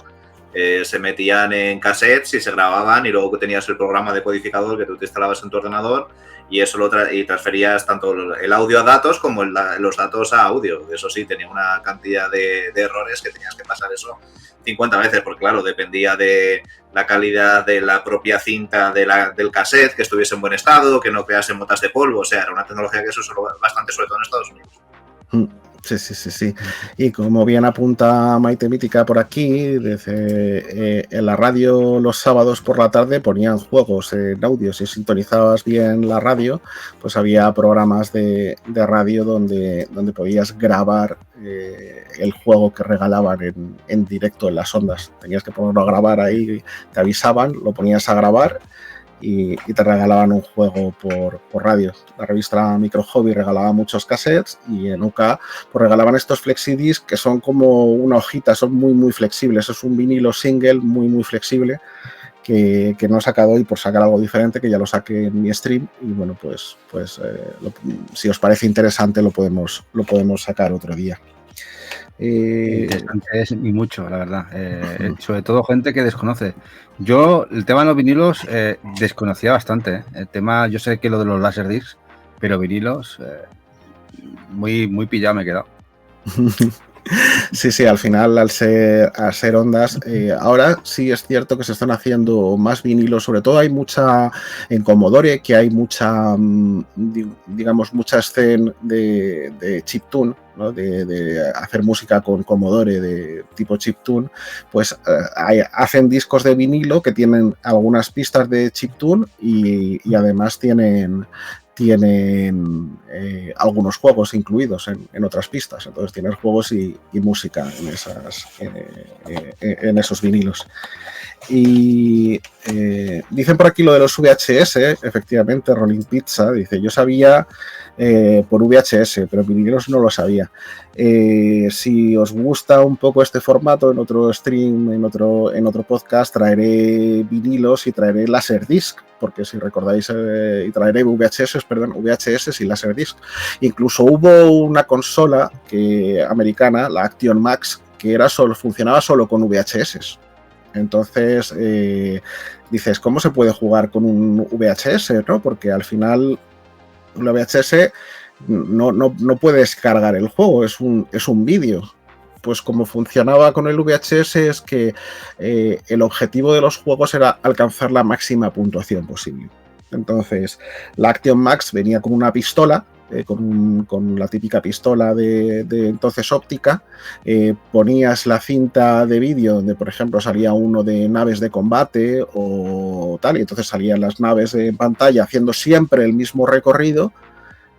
se metían en cassettes y se grababan, y luego tenías el programa decodificador que tú te instalabas en tu ordenador y eso y transferías tanto el audio a datos como los datos a audio. Eso sí, tenía una cantidad de errores que tenías que pasar eso 50 veces, porque claro, dependía de la calidad de la propia cinta del cassette, que estuviese en buen estado, que no crease motas de polvo. O sea, era una tecnología que se usó bastante, sobre todo en Estados Unidos. Sí. Y como bien apunta Maite Mítica por aquí, en la radio los sábados por la tarde ponían juegos en audio. Si sintonizabas bien la radio, pues había programas de radio donde podías grabar el juego que regalaban en directo en las ondas. Tenías que ponerlo a grabar ahí, te avisaban, lo ponías a grabar y te regalaban un juego por radio. La revista Micro Hobby regalaba muchos cassettes y en UK pues regalaban estos FlexiDisc que son como una hojita, son muy muy flexibles. Es un vinilo single muy muy flexible que no he sacado hoy por sacar algo diferente, que ya lo saqué en mi stream y bueno, pues si os parece interesante lo podemos sacar otro día. Interesante es y mucho, la verdad. Sobre todo gente que desconoce. Yo el tema de los vinilos desconocía bastante. El tema, yo sé que lo de los Laserdiscs, pero vinilos muy, muy pillado me he quedado. Sí, al final al ser ondas, ahora sí es cierto que se están haciendo más vinilos, sobre todo hay mucha en Commodore, que hay mucha, digamos, mucha escena de chiptune, ¿no? de hacer música con Commodore de tipo chiptune, pues hacen discos de vinilo que tienen algunas pistas de chiptune y además tienen tienen algunos juegos incluidos en otras pistas. Entonces tienes juegos y música en esos vinilos. Y dicen por aquí lo de los VHS, efectivamente, Rolling Pizza dice, yo sabía por VHS, pero vinilos no lo sabía. Si os gusta un poco este formato, en otro stream, en otro podcast, traeré vinilos y traeré Laserdisc, porque si recordáis, y traeré VHS y Laserdisc. Incluso hubo una consola americana, la Action Max, que funcionaba solo con VHS. Entonces, dices, ¿cómo se puede jugar con un VHS? ¿No? Porque al final un VHS no puedes cargar el juego, es un vídeo. Pues como funcionaba con el VHS es que el objetivo de los juegos era alcanzar la máxima puntuación posible. Entonces, la Action Max venía con una pistola, con la típica pistola de entonces óptica, ponías la cinta de vídeo donde, por ejemplo, salía uno de naves de combate o tal, y entonces salían las naves en pantalla haciendo siempre el mismo recorrido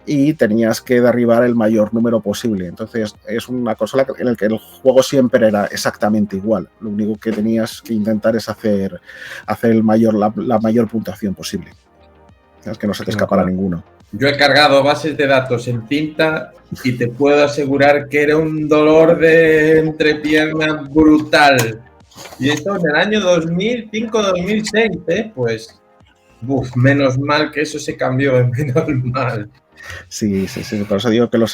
y tenías que derribar el mayor número posible. Entonces es una consola en la que el juego siempre era exactamente igual. Lo único que tenías que intentar es hacer la mayor puntuación posible. Es que no se te escapara ninguno. Yo he cargado bases de datos en cinta y te puedo asegurar que era un dolor de entrepierna brutal. Y esto en el año 2005-2006, pues, menos mal que eso se cambió, menos mal. Sí, por eso digo que los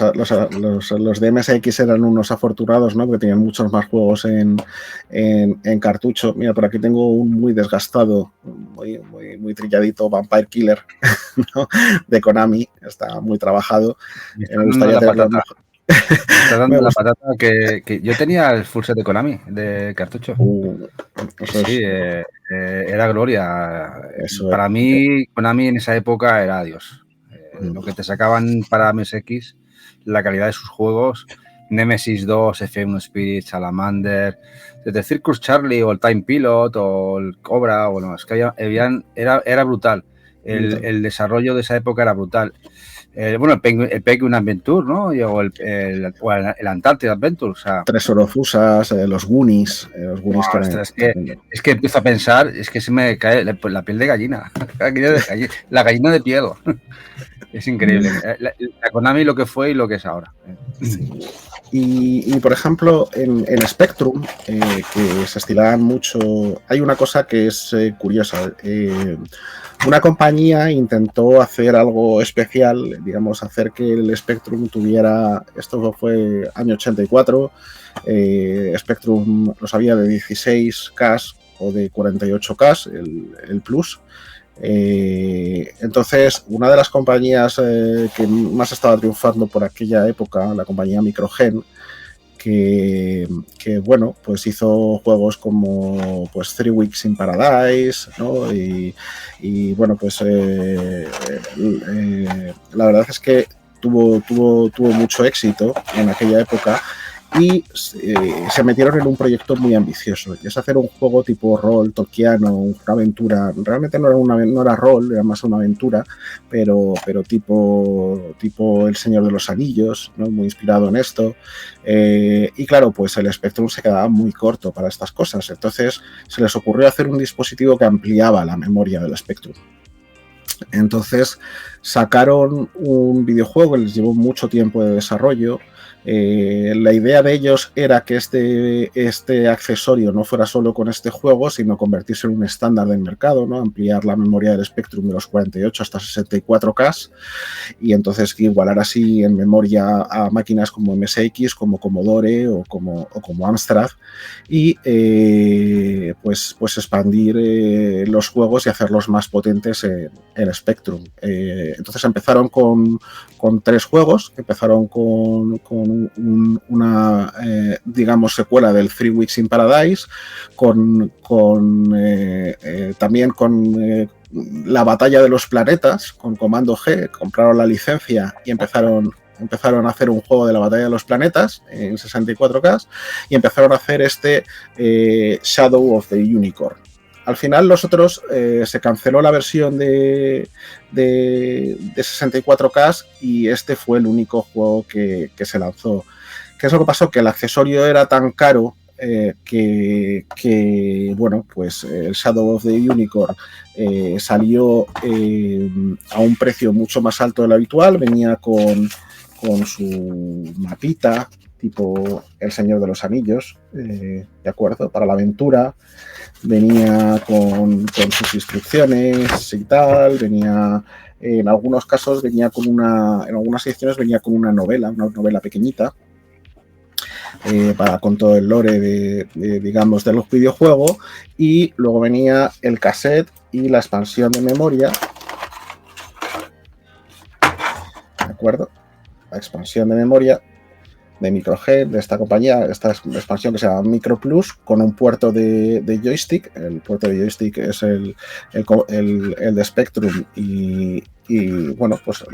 de MSX eran unos afortunados, ¿no? Porque tenían muchos más juegos en cartucho. Mira, por aquí tengo un muy desgastado, muy trilladito Vampire Killer, ¿no? De Konami, está muy trabajado. Me gustaría tenerlo. Está dando la patata que yo tenía el full set de Konami, de cartucho. Sí, era gloria. Para mí, Konami en esa época era Dios. Lo que te sacaban para MSX, la calidad de sus juegos, Nemesis 2, F1 Spirit, Salamander, desde Circus Charlie o el Time Pilot o el Cobra, bueno, es que era brutal. El desarrollo de esa época era brutal. Bueno, el Penguin Adventure, ¿no? O el Antarctic Adventure. O sea, Tres Orofusas, los Goonies. Es que empiezo a pensar, es que se me cae la piel de gallina. La gallina de piel. Es increíble. La Konami lo que fue y lo que es ahora. Sí. Y por ejemplo, en Spectrum, que se estilaban mucho, hay una cosa que es curiosa. Una compañía intentó hacer algo especial, digamos, hacer que el Spectrum tuviera, esto fue año 84, Spectrum los había de 16K o de 48K, el Plus. Entonces, una de las compañías que más estaba triunfando por aquella época, la compañía Microgen, que bueno, pues hizo juegos como pues 3 Weeks in Paradise, ¿no? Y bueno, pues la verdad es que tuvo mucho éxito en aquella época. Y se metieron en un proyecto muy ambicioso, y es hacer un juego tipo rol, tolkiano, una aventura. Realmente no era rol, era más una aventura, pero tipo El Señor de los Anillos, ¿no? Muy inspirado en esto. Y claro, pues el Spectrum se quedaba muy corto para estas cosas, entonces se les ocurrió hacer un dispositivo que ampliaba la memoria del Spectrum. Entonces sacaron un videojuego que les llevó mucho tiempo de desarrollo. La idea de ellos era que este accesorio no fuera solo con este juego, sino convertirse en un estándar del mercado, ¿no? Ampliar la memoria del Spectrum de los 48 hasta 64K y entonces igualar así en memoria a máquinas como MSX, como Commodore o como Amstrad y pues expandir los juegos y hacerlos más potentes en Spectrum. Entonces empezaron con 3 juegos, empezaron con una digamos secuela del 3 Weeks in Paradise, también con la batalla de los planetas, con Comando G, compraron la licencia y empezaron a hacer un juego de la batalla de los planetas en 64K y empezaron a hacer este Shadow of the Unicorn, al final los otros se canceló la versión de 64K y este fue el único juego que se lanzó. ¿Qué es lo que pasó? Que el accesorio era tan caro que bueno, pues el Shadow of the Unicorn salió a un precio mucho más alto del habitual, venía con su mapita tipo El Señor de los Anillos, de acuerdo, para la aventura, venía con sus instrucciones y tal, venía, en algunos casos venía en algunas ediciones venía con una novela pequeñita, con todo el lore digamos, de los videojuegos, y luego venía el cassette y la expansión de memoria, ¿de acuerdo? La expansión de memoria de Microhead, de esta compañía, esta expansión que se llama Micro Plus, con un puerto de joystick. El puerto de joystick es el de Spectrum y bueno, pues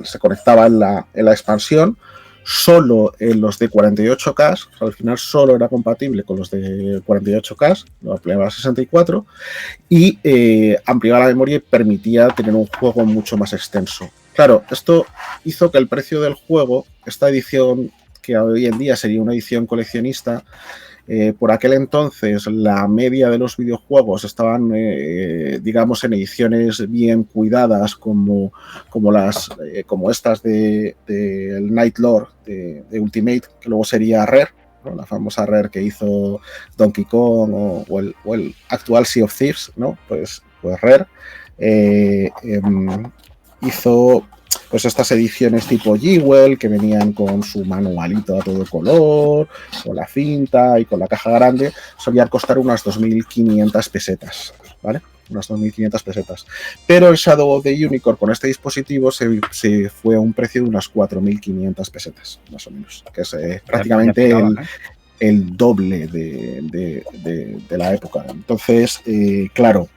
se conectaba en la expansión. Solo en los de 48K, o sea, al final solo era compatible con los de 48K, lo ampliaba a 64, y ampliaba la memoria y permitía tener un juego mucho más extenso. Claro, esto hizo que el precio del juego, esta edición, que hoy en día sería una edición coleccionista, por aquel entonces la media de los videojuegos estaban, digamos, en ediciones bien cuidadas como estas de Night Lord de Ultimate, que luego sería Rare, ¿no? La famosa Rare que hizo Donkey Kong o el actual Sea of Thieves, ¿no? Pues Rare hizo pues estas ediciones tipo Jewel, que venían con su manualito a todo color, con la cinta y con la caja grande, solían costar unas 2.500 pesetas, ¿vale? Unas 2.500 pesetas. Pero el Shadow of the Unicorn con este dispositivo se fue a un precio de unas 4.500 pesetas, más o menos, que es prácticamente el doble de la época. Entonces, claro,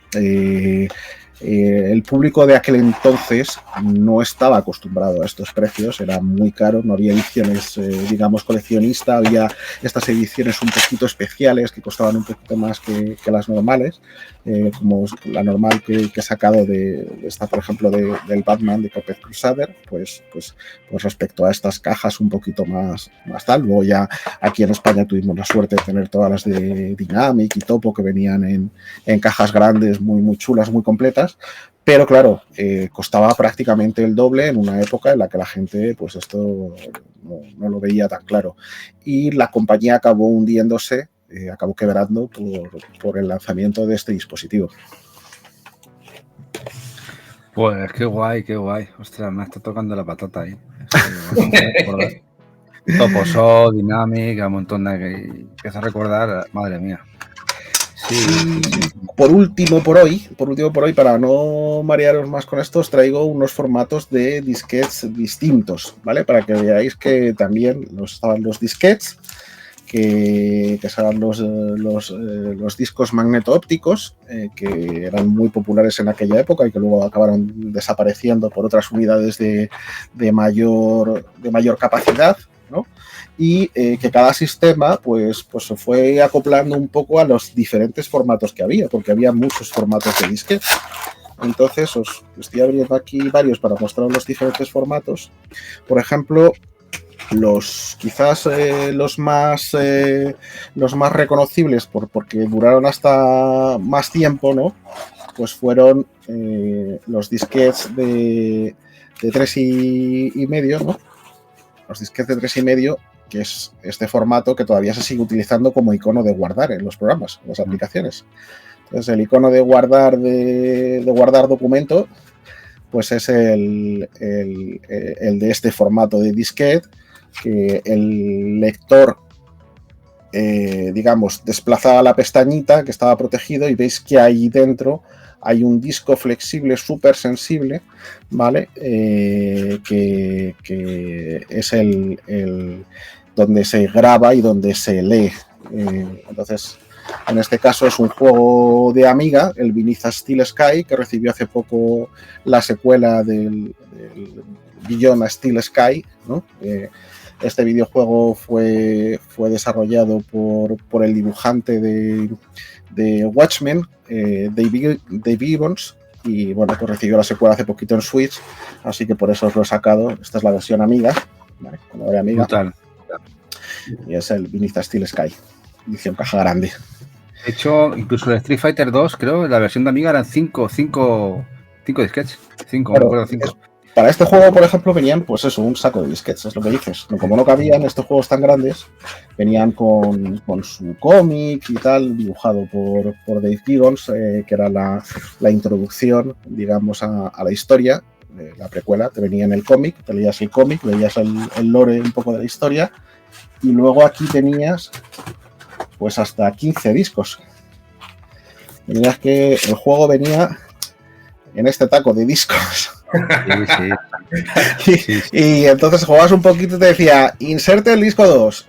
el público de aquel entonces no estaba acostumbrado a estos precios, era muy caro, no había ediciones, digamos, coleccionista, había estas ediciones un poquito especiales que costaban un poquito más que las normales, como la normal que he sacado de esta, por ejemplo, del Batman de Carpet Crusader, pues respecto a estas cajas un poquito más tal. Luego ya aquí en España tuvimos la suerte de tener todas las de Dynamic y Topo que venían en cajas grandes, muy, muy chulas, muy completas. Pero claro, costaba prácticamente el doble en una época en la que la gente, pues esto no lo veía tan claro. Y la compañía acabó hundiéndose, acabó quebrando por el lanzamiento de este dispositivo. Pues qué guay, qué guay. Ostras, me está tocando la patata ahí. Toposo, Dinámica, un montón de que empieza a recordar, madre mía. Sí. Por último por hoy, para no marearos más con esto, os traigo unos formatos de disquetes distintos, ¿vale? Para que veáis que también estaban los disquetes, que eran los discos magneto-ópticos, que eran muy populares en aquella época y que luego acabaron desapareciendo por otras unidades de mayor capacidad, ¿no? Y que cada sistema pues se fue acoplando un poco a los diferentes formatos que había, porque había muchos formatos de disquete. Entonces os estoy abriendo aquí varios para mostrar los diferentes formatos. Por ejemplo, los más reconocibles porque duraron hasta más tiempo, ¿no? Pues fueron los disquetes de 3,5, ¿no? Los disquetes de 3,5, que es este formato que todavía se sigue utilizando como icono de guardar en los programas, en las aplicaciones. Entonces, el icono de guardar documento, pues es el de este formato de disquete, que el lector, digamos, desplazaba la pestañita que estaba protegido y veis que ahí dentro hay un disco flexible súper sensible, ¿vale? Que es el donde se graba y donde se lee. Entonces, en este caso es un juego de Amiga, el Beneath a Steel Sky, que recibió hace poco la secuela del Beyond a Steel Sky, ¿no? Este videojuego fue desarrollado por el dibujante de Watchmen, Dave Gibbons, y bueno, pues recibió la secuela hace poquito en Switch, así que por eso os lo he sacado. Esta es la versión Amiga, ¿vale? Como de Amiga. Brutal. Y es el Vinicius Steel Sky, edición caja grande. De hecho, incluso el Street Fighter 2, creo, la versión de Amiga eran 5 disquetes. 5, Claro, me acuerdo, 5. Para este juego, por ejemplo, venían, pues eso, un saco de disquetes, es lo que dices. Como no cabían estos juegos tan grandes, venían con su cómic y tal, dibujado por Dave Gibbons, que era la introducción, digamos, a la historia, la precuela. Te venía en el cómic, te leías el cómic, veías el lore un poco de la historia, y luego aquí tenías, pues, hasta 15 discos. Tenías que el juego venía en este taco de discos. Sí. Y entonces jugabas un poquito y te decía, inserte el disco 2,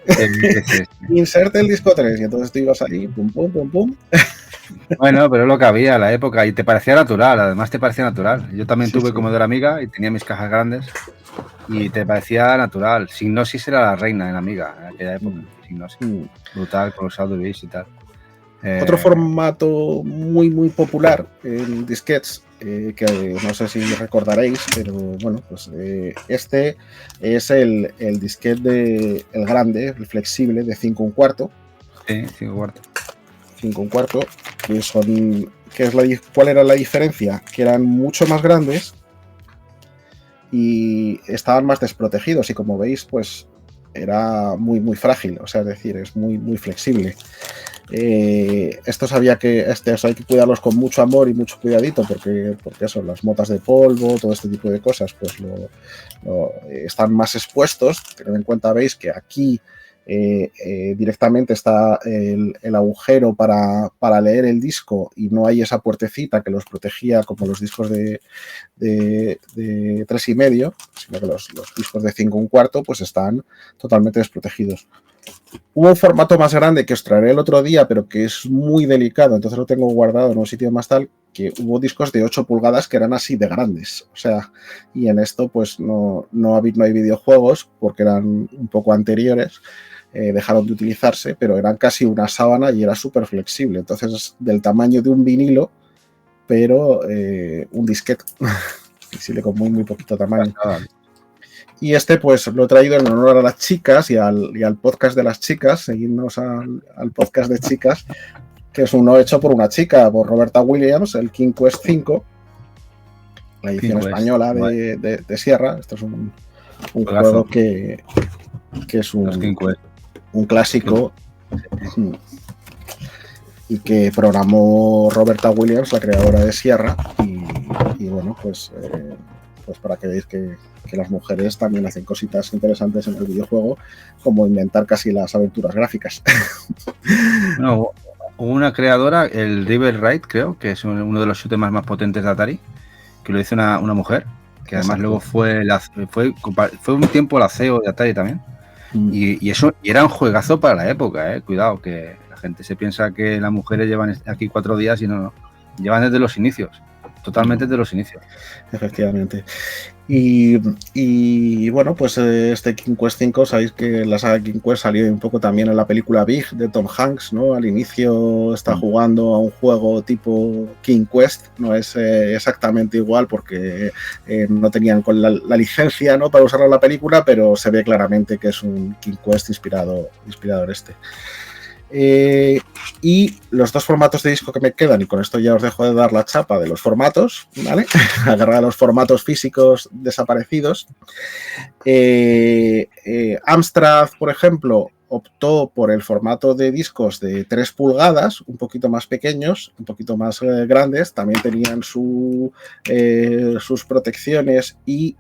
inserte el disco 3, y entonces tú ibas ahí, pum, pum, pum, pum. Bueno, pero es lo que había en la época y te parecía natural, además te parecía natural. Yo también tuve Commodore Amiga y tenía mis cajas grandes y te parecía natural. Signosis era la reina en Amiga en aquella época. Signosis. Brutal, con los Audubis y tal. Otro formato muy, muy popular en disquetes, que no sé si recordaréis, pero bueno, pues este es el disquete el grande, el flexible de 5 1/4. Sí, 5 1/4. 5 1/4, ¿cuál era la diferencia? Que eran mucho más grandes y estaban más desprotegidos, y como veis, pues era muy, muy frágil, o sea, es decir, es muy, muy flexible. Estos hay que cuidarlos con mucho amor y mucho cuidadito, porque eso, las motas de polvo, todo este tipo de cosas, pues están más expuestos. Tened en cuenta, veis que aquí directamente está el agujero para leer el disco, y no hay esa puertecita que los protegía como los discos de 3,5, sino que los discos de 5 1/4 pues están totalmente desprotegidos. Hubo un formato más grande que os traeré el otro día, pero que es muy delicado, entonces lo tengo guardado en un sitio más tal, que hubo discos de 8 pulgadas que eran así de grandes. O sea, y en esto pues no hay videojuegos porque eran un poco anteriores, dejaron de utilizarse, pero eran casi una sábana y era súper flexible. Entonces es del tamaño de un vinilo, pero un disquete, flexible con muy, muy poquito tamaño. Y este pues lo he traído en honor a las chicas y al podcast de las chicas. Seguidnos al podcast de chicas, que es uno hecho por una chica, por Roberta Williams, el King Quest 5, la edición española de Sierra. Esto es un juego que es un clásico y que programó Roberta Williams, la creadora de Sierra, y bueno, pues para que veáis que las mujeres también hacen cositas interesantes en el videojuego, como inventar casi las aventuras gráficas. No, hubo una creadora, el River Raid, creo, que es uno de los shooters más potentes de Atari, que lo hizo una mujer, que además luego fue un tiempo la CEO de Atari también. Y eso era un juegazo para la época, cuidado, que la gente se piensa que las mujeres llevan aquí 4 días y no, llevan desde los inicios. Totalmente desde los inicios. Efectivamente. Y bueno, pues este King Quest 5, sabéis que la saga King Quest salió un poco también en la película Big de Tom Hanks, ¿no? Al inicio está jugando a un juego tipo King Quest, no es exactamente igual porque no tenían con la licencia, ¿no?, para usarlo en la película, pero se ve claramente que es un King Quest inspirado en este. Y los 2 formatos de disco que me quedan, y con esto ya os dejo de dar la chapa de los formatos, ¿vale? Agarrar a los formatos físicos desaparecidos. Amstrad, por ejemplo, optó por el formato de discos de 3 pulgadas, un poquito más pequeños, un poquito más grandes. También tenían sus protecciones y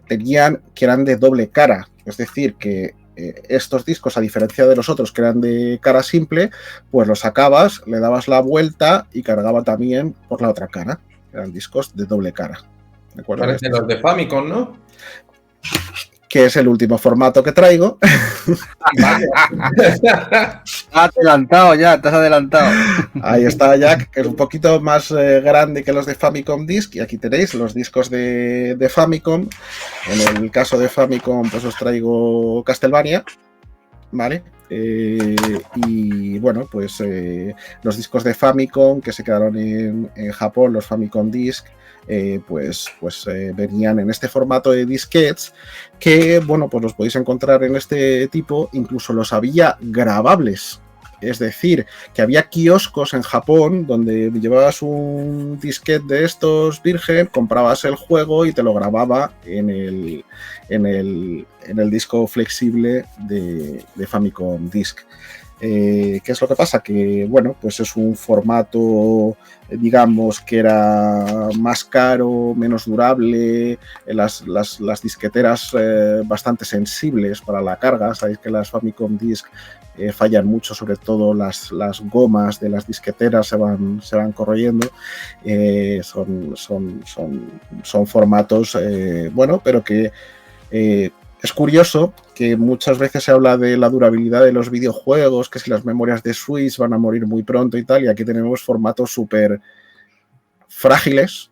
tenían que eran de doble cara, es decir, que estos discos, a diferencia de los otros que eran de cara simple, pues los sacabas, le dabas la vuelta y cargaba también por la otra cara. Eran discos de doble cara. ¿De acuerdo? Parecen los de Famicom, ¿no? Que es el último formato que traigo. adelantado ya, te has adelantado. Ahí está Jack, que es un poquito más grande que los de Famicom Disk. Y aquí tenéis los discos de Famicom. En el caso de Famicom, pues os traigo Castlevania, ¿vale? Y bueno, pues los discos de Famicom que se quedaron en Japón, los Famicom Disk, pues venían en este formato de disquetes que, bueno, pues los podéis encontrar en este tipo, incluso los había grabables. Es decir, que había kioscos en Japón donde llevabas un disquete de estos virgen, comprabas el juego y te lo grababa en el disco flexible de Famicom Disk. ¿Qué es lo que pasa? Que, bueno, pues es un formato, digamos, que era más caro, menos durable, las disqueteras bastante sensibles para la carga. Sabéis que las Famicom Disk fallan mucho, sobre todo las gomas de las disqueteras se van corroyendo. Son formatos, bueno, pero que es curioso que muchas veces se habla de la durabilidad de los videojuegos, que si las memorias de Switch van a morir muy pronto y tal, y aquí tenemos formatos súper frágiles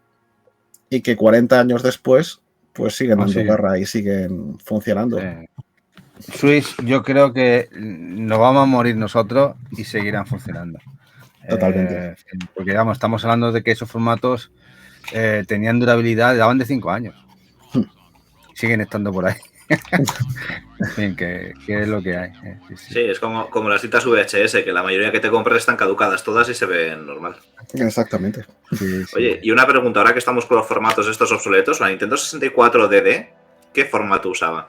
y que 40 años después pues siguen dando guerra y siguen funcionando. Switch, yo creo que nos vamos a morir nosotros y seguirán funcionando. Totalmente. Porque, vamos, estamos hablando de que esos formatos tenían durabilidad, daban de 5 años. Siguen estando por ahí. En fin, que es lo que hay. Sí, es como las citas VHS, que la mayoría que te compras están caducadas todas y se ven normal. Exactamente. Sí. Oye, y una pregunta, ahora que estamos con los formatos estos obsoletos, la Nintendo 64 DD, ¿qué formato usaba?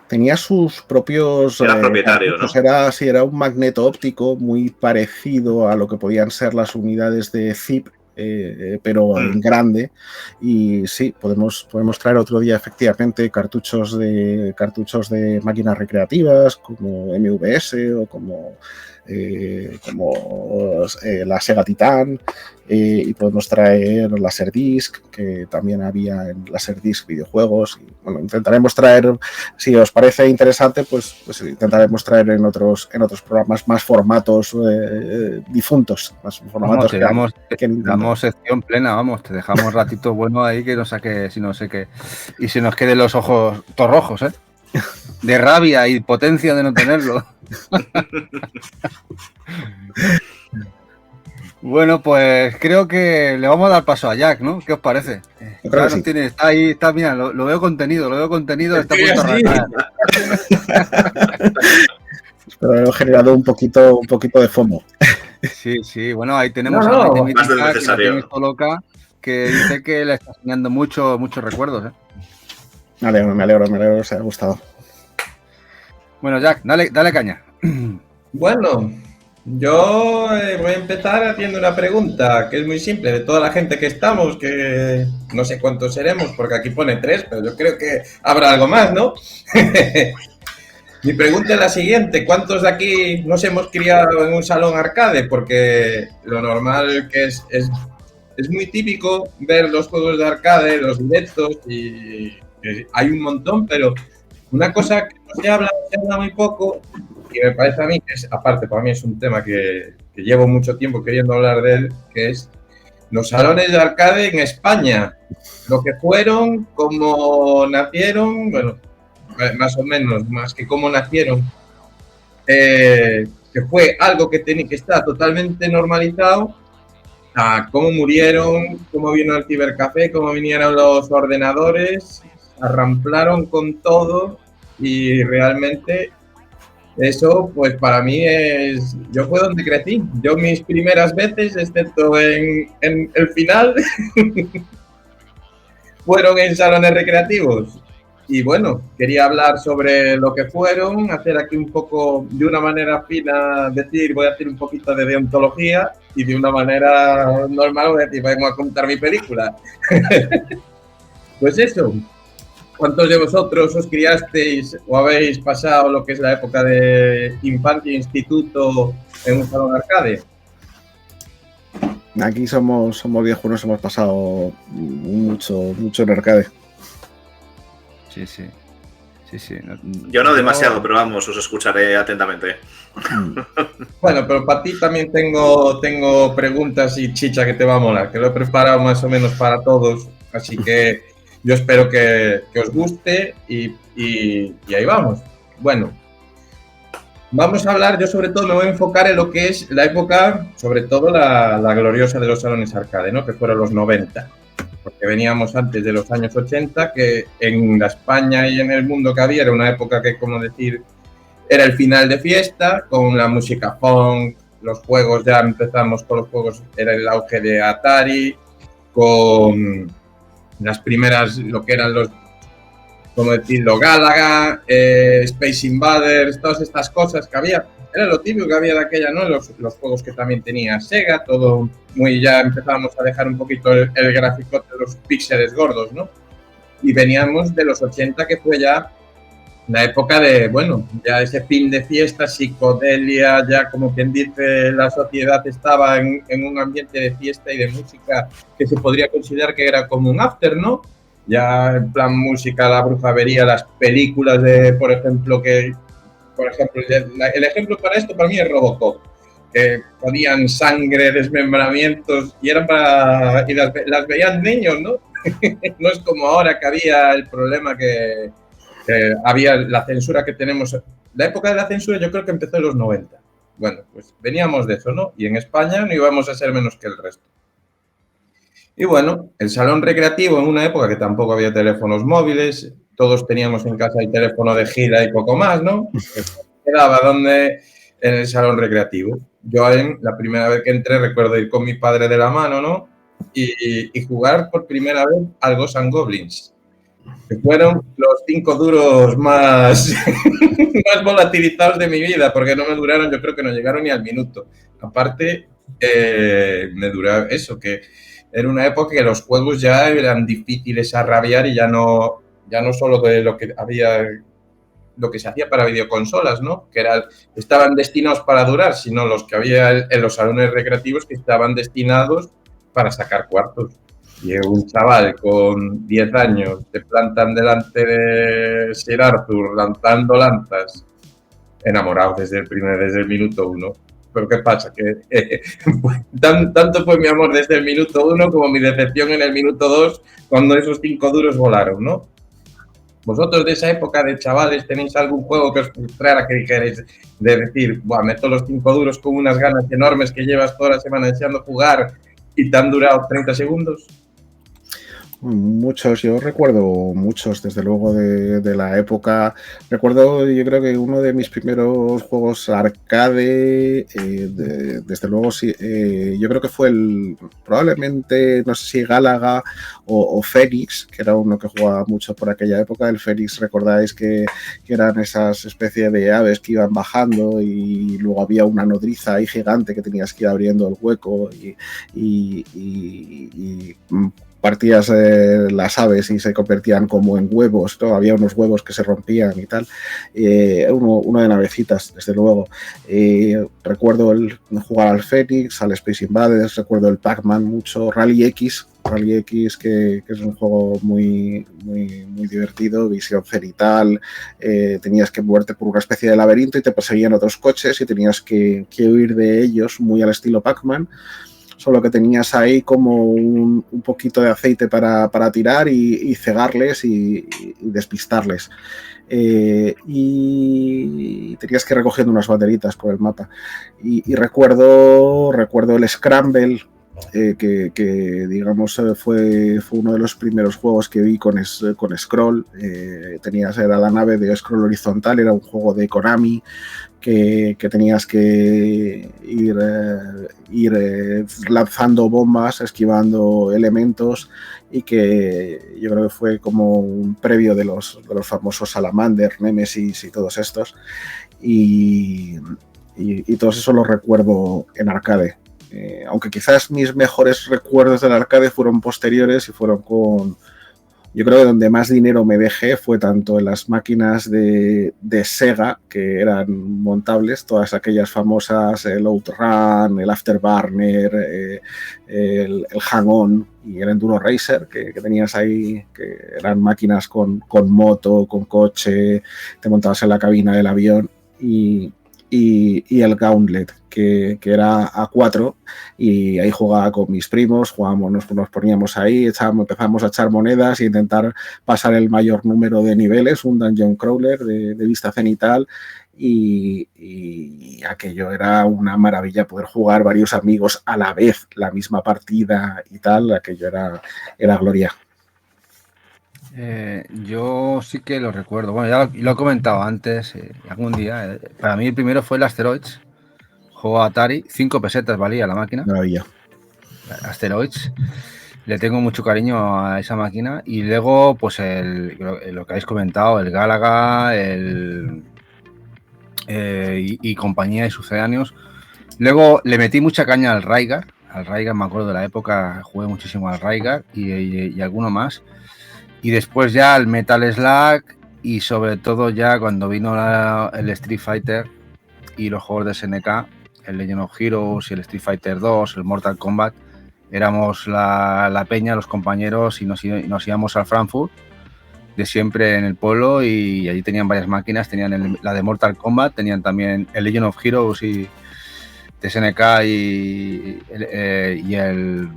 Tenía sus propios... Era propietario, ¿no? Era un magneto óptico muy parecido a lo que podían ser las unidades de ZIP, pero en grande. Y sí, podemos traer otro día efectivamente cartuchos de máquinas recreativas como MVS o como la Sega Titan, y podemos traer Laserdisc, que también había en Laserdisc videojuegos. Y, bueno, intentaremos traer, si os parece interesante, pues intentaremos traer en otros programas más formatos difuntos, más formatos. Vamos, te damos sección plena, vamos, te dejamos ratito bueno ahí que nos saque, si no sé qué, y se nos queden los ojos todos rojos, de rabia y potencia de no tenerlo. Bueno, pues creo que le vamos a dar paso a Jack, ¿no? ¿Qué os parece? Claro, sí. Está ahí, está, mira, lo veo contenido, está a punto de arrancar. Pero he generado un poquito de FOMO. Sí, bueno, ahí tenemos a Maite Mítica, que la tiene loca, que dice que le está enseñando muchos recuerdos, Me alegro, os haya gustado. Bueno, Jack, dale caña. Bueno, yo voy a empezar haciendo una pregunta que es muy simple. De toda la gente que estamos, que no sé cuántos seremos, porque aquí pone 3, pero yo creo que habrá algo más, ¿no? Mi pregunta es la siguiente: ¿cuántos de aquí nos hemos criado en un salón arcade? Porque lo normal que es muy típico ver los juegos de arcade, los directos, y hay un montón, pero una cosa que no se habla muy poco, y me parece a mí que es, aparte para mí es un tema que llevo mucho tiempo queriendo hablar de él, que es los salones de arcade en España, lo que fueron, cómo nacieron, bueno, más o menos, más que cómo nacieron, que fue algo que está totalmente normalizado, a cómo murieron, cómo vino el cibercafé, cómo vinieron los ordenadores, arramplaron con todo, y realmente eso, pues para mí yo fue donde crecí. Yo mis primeras veces, excepto en el final, fueron en salones recreativos. Y bueno, quería hablar sobre lo que fueron, hacer aquí un poco, de una manera fina, voy a hacer un poquito de deontología, y de una manera normal voy a decir, vengo a contar mi película. Pues eso. ¿Cuántos de vosotros os criasteis o habéis pasado lo que es la época de infancia e instituto en un salón arcade? Aquí somos viejunos, hemos pasado mucho en arcade. Sí. Sí. Yo no demasiado, pero vamos, os escucharé atentamente. Bueno, pero para ti también tengo preguntas y chicha que te va a molar, que lo he preparado más o menos para todos, así que yo espero que os guste y ahí vamos. Bueno, vamos a hablar, yo sobre todo me voy a enfocar en lo que es la época, sobre todo la gloriosa de los salones arcade, ¿no? Que fueron los 90. Porque veníamos antes de los años 80, que en la España y en el mundo que había era una época que, como decir, era el final de fiesta, con la música funk, los juegos, ya empezamos con los juegos, era el auge de Atari, con las primeras, lo que eran los, como decirlo, Galaga, Space Invaders, todas estas cosas que había. Era lo típico que había de aquella, ¿no? Los juegos que también tenía Sega, todo muy, ya empezábamos a dejar un poquito el gráfico de los píxeles gordos, ¿no? Y veníamos de los 80, que fue ya la época de, bueno, ya ese fin de fiesta, psicodelia, ya como quien dice, la sociedad estaba en un ambiente de fiesta y de música que se podría considerar que era como un after, ¿no? Ya en plan música, la brujería, las películas de, por ejemplo, el ejemplo para esto para mí es Robocop, que ponían sangre, desmembramientos y eran y las veían niños, ¿no? No es como ahora que había el problema que había la censura que tenemos. La época de la censura yo creo que empezó en los 90. Bueno, pues veníamos de eso, ¿no? Y en España no íbamos a ser menos que el resto. Y bueno, el salón recreativo en una época que tampoco había teléfonos móviles, todos teníamos en casa el teléfono de gira y poco más, ¿no? Quedaba donde en el salón recreativo. Yo la primera vez que entré recuerdo ir con mi padre de la mano, ¿no? Y jugar por primera vez al Ghosts and Goblins, que fueron los 5 duros más volatilizados de mi vida, porque no me duraron, yo creo que no llegaron ni al minuto. Aparte, me duraba eso, que era una época que los juegos ya eran difíciles a rabiar y ya no solo de lo que se hacía para videoconsolas, ¿no? Que estaban destinados para durar, sino los que había en los salones recreativos que estaban destinados para sacar cuartos. Y un chaval con 10 años te plantan delante de Sir Arthur lanzando lanzas, enamorado desde el minuto 1. Pero ¿qué pasa? Que tanto fue mi amor desde el minuto 1 como mi decepción en el minuto 2 cuando esos 5 duros volaron, ¿no? ¿Vosotros de esa época de chavales tenéis algún juego que os frustrara, que dijerais de decir, buah, meto los 5 duros con unas ganas enormes que llevas toda la semana deseando jugar y te han durado 30 segundos? Muchos, yo recuerdo muchos, desde luego, de la época. Recuerdo, yo creo que uno de mis primeros juegos arcade, desde luego, sí, yo creo que fue probablemente, no sé si Galaga o Fénix, que era uno que jugaba mucho por aquella época. El Fénix, recordáis que eran esas especies de aves que iban bajando y luego había una nodriza ahí gigante que tenías que ir abriendo el hueco y partías las aves y se convertían como en huevos, ¿no? Había unos huevos que se rompían y tal. Uno de navecitas, desde luego. Recuerdo jugar al Fénix, al Space Invaders, recuerdo el Pac-Man mucho, Rally X, que es un juego muy, muy, muy divertido, visión cenital, tenías que moverte por una especie de laberinto y te perseguían otros coches y tenías que huir de ellos, muy al estilo Pac-Man. Solo que tenías ahí como un poquito de aceite para tirar y cegarles y despistarles. Y tenías que ir recogiendo unas banderitas por el mapa. Y recuerdo el Scramble, que digamos fue uno de los primeros juegos que vi con scroll. Era la nave de scroll horizontal, era un juego de Konami que tenías que ir lanzando bombas, esquivando elementos, y que yo creo que fue como un previo de los famosos Salamander, Nemesis y todos estos, y todos esos los recuerdo en arcade. Aunque quizás mis mejores recuerdos del arcade fueron posteriores y fueron con Yo creo que donde más dinero me dejé fue tanto en las máquinas de Sega, que eran montables, todas aquellas famosas, el Outrun, el Afterburner, el Hang-On y el Enduro Racer, que tenías ahí, que eran máquinas con moto, con coche, te montabas en la cabina del avión, y el Gauntlet, que era a 4, y ahí jugaba con mis primos, nos poníamos ahí, empezamos a echar monedas e intentar pasar el mayor número de niveles, un dungeon crawler de vista cenital, y aquello era una maravilla, poder jugar varios amigos a la vez la misma partida y tal, aquello era gloria. Yo sí que lo recuerdo. Bueno, ya lo he comentado antes, algún día. Para mí el primero fue el Asteroids. Juego Atari, 5 pesetas valía la máquina. Maravilla. Asteroids. Le tengo mucho cariño a esa máquina. Y luego, pues lo que habéis comentado, el Galaga, y compañía y sucedáneos. Luego le metí mucha caña al Raigar. Al Raigar, me acuerdo de la época, jugué muchísimo al Raigar y alguno más. Y después ya el Metal Slug y sobre todo ya cuando vino el Street Fighter y los juegos de SNK, el Legend of Heroes y el Street Fighter 2, el Mortal Kombat, éramos la peña, los compañeros y nos íbamos al Frankfurt de siempre en el pueblo y allí tenían varias máquinas, tenían la de Mortal Kombat, tenían también el Legend of Heroes y de SNK y el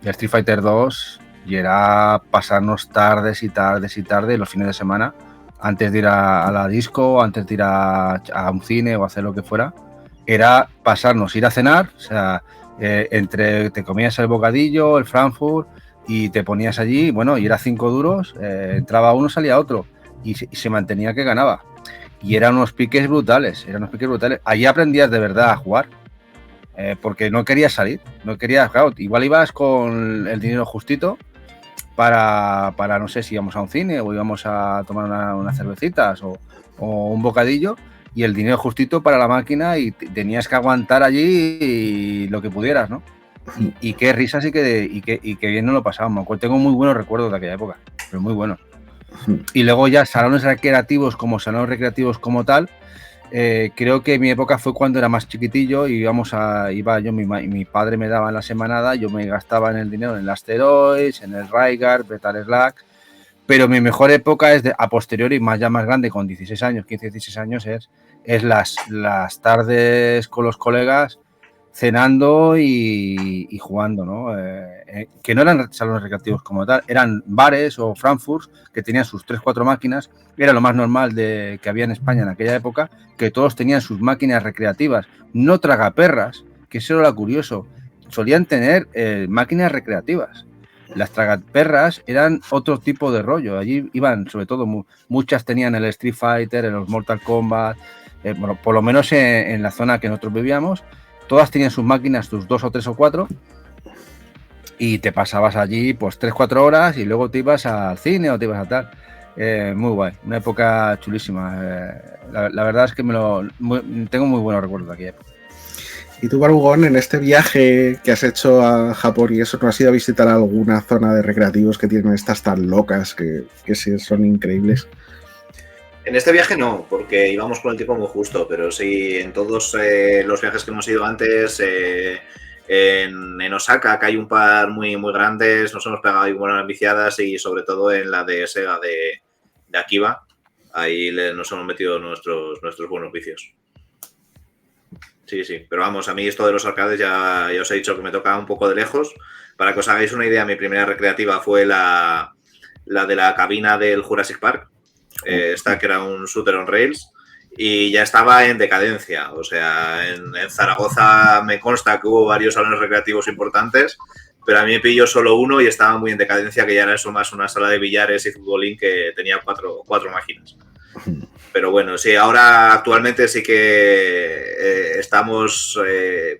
Street Fighter 2. Y era pasarnos tardes y tardes y tardes los fines de semana antes de ir a la disco, antes de ir a un cine o hacer lo que fuera. Era pasarnos, ir a cenar, o sea, te comías el bocadillo, el Frankfurt y te ponías allí, bueno, y era 5 duros, entraba uno, salía otro y se mantenía que ganaba. Y eran unos piques brutales, Allí aprendías de verdad a jugar. Porque no querías salir, claro, igual ibas con el dinero justito para no sé si íbamos a un cine o íbamos a tomar unas cervecitas o un bocadillo y el dinero justito para la máquina y tenías que aguantar allí lo que pudieras, ¿no? Y qué risas y qué bien nos lo pasábamos. Tengo muy buenos recuerdos de aquella época, pero muy buenos. Y luego ya salones recreativos como tal. Creo que mi época fue cuando era más chiquitillo y mi padre me daba en la semanada, yo me gastaba en el dinero en el Asteroids, en el Raigar, Metal Slug, pero mi mejor época es a posteriori, más grande, con 16 años, 15, 16 años, es las tardes con los colegas cenando y jugando, ¿no? Que no eran salones recreativos como tal, eran bares o Frankfurts que tenían sus 3-4 máquinas, era lo más normal que había en España en aquella época, que todos tenían sus máquinas recreativas, no tragaperras, que eso era lo curioso, solían tener máquinas recreativas. Las tragaperras eran otro tipo de rollo, allí iban, sobre todo, muchas tenían el Street Fighter, los Mortal Kombat, bueno, por lo menos en la zona que nosotros vivíamos, todas tenían sus máquinas, tus 2 o 3 o 4, y te pasabas allí pues 3-4 horas y luego te ibas al cine o te ibas a tal. Muy guay, una época chulísima. La verdad es que tengo muy buenos recuerdos de aquella época. ¿Y tú, Barbugón, en este viaje que has hecho a Japón y eso, no has ido a visitar alguna zona de recreativos que tienen estas tan locas que sí son increíbles? En este viaje no, porque íbamos con el tiempo muy justo, pero sí, en todos los viajes que hemos ido antes, en Osaka, que hay un par muy, muy grandes, nos hemos pegado ahí buenas viciadas y sobre todo en la de Sega de Akiba, ahí nos hemos metido nuestros buenos vicios. Sí, pero vamos, a mí esto de los arcades ya os he dicho que me toca un poco de lejos. Para que os hagáis una idea, mi primera recreativa fue la de la cabina del Jurassic Park. Esta que era un shooter on rails y ya estaba en decadencia, o sea, en Zaragoza me consta que hubo varios salones recreativos importantes, pero a mí me pilló solo uno y estaba muy en decadencia, que ya era eso más una sala de billares y futbolín que tenía cuatro máquinas. Pero bueno, sí, ahora actualmente sí que estamos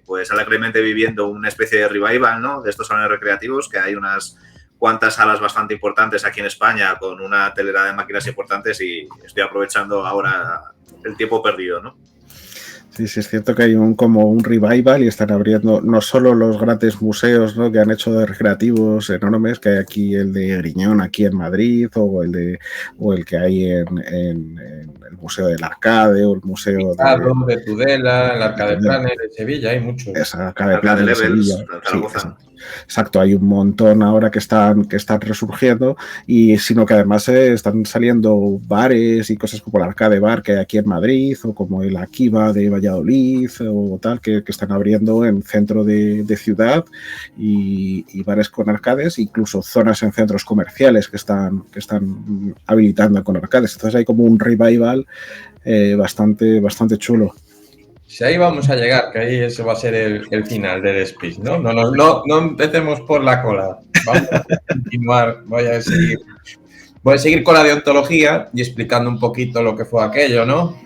pues alegremente viviendo una especie de revival, ¿no?, de estos salones recreativos, que hay unas cuantas salas bastante importantes aquí en España con una telera de máquinas importantes y estoy aprovechando ahora el tiempo perdido, ¿no? Sí, sí, es cierto que hay como un revival y están abriendo no solo los grandes museos, ¿no?, que han hecho de recreativos enormes, que hay aquí el de Griñón, aquí en Madrid, o el que hay en el Museo del Arcade, o el Museo de Tudela, el Arcade Planet de Sevilla, hay muchos. El Arcade Planet de Sevilla. Sí, exacto, hay un montón ahora que están resurgiendo, y sino que además están saliendo bares y cosas como el Arcade Bar que hay aquí en Madrid, o como el Akiva de Valladolid, o tal, que están abriendo en centro de ciudad, y bares con arcades, incluso zonas en centros comerciales que están habilitando con arcades. Entonces hay como un revival bastante chulo. Si ahí vamos a llegar, que ahí ese va a ser el final del speech, ¿no? No empecemos por la cola. Vamos a continuar. Voy a seguir con la deontología y explicando un poquito lo que fue aquello, ¿no?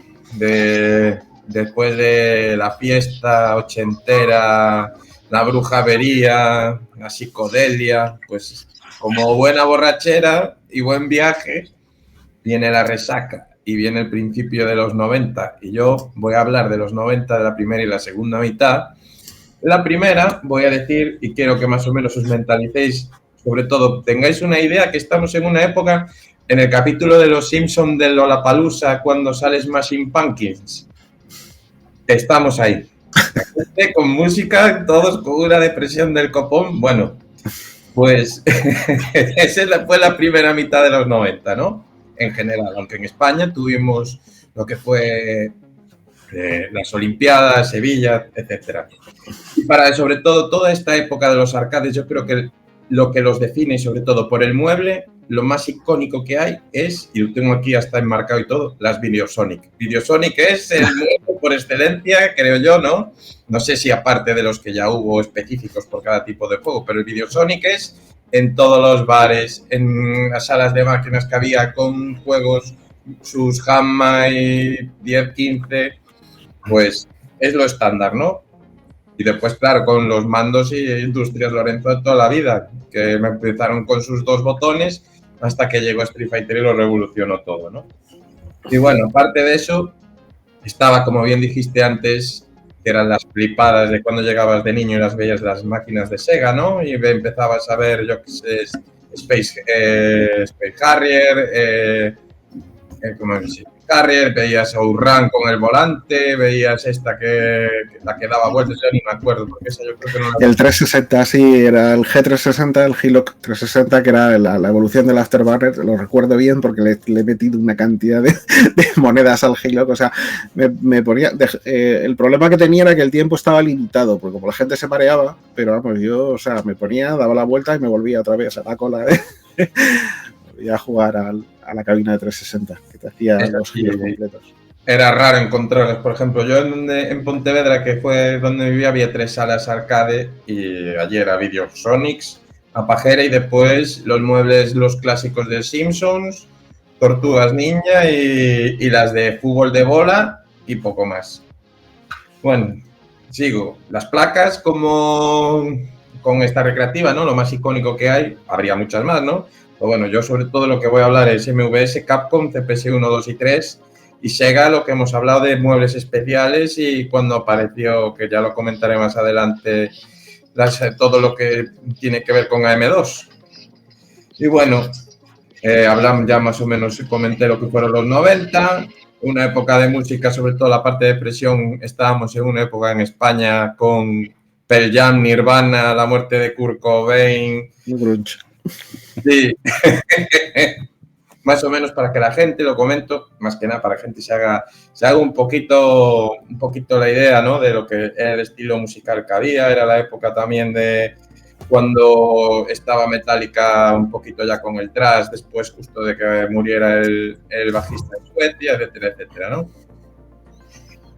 Después de la fiesta ochentera, la brujería, la psicodelia, pues como buena borrachera y buen viaje, viene la resaca. Y viene el principio de los 90, y yo voy a hablar de los 90, de la primera y la segunda mitad. La primera voy a decir, y quiero que más o menos os mentalicéis, sobre todo tengáis una idea, que estamos en una época, en el capítulo de Los Simpsons de Lollapalooza, cuando sale Smashing Pumpkins, estamos ahí. Con música, todos con una depresión del copón. Bueno, pues esa fue la primera mitad de los 90, ¿no? En general, aunque en España tuvimos lo que fue las Olimpiadas, Sevilla, etcétera. Y sobre todo, toda esta época de los arcades, yo creo que lo que los define, y sobre todo por el mueble, lo más icónico que hay es, y lo tengo aquí hasta enmarcado y todo, las Videosonic. Videosonic es el mueble por excelencia, creo yo, ¿no? No sé si aparte de los que ya hubo específicos por cada tipo de juego, pero el Videosonic es en todos los bares, en las salas de máquinas que había con juegos, sus Gamma y 10, 15, pues es lo estándar, ¿no? Y después, claro, con los mandos y Industrias Lorenzo de toda la vida, que empezaron con sus 2 botones hasta que llegó Street Fighter y lo revolucionó todo, ¿no? Y bueno, aparte de eso, estaba, como bien dijiste antes, que eran las flipadas de cuando llegabas de niño y las veías las máquinas de Sega, ¿no? Y empezabas a ver, yo qué sé, Space Harrier, ¿cómo se dice? Harrier, veías a Outrun con el volante, veías esta la que daba vueltas, yo ni me acuerdo, porque esa yo creo que no la... El 360, sí, era el G360, el Hillock 360, que era la evolución del Afterburner, lo recuerdo bien porque le he metido una cantidad de monedas al Hillock, o sea, me ponía... el problema que tenía era que el tiempo estaba limitado, porque como la gente se mareaba, pero vamos, yo, o sea, me ponía, daba la vuelta y me volvía otra vez a la cola, volvía a jugar a la cabina de 360, que te hacía los giros completos. Era raro encontrarlos. Por ejemplo, yo en Pontevedra, que fue donde vivía, había 3 salas arcade, y allí era Videosonics, a pajera, y después los muebles, los clásicos de Simpsons, Tortugas Ninja y las de fútbol de bola y poco más. Bueno, sigo. Las placas, como con esta recreativa, ¿no? Lo más icónico que hay, habría muchas más, ¿no? Pero bueno, yo sobre todo lo que voy a hablar es MVS, Capcom, CPS 1, 2 y 3, y Sega, lo que hemos hablado de muebles especiales, y cuando apareció, que ya lo comentaré más adelante, todo lo que tiene que ver con AM2. Y bueno, hablamos ya más o menos, comenté lo que fueron los 90, una época de música, sobre todo la parte de presión. Estábamos en una época en España con Pearl Jam, Nirvana, la muerte de Kurt Cobain. Grunge. Sí. Más o menos para que la gente, lo comento, más que nada para que la gente se haga un poquito la idea, ¿no? De lo que era el estilo musical que había. Era la época también de cuando estaba Metallica un poquito ya con el thrash, después justo de que muriera el bajista de Suecia, etcétera, etcétera, ¿no?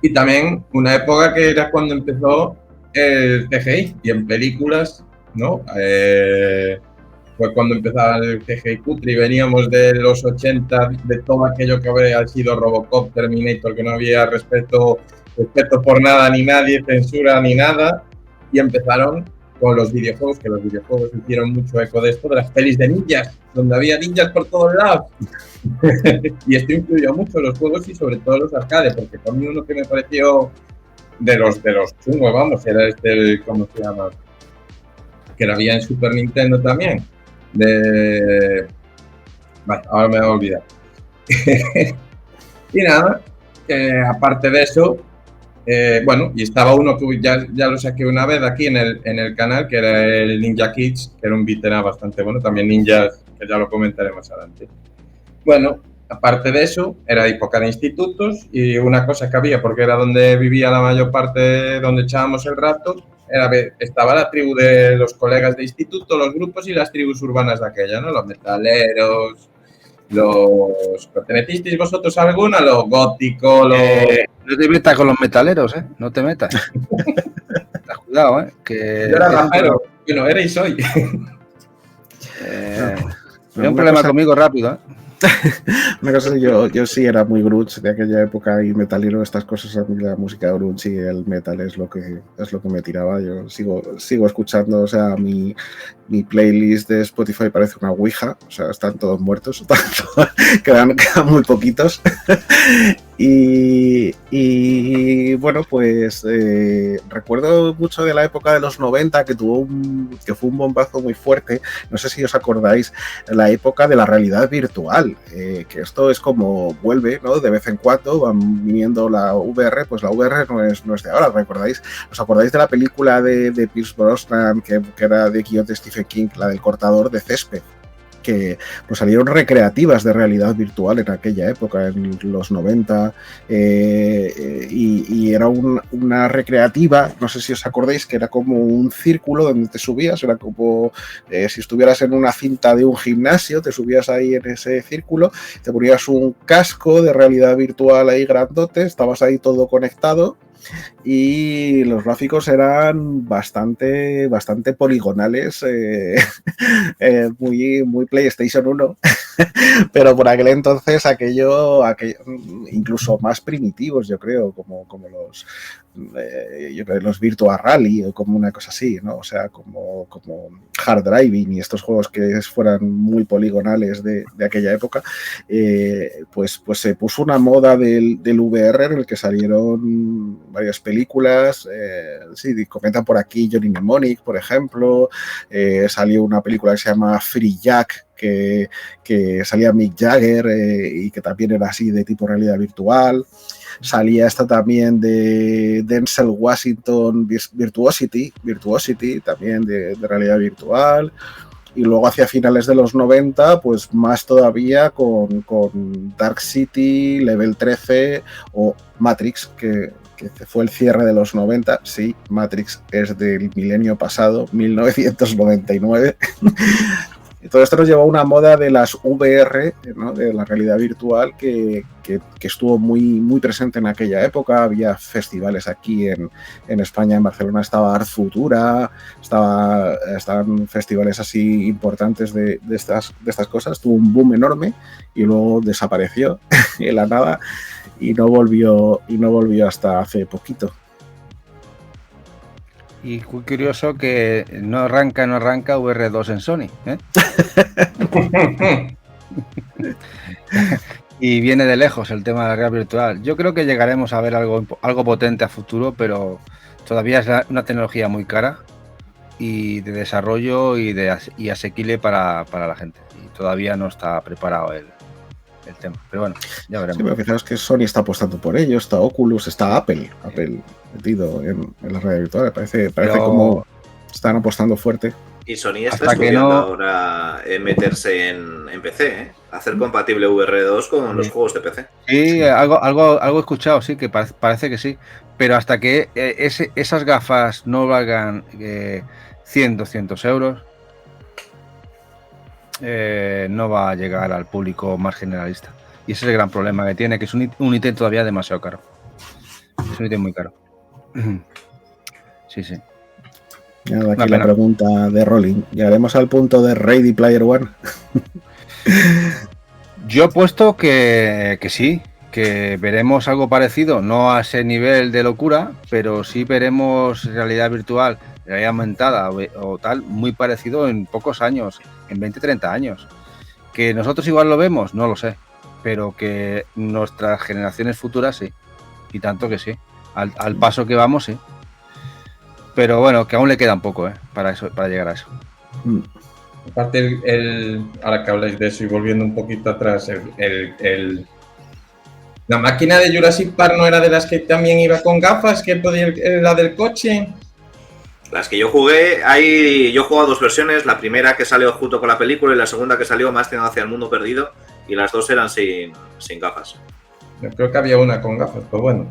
Y también una época que era cuando empezó el CGI, y en películas, ¿no? Fue cuando empezaba el CGI cutre, y veníamos de los 80, de todo aquello que había sido Robocop, Terminator, que no había respeto por nada ni nadie, censura ni nada, y empezaron con los videojuegos, que los videojuegos hicieron mucho eco de esto, de las pelis de ninjas, donde había ninjas por todos lados. Y esto influyó mucho en los juegos y sobre todo en los arcades, porque también uno que me pareció de los chungos, vamos, era ¿cómo se llama? Que lo había en Super Nintendo también. Vale, ahora me voy a olvidar. Y nada, aparte de eso, bueno, y estaba uno que ya lo saqué una vez aquí en el canal, que era el Ninja Kids, que era un beat'em up bastante bueno, también ninjas, que ya lo comentaré más adelante. Bueno, aparte de eso, era época de institutos y una cosa que había, porque era donde vivía la mayor parte, donde echábamos el rato, estaba la tribu de los colegas de instituto, los grupos y las tribus urbanas de aquella, ¿no? Los metaleros, ¿pertenecisteis vosotros a alguna? Los góticos, no te metas con los metaleros, no te metas. Cuidado, que... Yo era rapero, bueno, era y soy. Hay un problema conmigo rápido, Una cosa, yo sí era muy grunge de aquella época y metalero, estas cosas, a mí la música grunge y el metal es lo que me tiraba. Yo sigo escuchando, o sea, mi playlist de Spotify parece una ouija, o sea, están todos muertos, quedan muy poquitos. Y bueno, pues recuerdo mucho de la época de los 90 que fue un bombazo muy fuerte. No sé si os acordáis, la época de la realidad virtual, que esto es como vuelve, ¿no? De vez en cuando van viniendo la VR, pues la VR no es de ahora, ¿recordáis? ¿Os acordáis de la película de Pierce Brosnan que era de guion de Stephen King, la del cortador de césped? Que pues salieron recreativas de realidad virtual en aquella época, en los 90, y era una recreativa, no sé si os acordáis, que era como un círculo donde te subías, era como si estuvieras en una cinta de un gimnasio, te subías ahí en ese círculo, te ponías un casco de realidad virtual ahí grandote, estabas ahí todo conectado. Y los gráficos eran bastante poligonales, muy PlayStation 1, pero por aquel entonces aquello incluso más primitivos, yo creo, como los Virtua Rally o como una cosa así, ¿no? O sea, como Hard Driving y estos juegos que fueran muy poligonales de aquella época, pues se puso una moda del VR en el que salieron varias películas, sí, comentan por aquí Johnny Mnemonic, por ejemplo, salió una película que se llama Free Jack, que salía Mick Jagger y que también era así de tipo realidad virtual. Salía esta también de Denzel Washington, Virtuosity también de realidad virtual. Y luego hacia finales de los 90, pues más todavía con Dark City, Level 13 o Matrix, que fue el cierre de los 90. Sí, Matrix es del milenio pasado, 1999. Y todo esto nos llevó a una moda de las VR, ¿no? De la realidad virtual, que estuvo muy presente en aquella época. Había festivales aquí en España, en Barcelona estaba Art Futura, estaban festivales así importantes de estas cosas. Tuvo un boom enorme y luego desapareció en la nada y no volvió hasta hace poquito. Y muy curioso que no arranca VR2 en Sony, Y viene de lejos el tema de la realidad virtual. Yo creo que llegaremos a ver algo potente a futuro, pero todavía es una tecnología muy cara y de desarrollo y asequible para la gente. Y todavía no está preparado el tema. Pero bueno, ya veremos. Sí, pero fijaros que Sony está apostando por ello, está Oculus, está Apple metido en la realidad virtual. Parece como están apostando fuerte. Y Sony está estudiando ahora meterse en PC, hacer compatible VR2 con los juegos de PC. Sí, algo he escuchado, sí, que parece que sí. Pero hasta que esas gafas no valgan 100, 200 euros, no va a llegar al público más generalista. Y ese es el gran problema que tiene, que es un ítem todavía demasiado caro. Es un ítem muy caro. Sí. Nada, aquí la pregunta de Rolling. ¿Llegaremos al punto de Ready Player One? Yo he puesto que sí, que veremos algo parecido, no a ese nivel de locura, pero sí veremos realidad virtual, realidad aumentada o tal, muy parecido en pocos años, en 20-30 años. Que nosotros igual lo vemos, no lo sé, pero que nuestras generaciones futuras sí, y tanto que sí. al paso que vamos, sí. Pero bueno, que aún le queda un poco, para llegar a eso. Aparte, ahora que habláis de eso y volviendo un poquito atrás, la máquina de Jurassic Park no era de las que también iba con gafas, que podía, la del coche. Las que yo jugué, yo he jugado 2 versiones, la primera que salió junto con la película y la segunda que salió más hacia el mundo perdido, y las 2 eran sin gafas. Yo creo que había una con gafas, pues bueno.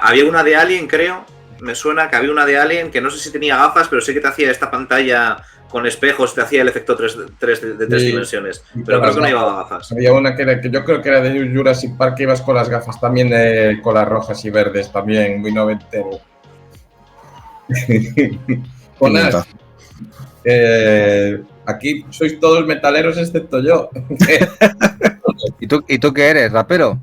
Había una de Alien, creo, me suena que había una de Alien que no sé si tenía gafas, pero sí que te hacía esta pantalla con espejos, te hacía el efecto de 3 dimensiones, pero creo que no llevaba gafas. Había una que yo creo que era de Jurassic Park, que ibas con las gafas también con las rojas y verdes, también muy noventero. Jonas, aquí sois todos metaleros excepto yo. ¿Y tú qué eres, rapero?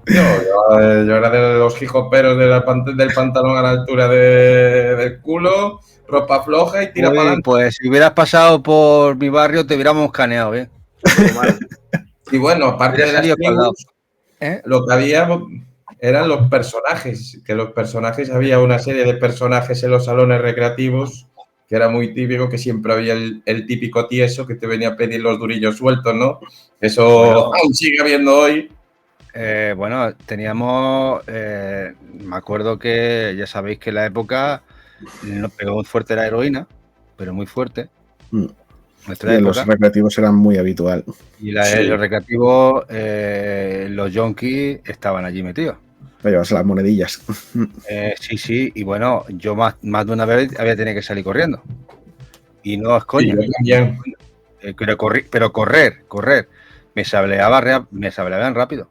Yo era de los hijoperos del pantalón a la altura del culo, ropa floja y tira para adelante. Pues si hubieras pasado por mi barrio te hubiéramos caneado, Y bueno, aparte de las tribus, lo que había eran los personajes, que los personajes, había una serie de personajes en los salones recreativos, que era muy típico, que siempre había el típico tieso que te venía a pedir los durillos sueltos, ¿no? Eso aún sigue habiendo hoy. Bueno, teníamos, me acuerdo que ya sabéis que en la época nos pegó muy fuerte la heroína, pero muy fuerte. Los recreativos eran muy habitual. Y los recreativos, los yonkis estaban allí metidos. Llevas las monedillas. Sí, y bueno, yo más de una vez había tenido que salir corriendo. Y no es coña. Sí, pero correr. Me sableaban rápido.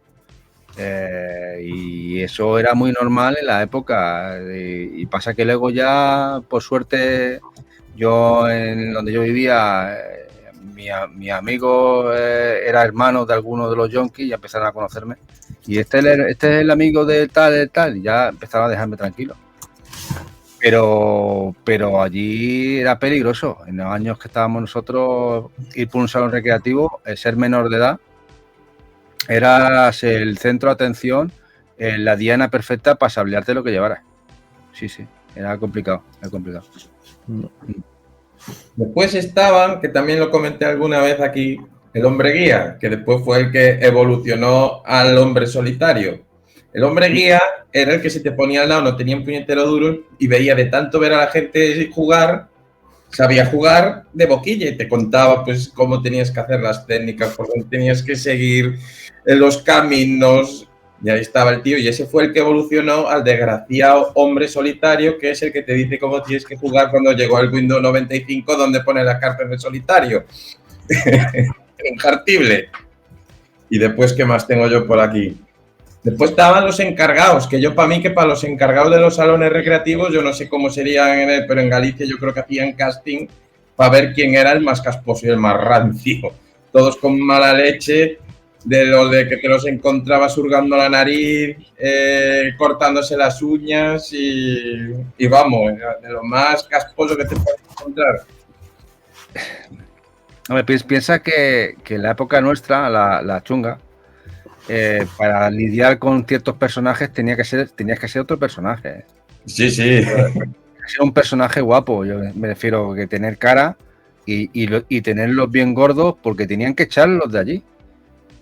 Y eso era muy normal en la época. Y pasa que luego ya, por suerte, yo en donde yo vivía, mi amigo era hermano de alguno de los yonkis y empezaron a conocerme. Y este es el amigo de tal, y ya empezaron a dejarme tranquilo. Pero allí era peligroso. En los años que estábamos nosotros, ir por un salón recreativo, ser menor de edad, eras el centro de atención, la diana perfecta para sablearte lo que llevaras. Sí, era complicado. Después estaban, que también lo comenté alguna vez aquí, el hombre guía, que después fue el que evolucionó al hombre solitario. El hombre guía era el que se te ponía al lado, no tenía un puñetero duro y veía de tanto ver a la gente jugar, sabía jugar de boquilla y te contaba pues cómo tenías que hacer las técnicas, por dónde tenías que seguir en los caminos. Y ahí estaba el tío, y ese fue el que evolucionó al desgraciado hombre solitario, que es el que te dice cómo tienes que jugar cuando llegó el Windows 95, donde pone las cartas de solitario. Injartible. Y después, ¿qué más tengo yo por aquí? Después estaban los encargados, que yo para los encargados de los salones recreativos, yo no sé cómo serían, pero en Galicia yo creo que hacían casting para ver quién era el más casposo y el más rancio. Todos con mala leche, de los de que te los encontrabas hurgando la nariz, cortándose las uñas y vamos, de lo más casposo que te puedes encontrar. Hombre, piensa que en la época nuestra, la chunga, para lidiar con ciertos personajes tenías que ser otro personaje. Sí. Ser un personaje guapo, yo me refiero que tener cara y tenerlos bien gordos, porque tenían que echarlos de allí.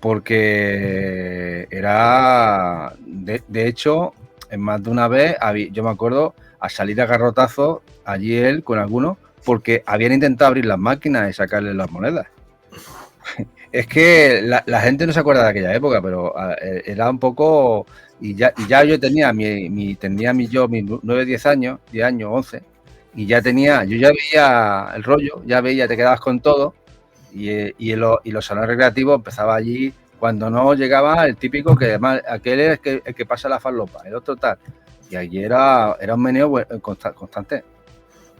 Porque era, de hecho, en más de una vez, yo me acuerdo, a salir a garrotazos allí él con algunos, porque habían intentado abrir las máquinas y sacarle las monedas. Es que la gente no se acuerda de aquella época, pero era un poco... Y ya yo tenía mis 9, 10 años, 10 años, 11, y yo ya veía el rollo, te quedabas con todo. Y los salones recreativos empezaba allí, cuando no llegaba el típico, que además aquel es el que pasa la falopa, el otro tal. Y allí era un meneo constante.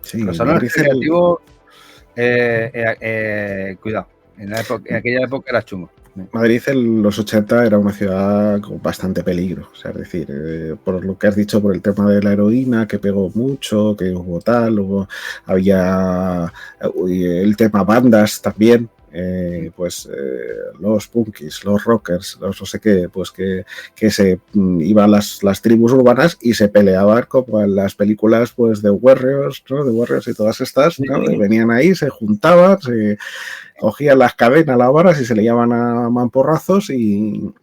Sí, los salones recreativos, cuidado, en aquella época era chungo. Madrid en los 80 era una ciudad con bastante peligro, o sea, es decir, por lo que has dicho, por el tema de la heroína, que pegó mucho, que hubo tal, luego había el tema bandas también, los punkis, los rockers, los no sé qué, pues que se iban las tribus urbanas y se peleaban como en las películas pues de Warriors, ¿no? De Warriors y todas estas, ¿no? Y venían ahí, se juntaban, se cogían las cadenas, las varas y se le llevaban a mamporrazos y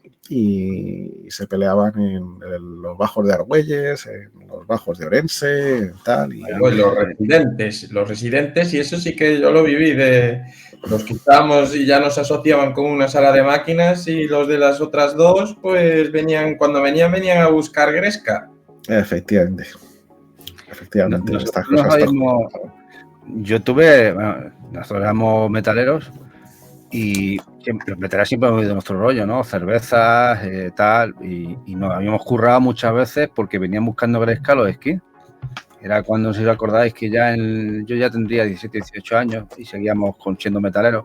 se peleaban en los bajos de Argüelles, en los bajos de Orense, tal. Y pues los residentes, y eso sí que yo lo viví, de los quitamos y ya nos asociaban con una sala de máquinas, y los de las otras dos, pues cuando venían a buscar Gresca. Efectivamente. Nosotros éramos metaleros. Y los metaleros siempre hemos oído nuestro rollo, ¿no? Cervezas, tal, y nos habíamos currado muchas veces porque venían buscando Gresca los skins. Era cuando, si os acordáis, que yo ya tendría 17, 18 años y seguíamos siendo metaleros.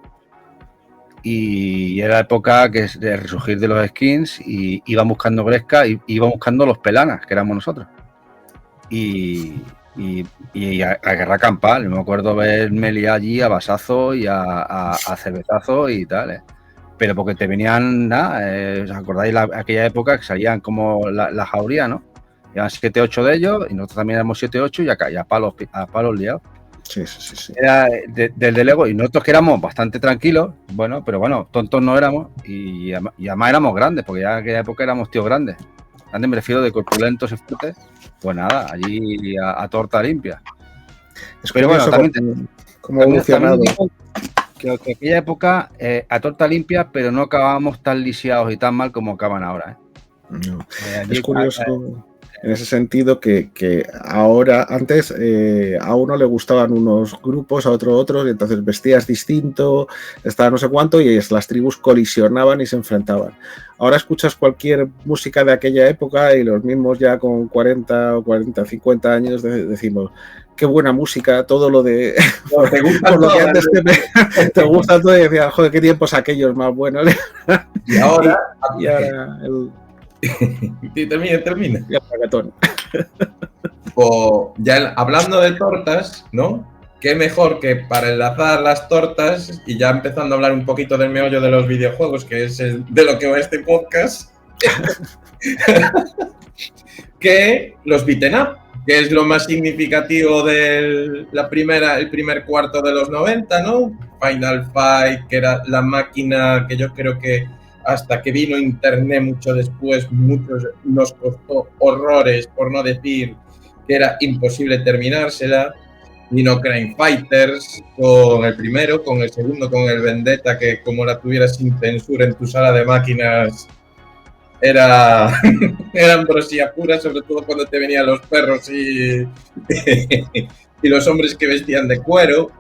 Y era la época de resurgir de los skins, y iban buscando Gresca y iban buscando los pelanas, que éramos nosotros. Y a guerra campal. Me acuerdo verme liar allí a vasazo y a cervezazo y tal. Pero porque te venían, ¿os acordáis aquella época que salían como la jauría, ¿no? Eran 7, 8 de ellos y nosotros también éramos 7, 8 y a palos liados. Sí. Era del ego, y nosotros que éramos bastante tranquilos, pero bueno, tontos no éramos, y además éramos grandes, porque ya en aquella época éramos tíos grandes. Antes me refiero de corpulentos y fuertes. Pues nada, allí a torta limpia. Pero bueno, también como evolucionado. Que aquella época a torta limpia, pero no acabábamos tan lisiados y tan mal como acaban ahora. No. Es curioso en ese sentido que ahora, antes a uno le gustaban unos grupos, a otros, y entonces vestías distinto, estaba no sé cuánto, y las tribus colisionaban y se enfrentaban. Ahora escuchas cualquier música de aquella época y los mismos ya con 40 o 40, 50 años decimos, qué buena música, todo lo de... Te gusta lo que antes te gusta todo, y decías, joder, qué tiempos aquellos más buenos. Y ahora... Termina. Ya, pagatón. O ya hablando de tortas, ¿no? Qué mejor que para enlazar las tortas, y ya empezando a hablar un poquito del meollo de los videojuegos, que es de lo que va este podcast, que los beaten up, que es lo más significativo de el primer cuarto de los 90, ¿no? Final Fight, que era la máquina que yo creo que hasta que vino Internet mucho después, muchos nos costó horrores, por no decir que era imposible terminársela. Vino Crime Fighters con el primero, con el segundo, con el Vendetta, que como la tuvieras sin censura en tu sala de máquinas, era ambrosía pura, sobre todo cuando te venían los perros y los hombres que vestían de cuero.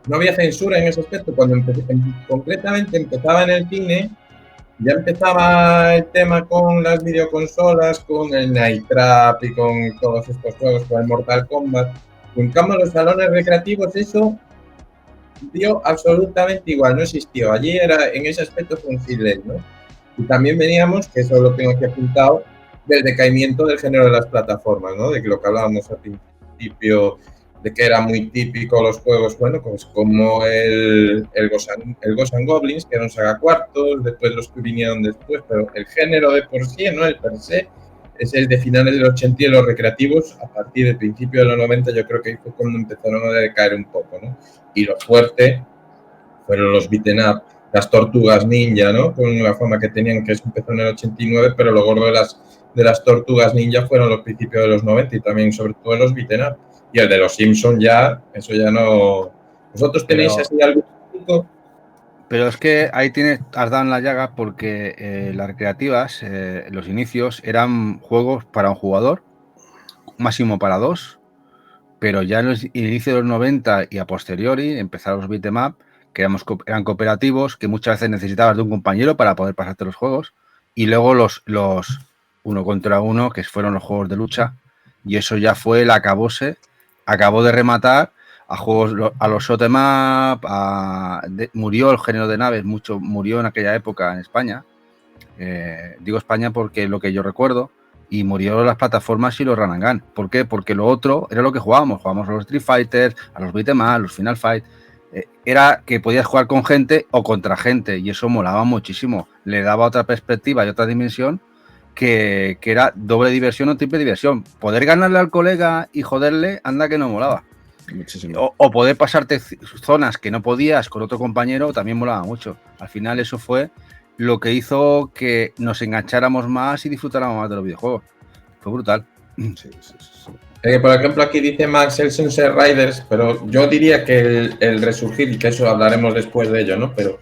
No había censura en ese aspecto. Cuando concretamente empezaba en el cine, ya empezaba el tema con las videoconsolas, con el Night Trap y con todos estos juegos, con el Mortal Kombat. En cambio, los salones recreativos, eso dio absolutamente igual, no existió. Allí era, en ese aspecto, fue un silén, ¿no? Y también veníamos, que eso lo tengo aquí apuntado, del decaimiento del género de las plataformas, ¿no? De que lo que hablábamos al principio, de que era muy típico los juegos, bueno, pues como el Ghosts and Goblins, que eran saga cuartos, después los que vinieron después, pero el género de por sí, ¿no? El per se, es el de finales del 80 y los recreativos, a partir del principio de los 90, yo creo que fue cuando empezaron a decaer un poco, ¿no? Y lo fuerte fueron los beaten up, las tortugas ninja, ¿no? Con la fama que tenían, que empezó en el 89, pero lo gordo de las tortugas ninja fueron los principios de los 90 y también, sobre todo, los beaten up. Y el de los Simpsons ya, eso ya no... ¿Vosotros tenéis así algo típico? Pero es que ahí has dado en la llaga, porque las recreativas, los inicios, eran juegos para un jugador, máximo para dos, pero ya en los inicios de los 90 y a posteriori empezaron los beat'em up, que eran cooperativos, que muchas veces necesitabas de un compañero para poder pasarte los juegos, y luego los uno contra uno, que fueron los juegos de lucha, y eso ya fue el acabose. Acabó de rematar a juegos, a los shoot'em up, murió el género de naves, murió en aquella época en España. Digo España porque es lo que yo recuerdo, y murió las plataformas y los run and gun. ¿Por qué? Porque lo otro era lo que jugábamos a los Street Fighter, a los beat'em up, a los Final Fight, era que podías jugar con gente o contra gente, y eso molaba muchísimo. Le daba otra perspectiva y otra dimensión que era doble diversión o triple diversión. Poder ganarle al colega y joderle, anda que no molaba. Muchísimo. O poder pasarte zonas que no podías con otro compañero también molaba mucho. Al final eso fue lo que hizo que nos engancháramos más y disfrutáramos más de los videojuegos. Fue brutal. Sí. Por ejemplo, aquí dice Max el Sunset Riders, pero yo diría que el resurgir, y que eso hablaremos después de ello, ¿no? Pero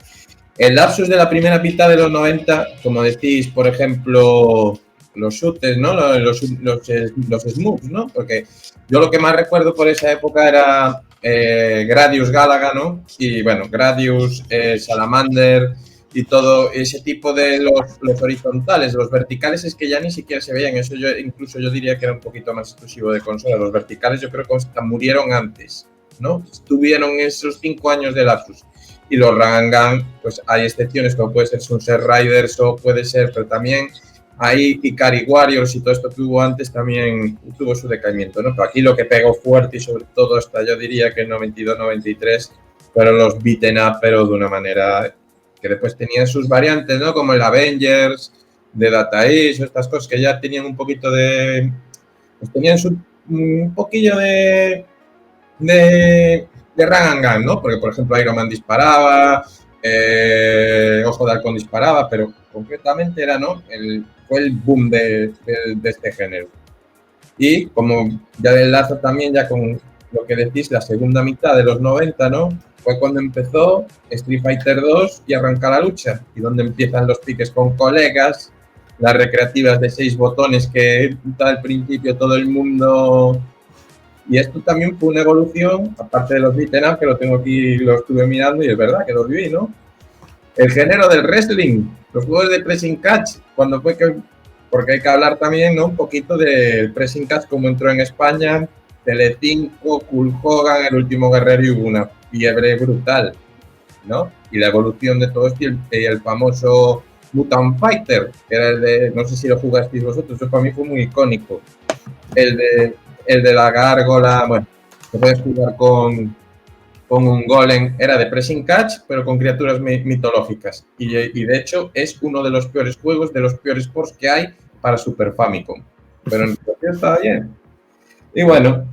el lapsus de la primera mitad de los 90, como decís, por ejemplo, los shooters, ¿no? Los smooths, ¿no? Porque yo lo que más recuerdo por esa época era Gradius Galaga, ¿no? Y bueno, Gradius, Salamander y todo ese tipo de los horizontales. Los verticales es que ya ni siquiera se veían. Eso incluso yo diría que era un poquito más exclusivo de consola. Los verticales yo creo que hasta murieron antes, ¿no? Tuvieron esos 5 años de lapsus. Y los Run and Gun, pues hay excepciones como puede ser Sunset Riders o puede ser, pero también ahí Ikari Warriors y todo esto que hubo antes también tuvo su decaimiento, ¿no? Pero aquí lo que pegó fuerte y sobre todo hasta yo diría que en 92-93 fueron los beaten up, pero de una manera que después tenían sus variantes, ¿no? Como el Avengers, de Data East, estas cosas que ya tenían un poquito de... Pues tenían un poquillo de Run and Gun, ¿no? Porque, por ejemplo, Iron Man disparaba, Ojo de Halcón disparaba, pero concretamente era, ¿no? Fue el boom de este género. Y como ya de enlazo también ya con lo que decís, la segunda mitad de los 90, ¿no? Fue cuando empezó Street Fighter 2 y arranca la lucha. Y donde empiezan los piques con colegas, las recreativas de 6 botones que al principio todo el mundo... Y esto también fue una evolución, aparte de los beaten up, que lo tengo aquí, lo estuve mirando y es verdad que lo viví, ¿no? El género del wrestling, los juegos de pressing catch, cuando fue que... Porque hay que hablar también, ¿no? Un poquito del pressing catch, como entró en España, Telecinco, Hulk Hogan, El Último Guerrero, y hubo una fiebre brutal, ¿no? Y la evolución de todo esto y el famoso Mutant Fighter, que era el de, no sé si lo jugasteis vosotros, eso para mí fue muy icónico. El de la gárgola, bueno, que puedes jugar con un golem, era de pressing catch, pero con criaturas mitológicas. Y de hecho es uno de los peores juegos, de los peores ports que hay para Super Famicom. Pero en realidad está bien. Y bueno,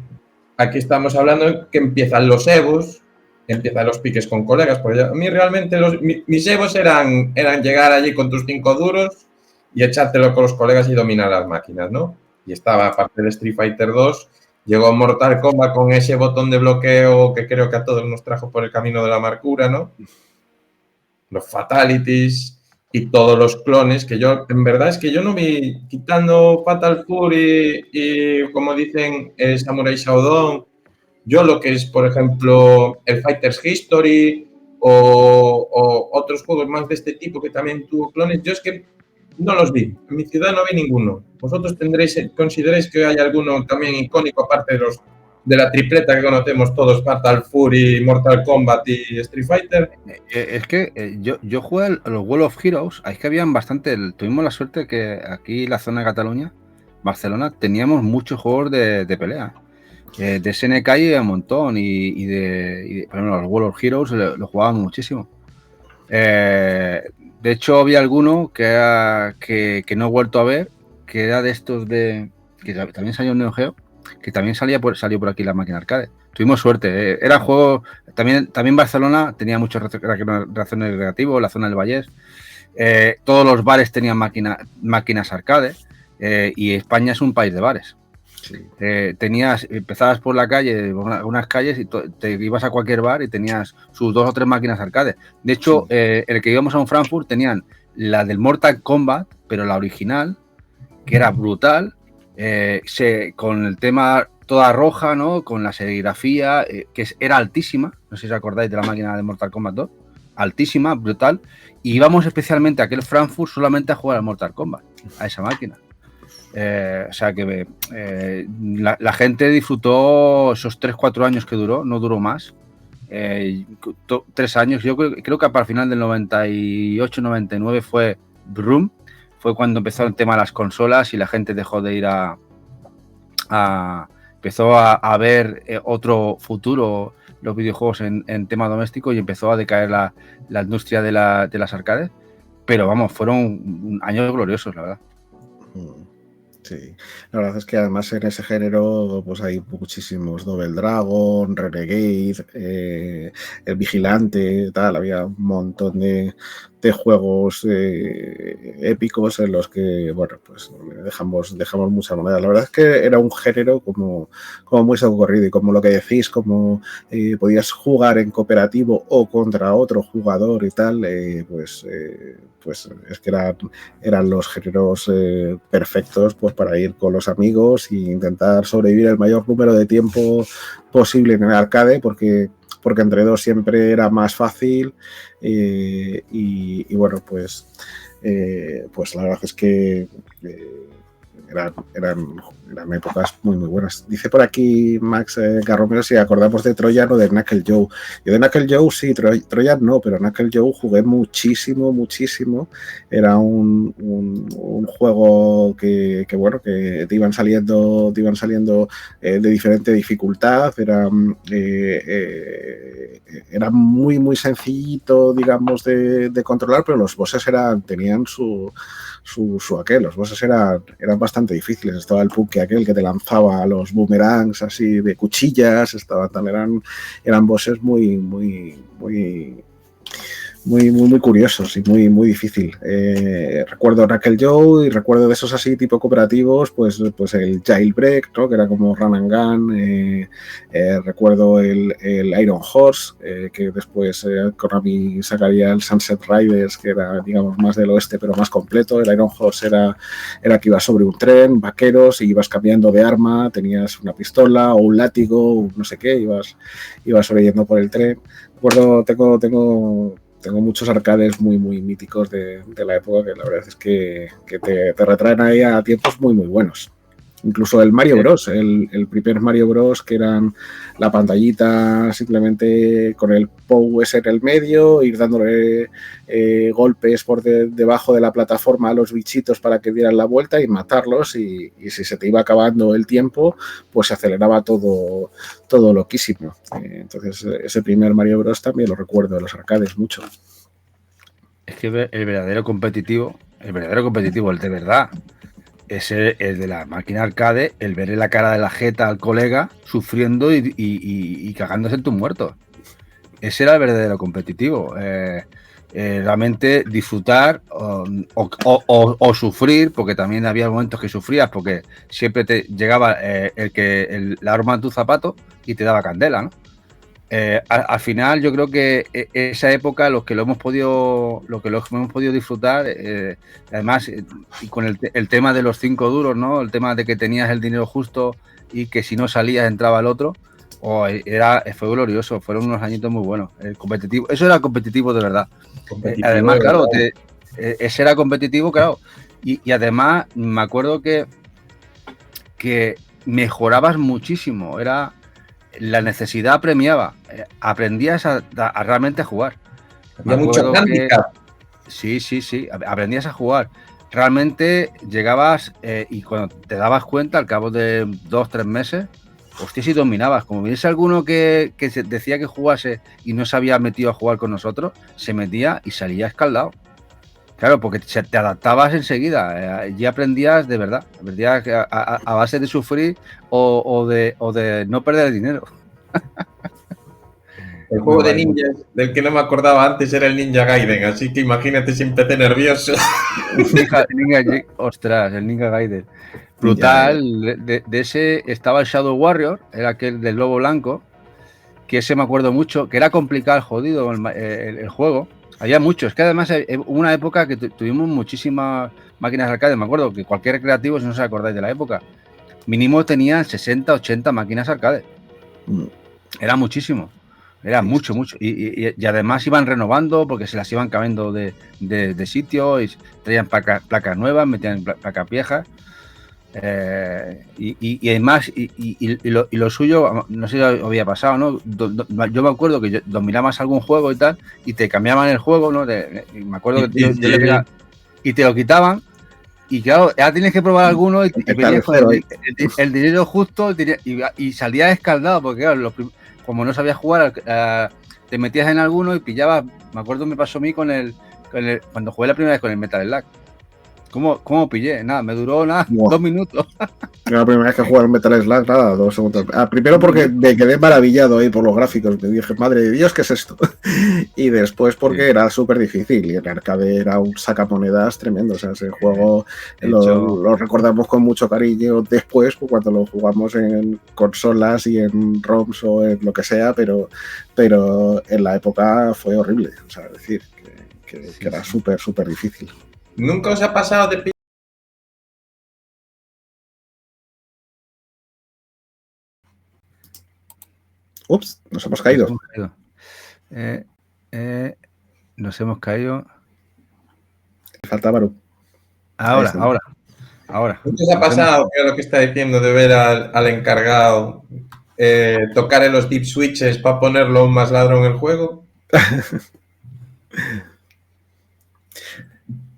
aquí estamos hablando que empiezan los Evos, empiezan los piques con colegas, porque a mí realmente mis Evos eran llegar allí con tus 5 duros y echártelo con los colegas y dominar las máquinas, ¿no? Y estaba, aparte del Street Fighter 2, llegó Mortal Kombat con ese botón de bloqueo que creo que a todos nos trajo por el camino de la amargura, ¿no? Los Fatalities y todos los clones, que yo, en verdad es que yo no vi, quitando Fatal Fury y como dicen, Samurai Shodown, yo lo que es, por ejemplo, el Fighter's History o otros juegos más de este tipo que también tuvo clones, yo es que no los vi. En mi ciudad no vi ninguno. ¿Vosotros consideráis que hay alguno también icónico, aparte de la tripleta que conocemos todos, Fatal Fury, Mortal Kombat y Street Fighter? Es que yo jugué a los World of Heroes, es que habían bastante, tuvimos la suerte que aquí en la zona de Cataluña, Barcelona, teníamos muchos juegos de pelea. De SNK hay un montón y por ejemplo, los World of Heroes lo jugábamos muchísimo. De hecho, había alguno que no he vuelto a ver, que era de estos que también salió en Neo Geo, que también salió por aquí la máquina arcade. Tuvimos suerte, era juego. También Barcelona tenía muchos razones recreativos, la zona del Vallés. Todos los bares tenían máquinas arcade, y España es un país de bares. Sí. Empezabas por la calle, por unas calles, y te ibas a cualquier bar y tenías sus 2 o 3 máquinas arcade. De hecho, sí. El que íbamos a un Frankfurt tenían la del Mortal Kombat, pero la original, que era brutal, con el tema toda roja, ¿no? Con la serigrafía, que era altísima. No sé si os acordáis de la máquina de Mortal Kombat 2. Altísima, brutal. Y íbamos especialmente a aquel Frankfurt solamente a jugar al Mortal Kombat, a esa máquina. O sea que la gente disfrutó esos 3-4 años que duró, no duró más. 3 años, yo creo que para el final del 98-99 fue Brum, fue cuando empezó el tema de las consolas y la gente dejó de ir a empezó a ver otro futuro los videojuegos en tema doméstico y empezó a decaer la industria de las arcades. Pero vamos, fueron años gloriosos, la verdad. Sí, la verdad es que además en ese género pues hay muchísimos, Double Dragon, Renegade, El Vigilante, tal, había un montón de juegos épicos en los que, bueno, pues dejamos mucha moneda. La verdad es que era un género como muy socorrido y como lo que decís, como podías jugar en cooperativo o contra otro jugador y tal, pues es que eran los géneros perfectos pues para ir con los amigos e intentar sobrevivir el mayor número de tiempo posible en el arcade, porque entre dos siempre era más fácil y bueno, pues la verdad es que eran épocas muy buenas. Dice por aquí Max Garromero si acordamos de Troyan o de Knuckle Joe. Yo de Knuckle Joe sí, Troyan no, pero Knuckle Joe jugué muchísimo. Era un juego que bueno, que te iban saliendo de diferente dificultad. Era muy sencillito, digamos, de controlar, pero los bosses tenían su aquel. Los bosses eran bastante difíciles. Estaba el Punky aquel que te lanzaba los boomerangs así de cuchillas. Eran bosses muy curiosos y muy difícil. Recuerdo Knuckle Joe y recuerdo de esos así tipo cooperativos, pues el Jailbreak, ¿no? Que era como Run and Gun. Recuerdo el Iron Horse, que después Konami sacaría el Sunset Riders, que era, digamos, más del oeste pero más completo. El Iron Horse era que ibas sobre un tren, vaqueros, y ibas cambiando de arma, tenías una pistola o un látigo, no sé qué, ibas sobreyendo por el tren. Recuerdo, tengo muchos arcades muy míticos de la época que la verdad es que te retraen ahí a tiempos muy buenos. Incluso el Mario Bros, el primer Mario Bros, que eran la pantallita simplemente con el POU ese en el medio, ir dándole golpes por debajo de la plataforma a los bichitos para que dieran la vuelta y matarlos, y si se te iba acabando el tiempo, pues se aceleraba todo loquísimo. Entonces ese primer Mario Bros también lo recuerdo de los arcades mucho. Es que el verdadero competitivo, el de verdad, es el de la máquina arcade, el ver en la cara de la jeta al colega sufriendo y cagándose en tus muertos. Ese era el verdadero competitivo. Realmente disfrutar o sufrir, porque también había momentos que sufrías, porque siempre te llegaba la arma en tu zapato y te daba candela, ¿no? Al final yo creo que esa época lo que lo hemos podido disfrutar, además y con el tema de los 5 duros, ¿no? El tema de que tenías el dinero justo y que si no salías entraba el otro, fue glorioso. Fueron unos añitos muy buenos. El competitivo, eso era competitivo de verdad. Además, claro, ese era competitivo, claro, y además me acuerdo que mejorabas muchísimo. La necesidad premiaba. Aprendías a realmente a jugar. Había mucho handicap. Sí. Aprendías a jugar. Realmente llegabas y cuando te dabas cuenta, al cabo de 2-3 meses, hostia, si dominabas. Como viniese alguno que decía que jugase y no se había metido a jugar con nosotros, se metía y salía escaldado. Claro, porque te adaptabas enseguida, ya aprendías de verdad, aprendías a base de sufrir o de no perder dinero. El juego de ninjas del que no me acordaba antes era el Ninja Gaiden, así que imagínate si empecé nervioso. Ostras, el Ninja Gaiden. Brutal, de ese estaba el Shadow Warrior, era aquel del lobo blanco, que ese me acuerdo mucho, que era complicado, jodido el juego. Había muchos, que además hubo una época que tuvimos muchísimas máquinas arcade. Me acuerdo que cualquier recreativo, si no os acordáis de la época, mínimo tenían 60, 80 máquinas arcade. Era muchísimo, era mucho. Y además iban renovando porque se las iban cambiando de sitio y traían placas nuevas, metían placas viejas. Y además, lo suyo, no sé si había pasado, ¿no? Yo me acuerdo que dominabas algún juego y tal, y te cambiaban el juego, ¿no? Me acuerdo que y te lo quitaban, Y claro, ya tienes que probar alguno y venías con el dinero justo y salías escaldado, porque claro, como no sabías jugar, te metías en alguno y pillabas. Me acuerdo, me pasó a mí cuando jugué la primera vez con el Metal Slug. ¿Cómo pillé? Nada, me duró 2 minutos. La primera vez que jugué al Metal Slug, nada, 2 segundos. Primero porque me quedé maravillado ahí por los gráficos. Me dije, madre de Dios, ¿qué es esto? Y después porque era súper difícil. Y el arcade era un sacamonedas tremendo. O sea, ese juego lo recordamos con mucho cariño después, pues, cuando lo jugamos en consolas y en ROMs o en lo que sea, pero en la época fue horrible. O sea, es decir, que era súper, súper difícil. ¿Nunca os ha pasado de Ups, nos hemos caído. Nos hemos caído. Falta Baru. Ahora. ¿Nunca os ha pasado, que es lo que está diciendo, de ver al encargado tocar en los deep switches para ponerlo aún más ladrón en el juego?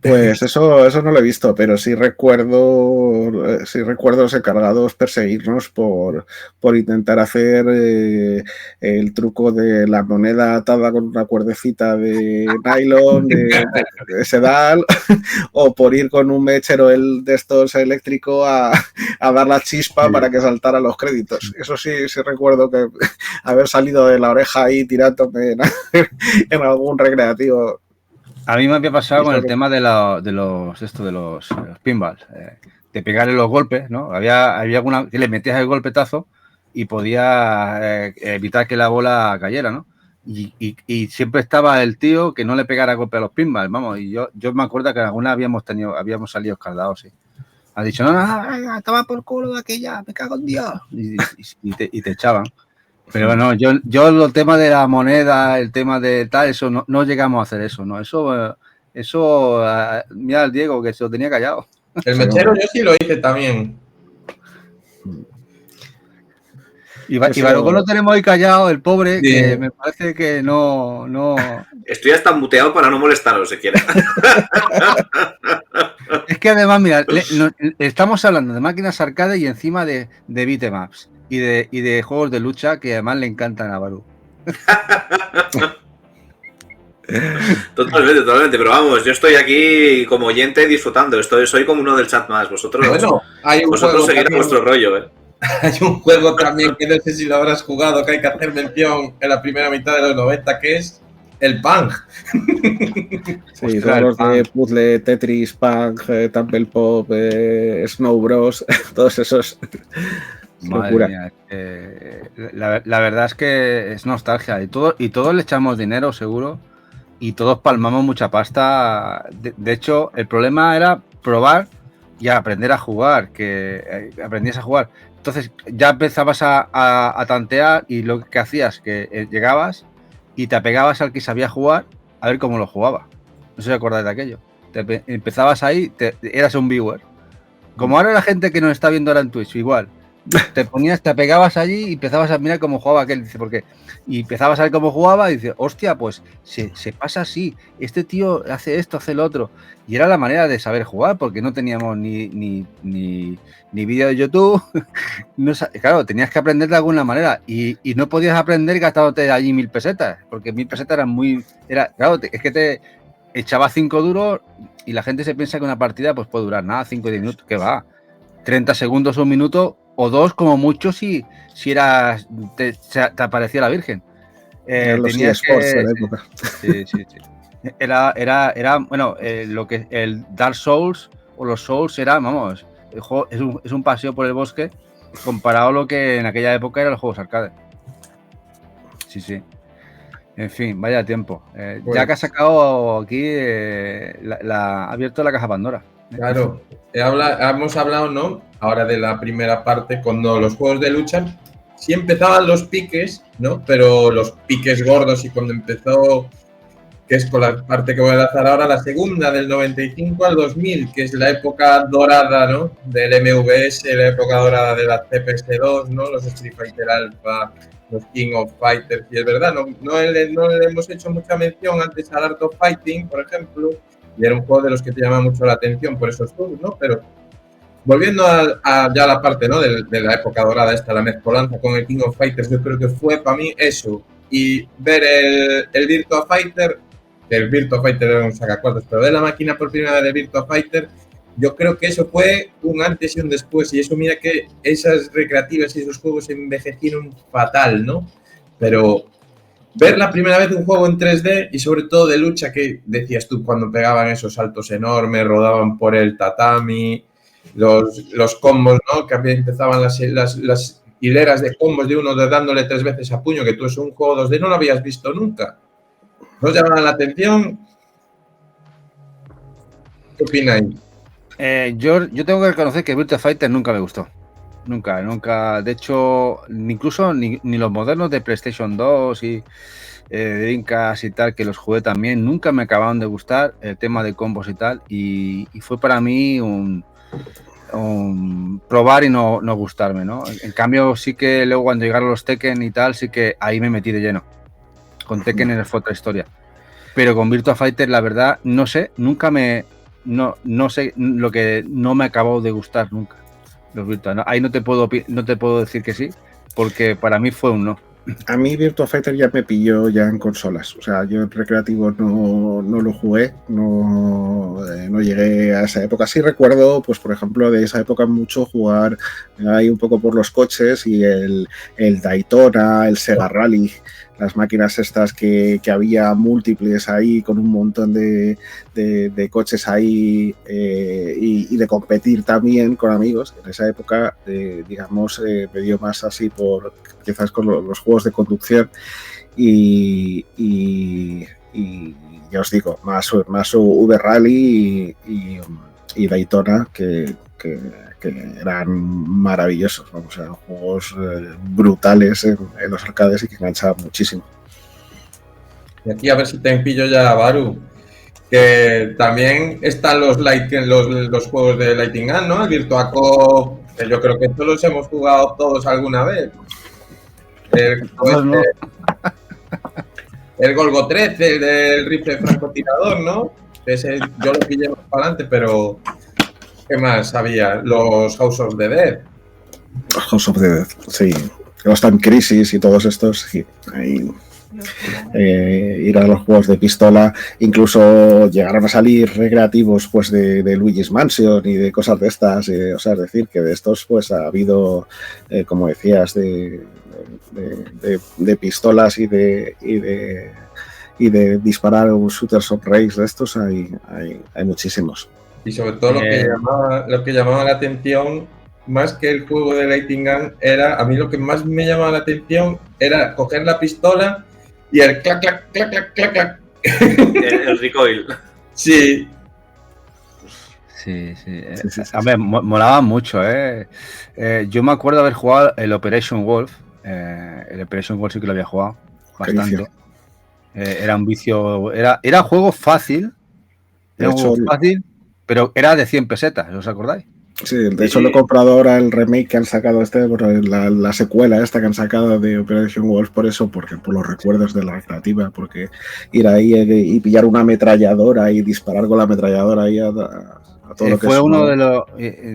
Pues eso no lo he visto, pero sí recuerdo los encargados perseguirnos por intentar hacer el truco de la moneda atada con una cuerdecita de nylon, de sedal, o por ir con un mechero de estos eléctrico a dar la chispa para que saltaran los créditos. Eso sí recuerdo que haber salido de la oreja ahí tirándome en algún recreativo. A mí me había pasado con el tema de los pinballs, de pegarle los golpes, ¿no? Había alguna que le metías el golpetazo y podía evitar que la bola cayera, ¿no? Y siempre estaba el tío que no le pegara golpe a los pinballs, vamos. Y yo me acuerdo que alguna habíamos salido escaldados, sí. Ha dicho, no, toma por culo de aquella, me cago en Dios. Y te echaban. Pero bueno, yo el tema de la moneda, el tema de tal, eso no llegamos a hacer eso, ¿no? Eso mira al Diego, que se lo tenía callado. El mechero yo sí lo hice también. Y Baruco lo tenemos ahí callado, el pobre, sí. Que me parece que no... Estoy hasta muteado para no molestaros, si quiera. Es que además, mira, estamos hablando de máquinas arcade y encima de beatemaps. Y de juegos de lucha que además le encantan a Baru. Totalmente, pero vamos, yo estoy aquí como oyente disfrutando, soy como uno del chat más, vosotros seguirá vuestro rollo, ¿eh? Hay un juego también que no sé si lo habrás jugado, que hay que hacer mención en la primera mitad de los 90, que es el Punk. Sí, todos los de puzzle, Tetris, Punk, Tumble Pop, Snow Bros, todos esos... Madre mía, la verdad es que es nostalgia y todos le echamos dinero seguro y todos palmamos mucha pasta. De hecho, el problema era probar y aprender a jugar, que aprendías a jugar. Entonces ya empezabas a tantear y lo que hacías que llegabas y te apegabas al que sabía jugar a ver cómo lo jugaba. No sé si acordáis de aquello. Empezabas ahí, eras un viewer. Como ahora la gente que nos está viendo ahora en Twitch, igual. Te apegabas allí y empezabas a mirar cómo jugaba aquel, dice, porque y empezabas a ver cómo jugaba y dices, hostia, pues se pasa así, este tío hace esto, hace lo otro, y era la manera de saber jugar, porque no teníamos ni vídeo de YouTube, no, claro, tenías que aprender de alguna manera, y no podías aprender gastándote allí 1000 pesetas, porque 1000 pesetas claro, es que te echaba 5 duros y la gente se piensa que una partida pues puede durar nada, 5 o 10 minutos, que va, 30 segundos o un minuto o 2 como mucho si te aparecía la Virgen. Tenías que, de la época. Sí. Era bueno, lo que el Dark Souls o los Souls era, vamos, el juego es un paseo por el bosque comparado a lo que en aquella época eran los juegos arcade. Sí. En fin, vaya tiempo. Ya que has sacado aquí, ha abierto la caja Pandora. Claro, hemos hablado, ¿no? Ahora de la primera parte, cuando los juegos de lucha sí empezaban los piques, ¿no? Pero los piques gordos, y cuando empezó, que es con la parte que voy a lanzar ahora, la segunda, del 95 al 2000, que es la época dorada, ¿no? Del MVS, la época dorada de la CPS2, ¿no? Los Street Fighter Alpha, los King of Fighters, y es verdad, no le hemos hecho mucha mención antes al Art of Fighting, por ejemplo, y era un juego de los que te llama mucho la atención por esos juegos, ¿no? Pero volviendo a ya la parte, ¿no? de la época dorada esta, la mezcolanza con el King of Fighters, yo creo que fue para mí eso, y ver el Virtua Fighter, que el Virtua Fighter era un sacacorchos, pero ver la máquina por primera vez de Virtua Fighter, yo creo que eso fue un antes y un después, y eso mira que esas recreativas y esos juegos envejecieron fatal, ¿no? Pero ver la primera vez un juego en 3D y sobre todo de lucha, que decías tú cuando pegaban esos saltos enormes, rodaban por el tatami, los combos, ¿no? Que empezaban las hileras de combos de uno dándole 3 veces a puño, que tú es un juego 2D, no lo habías visto nunca. ¿No os llamaban la atención? ¿Qué opináis? Yo tengo que reconocer que Virtua Fighter nunca me gustó. Nunca. De hecho, incluso ni los modernos de PlayStation 2 y Dreamcast y tal, que los jugué también, nunca me acababan de gustar el tema de combos y tal. Y fue para mí un probar y no gustarme, ¿no? En cambio, sí que luego cuando llegaron los Tekken y tal, sí que ahí me metí de lleno. Con Tekken fue otra historia. Pero con Virtua Fighter, la verdad, no sé, no sé lo que no me acabó de gustar nunca. Los Virtua, ¿no? Ahí no te puedo decir que sí, porque para mí fue un no. A mí Virtua Fighter ya me pilló ya en consolas, o sea, yo en recreativo no lo jugué, no llegué a esa época. Sí recuerdo, pues por ejemplo, de esa época mucho jugar ahí un poco por los coches y el Daytona, el Sega Rally, las máquinas estas que había múltiples ahí con un montón de coches ahí y de competir también con amigos. En esa época, digamos, me dio más así por quizás con los juegos de conducción y ya os digo, más V-Rally y Daytona que eran maravillosos, vamos, eran juegos brutales en los arcades y que enganchaban muchísimo. Y aquí a ver si te pillo ya, Baru, que también están los juegos de Lighting Gun, ¿no? El Virtua Cop, que yo creo que todos los hemos jugado todos alguna vez. El Golgo 13, el del rifle francotirador, ¿no? Ese yo lo pillé más para adelante, pero ¿qué más había? Los House of the Dead. House of the Dead, sí. Los Time Crisis y todos estos, sí. Ahí, ir a los juegos de pistola, incluso llegaron a salir recreativos pues de Luigi's Mansion y de cosas de estas, o sea, es decir, que de estos pues ha habido, como decías, de pistolas y de disparar shooters of race, de estos hay muchísimos. Y sobre todo lo que llamaba la atención, más que el juego de Lighting Gun, a mí lo que más me llamaba la atención era coger la pistola y el clac, clac, clac, clac, clac, clac. El recoil. Sí. Sí. A ver, molaba mucho, yo me acuerdo haber jugado el Operation Wolf. El Operation Wolf sí que lo había jugado bastante. Era un vicio. Era juego fácil. Era un juego fácil, pero era de 100 pesetas, ¿os acordáis? Sí, de hecho lo he comprado ahora el remake que han sacado la secuela esta que han sacado de Operation Wolf por eso, porque por los recuerdos de la recreativa, porque ir ahí y pillar una ametralladora y disparar con la ametralladora ahí a todo lo que fue uno de los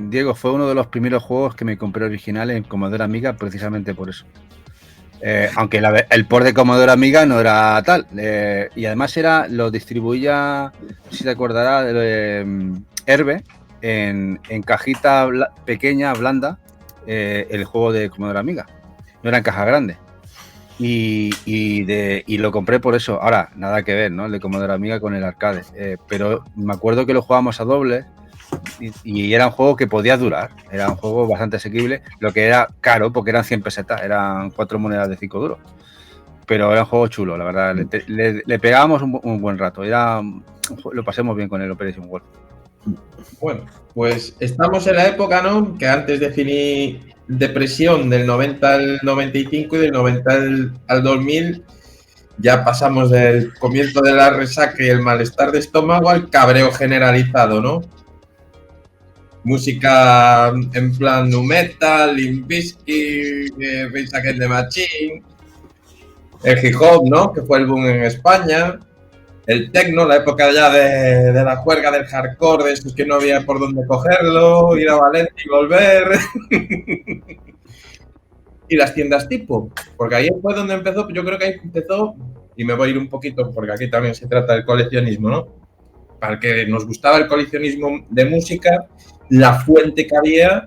Diego, fue uno de los primeros juegos que me compré original en Commodore Amiga precisamente por eso. Aunque el port de Commodore Amiga no era tal, y además lo distribuía, si te acordarás, Herbe en cajita pequeña, blanda, el juego de Commodore Amiga. No era en caja grande. Y lo compré por eso. Ahora, nada que ver, ¿no? El de Commodore Amiga con el arcade. Pero me acuerdo que lo jugábamos a doble y era un juego que podía durar. Era un juego bastante asequible. Lo que era caro, porque eran 100 pesetas, eran 4 monedas de 5 duros. Pero era un juego chulo, la verdad. Le pegábamos un buen rato. Lo pasemos bien con el Operation Wolf. Bueno, pues estamos en la época, ¿no? Que antes definí depresión del 90 al 95 y del 90 al 2000, ya pasamos del comienzo de la resaca y el malestar de estómago al cabreo generalizado, ¿no? Música en plan nu metal, Limp Bizkit, Rage Against the Machine, el hip hop, ¿no? Que fue el boom en España. el techno, la época ya de la juerga del hardcore, de esos que no había por dónde cogerlo, ir a Valencia y volver. Y las tiendas tipo, porque ahí fue donde empezó, yo creo que ahí empezó, y me voy a ir un poquito, porque aquí también se trata del coleccionismo, ¿no? Para el que nos gustaba el coleccionismo de música, la fuente que había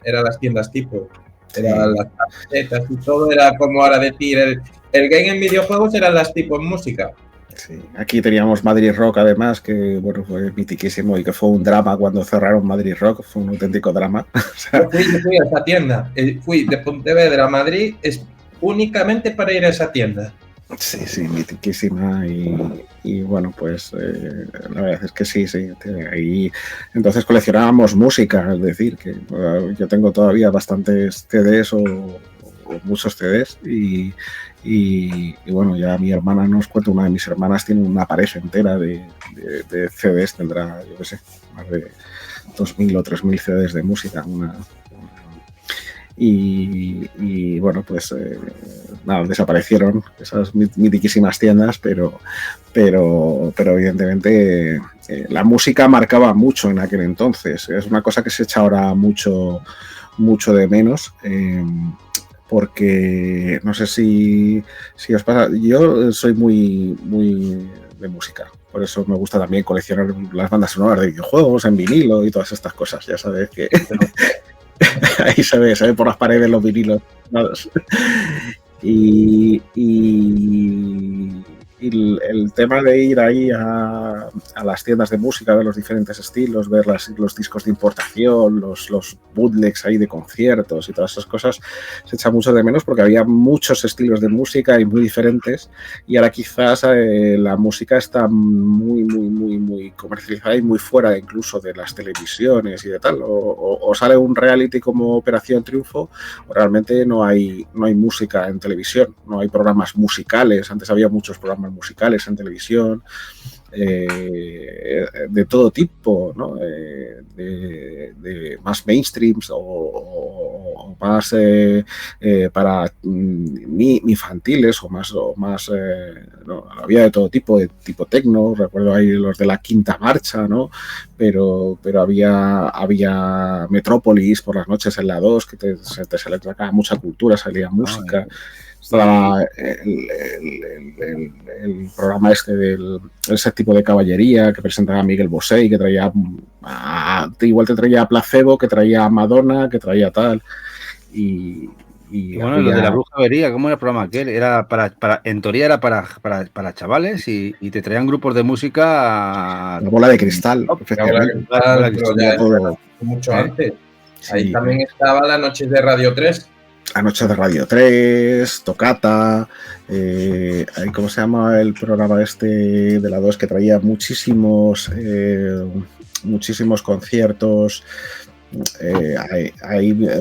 era las tiendas tipo. Eran las camisetas y todo, era como ahora decir, el game en videojuegos eran las tipo en música. Sí, aquí teníamos Madrid Rock, además, que bueno, fue mitiquísimo y que fue un drama cuando cerraron Madrid Rock, fue un auténtico drama. O sea, Yo fui a esa tienda, fui de Pontevedra a Madrid es únicamente para ir a esa tienda. Sí, mitiquísima y bueno, pues la verdad es que sí, ahí entonces coleccionábamos música, es decir, que yo tengo todavía bastantes CDs o muchos CDs y bueno, ya mi hermana nos cuenta, una de mis hermanas tiene una pared entera de CDs, tendrá, yo qué sé, más de 2.000 o 3.000 CDs de música, y bueno, pues nada, desaparecieron esas mitiquísimas tiendas, pero evidentemente la música marcaba mucho en aquel entonces. Es una cosa que se echa ahora mucho de menos. Porque no sé si os pasa, yo soy muy de música, por eso me gusta también coleccionar las bandas sonoras de videojuegos en vinilo y todas estas cosas, ya sabes que ahí se ve por las paredes los vinilos. Y el tema de ir ahí a las tiendas de música, ver los diferentes estilos, ver los discos de importación, los bootlegs ahí de conciertos y todas esas cosas, se echa mucho de menos porque había muchos estilos de música y muy diferentes, y ahora quizás la música está muy comercializada y muy fuera incluso de las televisiones y de tal, o sale un reality como Operación Triunfo, o realmente no hay música en televisión, no hay programas musicales. Antes había muchos programas musicales en televisión, de todo tipo, ¿no? De más mainstreams o más para infantiles o más no, había de todo tipo, de tipo techno. Recuerdo ahí los de la Quinta Marcha, ¿no? Pero había Metrópolis por las noches en la 2, que se le sacaba mucha cultura, salía música. Estaba el programa este ese tipo de caballería que presentaba Miguel Bosé, que traía igual te traía Placebo, que traía Madonna, que traía tal, y bueno, lo de la brujería, ¿cómo era el programa aquel? Era en teoría era para chavales y te traían grupos de música. La Bola de Cristal, efectivamente. La Bola de Cristal, ya todo, mucho antes. Sí. Ahí también estaba Las Noches de Radio 3. La Noche de Radio 3, Tocata, ¿cómo se llama el programa este de la 2 que traía muchísimos conciertos?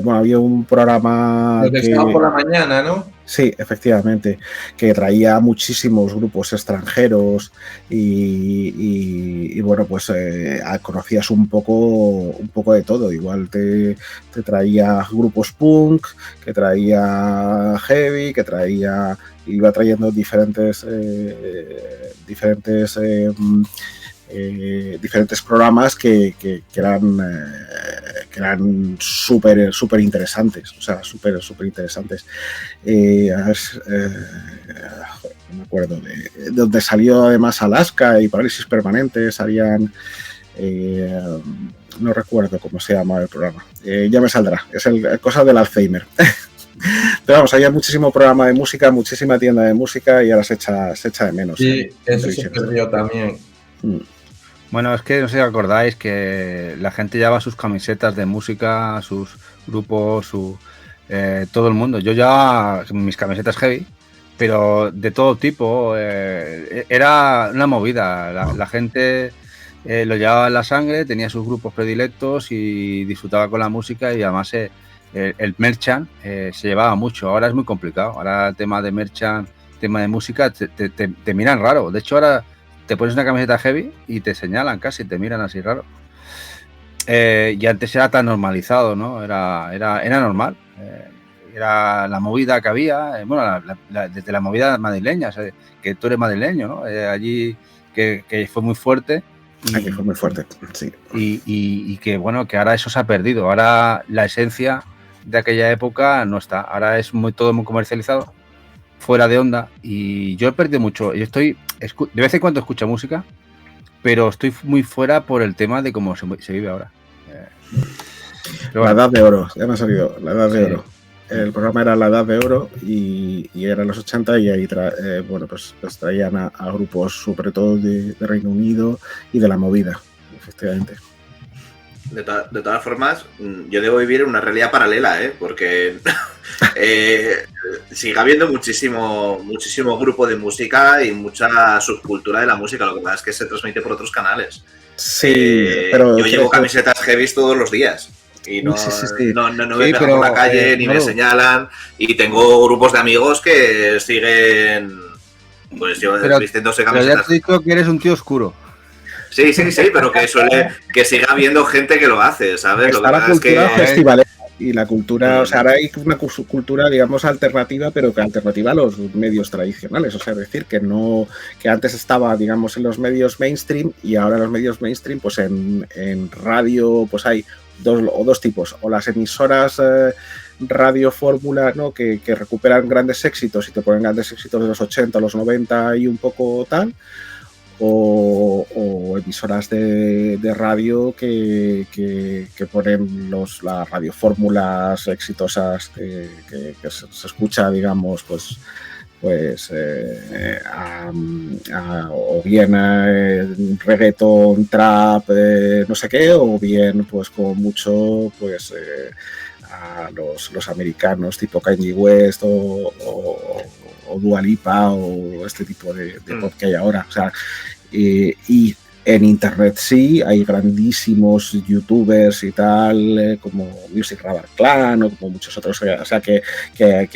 Bueno, había un programa que estaba por la mañana, ¿no? Sí, efectivamente, que traía muchísimos grupos extranjeros y bueno, pues conocías un poco de todo. Igual te traía grupos punk, que traía heavy, que iba trayendo diferentes programas que eran súper interesantes, o sea, súper interesantes. A ver, no me acuerdo de donde salió además Alaska y Parálisis Permanente, salían, no recuerdo cómo se llama el programa, ya me saldrá, es cosa del Alzheimer. Pero vamos, había muchísimo programa de música, muchísima tienda de música y ahora se echa de menos. Sí, eso se perdió también. Bueno, es que no sé si acordáis que la gente llevaba sus camisetas de música, sus grupos, todo el mundo. Yo llevaba mis camisetas heavy, pero de todo tipo. Era una movida. La gente lo llevaba en la sangre, tenía sus grupos predilectos y disfrutaba con la música, y además el merchant se llevaba mucho. Ahora es muy complicado. Ahora el tema de merchant, tema de música, te miran raro. De hecho, ahora te pones una camiseta heavy y te señalan casi, te miran así raro. Y antes era tan normalizado, ¿no? Era normal. Era la movida que había, bueno, desde la movida madrileña, o sea, que tú eres madrileño, ¿no? Allí que fue muy fuerte. Aquí fue muy fuerte, sí. Y que bueno, que ahora eso se ha perdido. Ahora la esencia de aquella época no está. Ahora es todo muy comercializado, fuera de onda. Y yo he perdido mucho. Yo de vez en cuando escucho música, pero estoy muy fuera por el tema de cómo se vive ahora. La Edad de Oro, ya me ha salido, la Edad de Oro. El programa era La Edad de Oro y era en los 80 y ahí pues traían a grupos sobre todo de Reino Unido y de la movida, efectivamente. De todas formas, yo debo vivir en una realidad paralela, porque sigue habiendo muchísimo grupo de música y mucha subcultura de la música. Lo que pasa es que se transmite por otros canales. Sí, pero yo llevo camisetas heavy todos los días. Y no me pegan por la calle, ni me señalan. Y tengo grupos de amigos que siguen pues vistiéndose camisetas. Pero ya te he dicho que eres un tío oscuro. Sí, pero que siga habiendo gente que lo hace, ¿sabes? Está lo que la cultura es que... festivalera y la cultura, o sea, ahora hay una cultura, digamos, alternativa, pero que alternativa a los medios tradicionales, o sea, es decir, que antes estaba, digamos, en los medios mainstream y ahora en los medios mainstream, pues en radio, pues hay dos tipos, o las emisoras radio fórmula, ¿no? que recuperan grandes éxitos y te ponen grandes éxitos de los 80, los 90 y un poco tal, o emisoras de radio que ponen las radiofórmulas exitosas que se escucha, digamos, o bien reggaeton, trap, no sé qué, o bien pues con mucho pues a los americanos tipo Kanye West o Dua Lipa o este tipo de pop que hay ahora, o sea, y en internet sí hay grandísimos youtubers y tal, como Music Radar Clan o como muchos otros, o sea que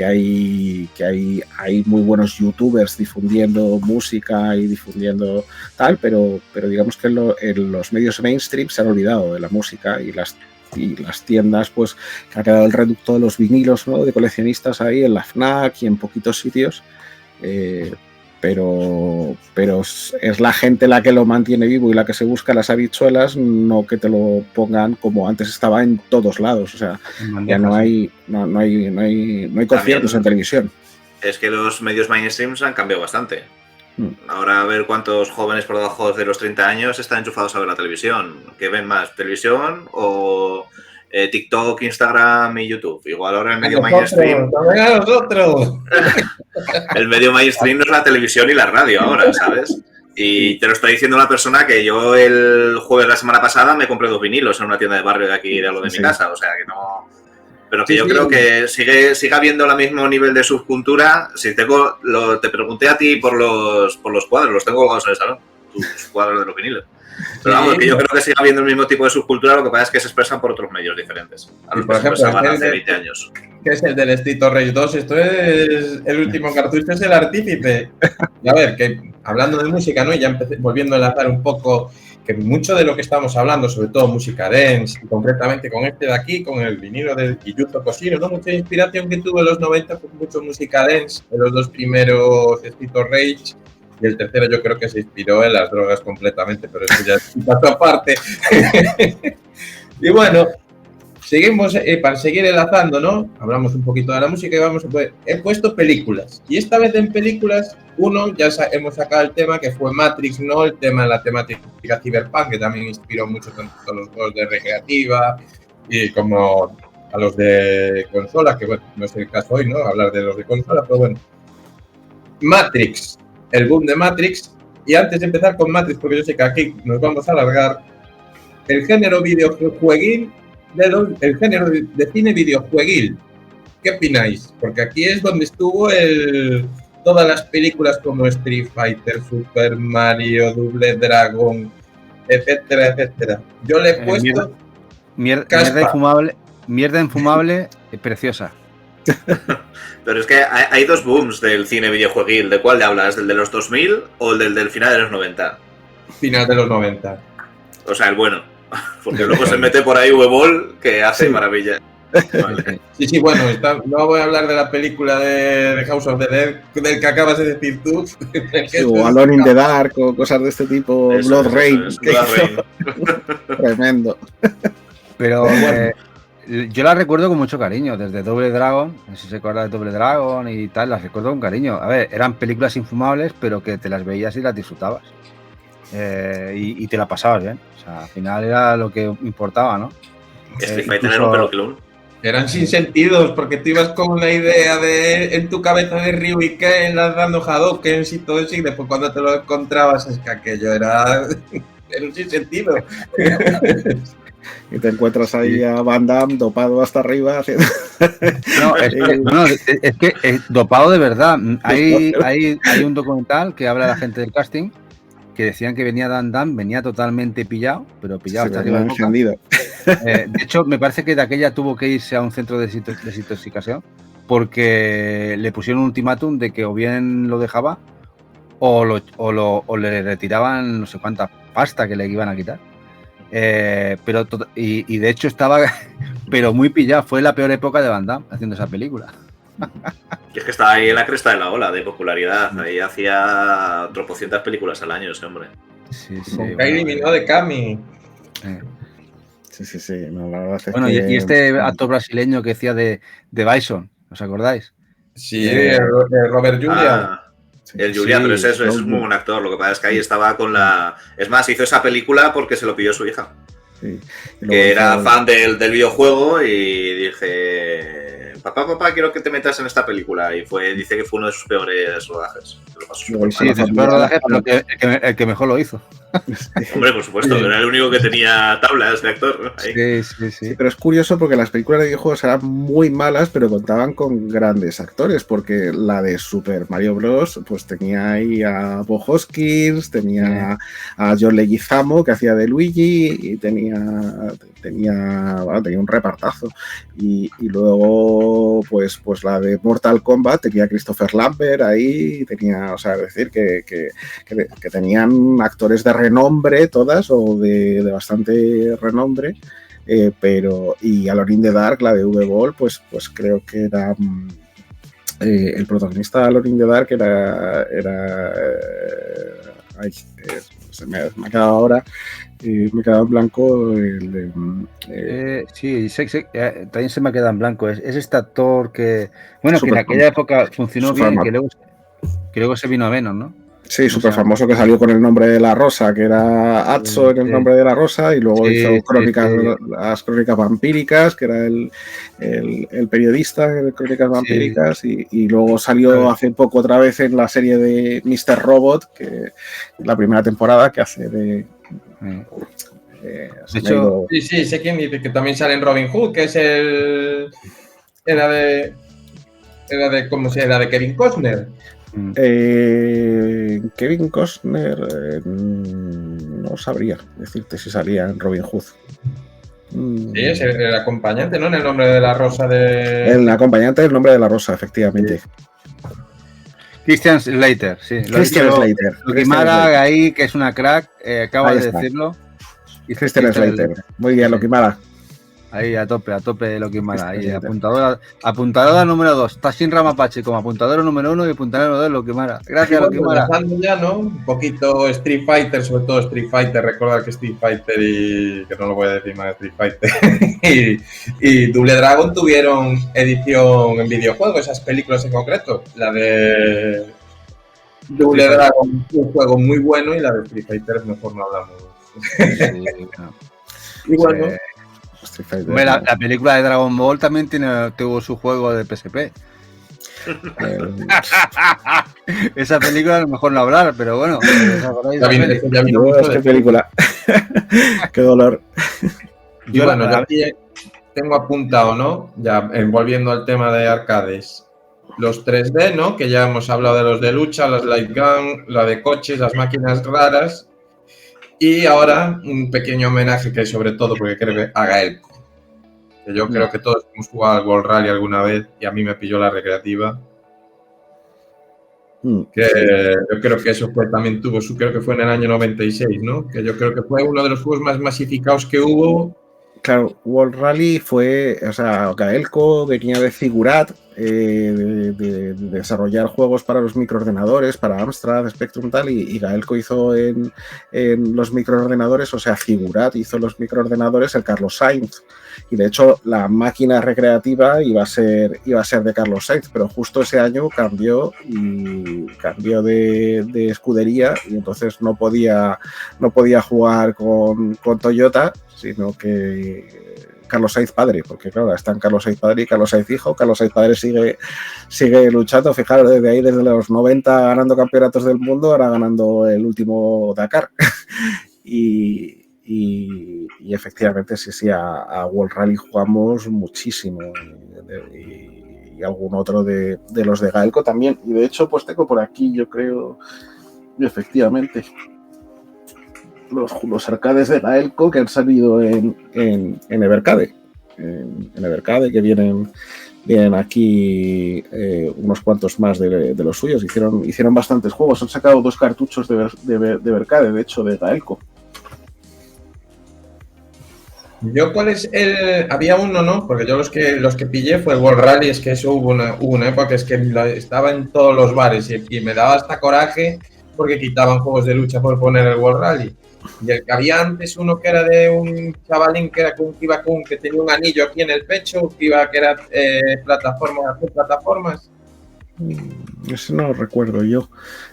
hay muy buenos youtubers difundiendo música y difundiendo tal, pero digamos que en los medios mainstream se han olvidado de la música y las tiendas, pues que ha quedado el reducto de los vinilos, ¿no? De coleccionistas ahí en la FNAC y en poquitos sitios, pero es la gente la que lo mantiene vivo y la que se busca las habichuelas, no que te lo pongan como antes estaba en todos lados, o sea, ya no hay conciertos en televisión. Es que los medios mainstream han cambiado bastante. Ahora a ver cuántos jóvenes por debajo de los 30 años están enchufados a ver la televisión. ¿Qué ven más? ¿Televisión o TikTok, Instagram y YouTube? Igual ahora el medio mainstream... ¡Nosotros! El medio mainstream no es la televisión y la radio ahora, ¿sabes? Y te lo estoy diciendo una persona que yo el jueves de la semana pasada me compré 2 vinilos en una tienda de barrio de aquí de mi casa, o sea que no... Pero que yo creo que sigue habiendo el mismo nivel de subcultura. Si te pregunté a ti por los cuadros, los tengo colgados en el salón, tus cuadros de los vinilos. Pero vamos, que yo creo que sigue habiendo el mismo tipo de subcultura, lo que pasa es que se expresan por otros medios diferentes. A los que se expresaban hace 20 años. ¿Qué es el del Street of Rage 2? Esto es el último cartucho, es el artífice. Y a ver, que hablando de música, ¿no? Y ya volviendo a enlazar un poco, que mucho de lo que estamos hablando, sobre todo música dance, y concretamente con este de aquí, con el vinilo de Yuzo Koshiro, ¿no? Mucha inspiración que tuvo en los 90, pues mucho música dance, en los 2 primeros Street of Rage, y el tercero yo creo que se inspiró en las drogas completamente, pero eso ya es un paso aparte. Y bueno, seguimos, para seguir enlazando, ¿no? Hablamos un poquito de la música y he puesto películas. Y esta vez en películas, hemos sacado el tema que fue Matrix, ¿no? El tema de la temática Cyberpunk, que también inspiró mucho tanto a los juegos de recreativa y como a los de consola, que bueno, no es el caso hoy, ¿no? Hablar de los de consola, pero bueno. Matrix, el boom de Matrix. Y antes de empezar con Matrix, porque yo sé que aquí nos vamos a alargar, el género videojueguil, el género de cine videojueguil. ¿Qué opináis? Porque aquí es donde estuvo todas las películas como Street Fighter, Super Mario, Double Dragon, etcétera, etcétera. Yo le he puesto mierda infumable y preciosa. Pero es que hay 2 booms del cine videojueguil. ¿De cuál le hablas? ¿Del de los 2000 o el del final de los 90? Final de los 90. O sea, el bueno. Porque luego se mete por ahí V-Ball que hace maravilla. Vale. Sí, bueno, no voy a hablar de la película de House of the Dead, del que acabas de decir tú. Sí, o Alone in the Dark o cosas de este tipo, Eso Blood es, Rain. eso es, que Blood hizo. Tremendo. Pero yo la recuerdo con mucho cariño, desde Double Dragon, no sé si se acuerda de Double Dragon y tal, las recuerdo con cariño. A ver, eran películas infumables, pero que te las veías y las disfrutabas. Y te la pasabas bien. O sea, al final era lo que importaba, ¿no? Street Fighter era un peluquilón. Eran sin sentidos, porque tú ibas con una idea en tu cabeza de Ryu y Ken lanzando Hadokens y todo eso, y después cuando te lo encontrabas es que aquello era un sinsentido. Y te encuentras ahí a Van Damme dopado hasta arriba. Haciendo... No, es que dopado de verdad. Hay un documental que habla de la gente del casting que decían que venía Van Damme, venía totalmente pillado, pero pillado hasta arriba de boca. De hecho, me parece que de aquella tuvo que irse a un centro de desintoxicación porque le pusieron un ultimátum de que o bien lo dejaba o le retiraban no sé cuánta pasta que le iban a quitar. Y de hecho estaba pero muy pillado. Fue la peor época de Van Damme haciendo esa película. Y es que estaba ahí en la cresta de la ola de popularidad. Ahí hacía tropocientas películas al año ese hombre. Sí, eliminó de Cami. Sí. No, la verdad es bueno, que... y este actor brasileño que decía de Bison, ¿os acordáis? Sí, Robert Julia. El Julia, pero ese es muy buen actor. Lo que pasa es que ahí estaba con la... Es más, hizo esa película porque se lo pidió su hija. Sí. Que era fan del videojuego y dije... Papá, quiero que te metas en esta película. Y dice que fue uno de sus peores rodajes. Sí, de sus peores rodajes, pero el que mejor lo hizo. Hombre, por supuesto, era el único que tenía tablas de actor. Sí, pero es curioso porque las películas de videojuegos eran muy malas, pero contaban con grandes actores, porque la de Super Mario Bros. Pues tenía ahí a Bob Hoskins, tenía a John Leguizamo, que hacía de Luigi, y tenía un repartazo. Y luego, pues la de Mortal Kombat tenía a Christopher Lambert ahí, tenía, o sea, es decir, que tenían actores de renombre todas, o de bastante renombre, y Alone in the Dark, la de V-Ball, pues creo que era el protagonista de Alone in the Dark se me ha quedado ahora, me he quedado en blanco. Sí, también se me ha quedado en blanco. Es este actor que, bueno, que en aquella época funcionó bien y que luego se vino a Venom, ¿no? Sí, súper famoso, que salió con el nombre de la Rosa, que era Atso en el nombre de la Rosa, y luego hizo las crónicas vampíricas, que era el periodista de crónicas vampíricas, y luego salió hace poco otra vez en la serie de Mr. Robot, que la primera temporada que hace de hecho, sí, sé quién dice, que también sale en Robin Hood, que es era de Kevin Costner. Kevin Costner no sabría decirte si salía en Robin Hood. Sí, es el acompañante, ¿no? En el nombre de la Rosa de... El acompañante del nombre de la Rosa, efectivamente. Sí. Christian Slater, sí. Christian Slater. Lokimara ahí, que es una crack, acaba de decirlo. Christian Slater. Muy bien, Lokimara. Ahí a tope Lokimara. Ahí, apuntadora número 2. Está Shinra Mapache como apuntadora número 1 y apuntadora número 2 Lokimara. Gracias, Lokimara. Ya, ¿no? Un poquito Street Fighter, sobre todo Street Fighter. Recordar que Street Fighter que no lo voy a decir más, Street Fighter y Double Dragon tuvieron edición en videojuego, esas películas en concreto. La de Double Dragon, un juego muy bueno, y la de Street Fighter mejor no hablamos. Y bueno... La película de Dragon Ball también tuvo su juego de PSP. Esa película a lo mejor no hablar, pero bueno. Qué película. Qué dolor. Yo aquí tengo apuntado, ¿no? Ya volviendo al tema de arcades. Los 3D, ¿no? Que ya hemos hablado de los de lucha, las light gun, la de coches, las máquinas raras. Y ahora un pequeño homenaje que hay, sobre todo porque creo que a Gaelco. Que yo creo que todos hemos jugado al World Rally alguna vez y a mí me pilló la recreativa. Que yo creo que eso también creo que fue en el año 96, ¿no? Que yo creo que fue uno de los juegos más masificados que hubo Claro, World Rally fue, o sea, Gaelco venía de Figurat, de desarrollar juegos para los microordenadores, para Amstrad, Spectrum tal, y Gaelco hizo en los microordenadores, o sea, Figurat hizo los microordenadores el Carlos Sainz, y de hecho la máquina recreativa iba a ser de Carlos Sainz, pero justo ese año cambió de escudería y entonces no podía jugar con Toyota, sino que Carlos Sainz padre, porque claro, están Carlos Sainz padre y Carlos Sainz hijo. Carlos Sainz padre sigue luchando, fijaros, desde los 90 ganando campeonatos del mundo, ahora ganando el último Dakar. y efectivamente, sí, a World Rally jugamos muchísimo y algún otro de los de Gaelco también. Y de hecho, pues tengo por aquí, yo creo, efectivamente, los arcades de Gaelco que han salido en Evercade. En Evercade, que vienen aquí unos cuantos más de los suyos. Hicieron bastantes juegos. Han sacado 2 cartuchos de Evercade, de hecho, de Gaelco. Yo, ¿cuál es el...? Había uno, ¿no? Porque yo los que pillé fue el World Rally, es que eso hubo una época, es que estaba en todos los bares y me daba hasta coraje porque quitaban juegos de lucha por poner el World Rally. Y el que había antes, uno que era de un chavalín que que tenía un anillo aquí en el pecho, que era plataformas. Eso no lo recuerdo yo.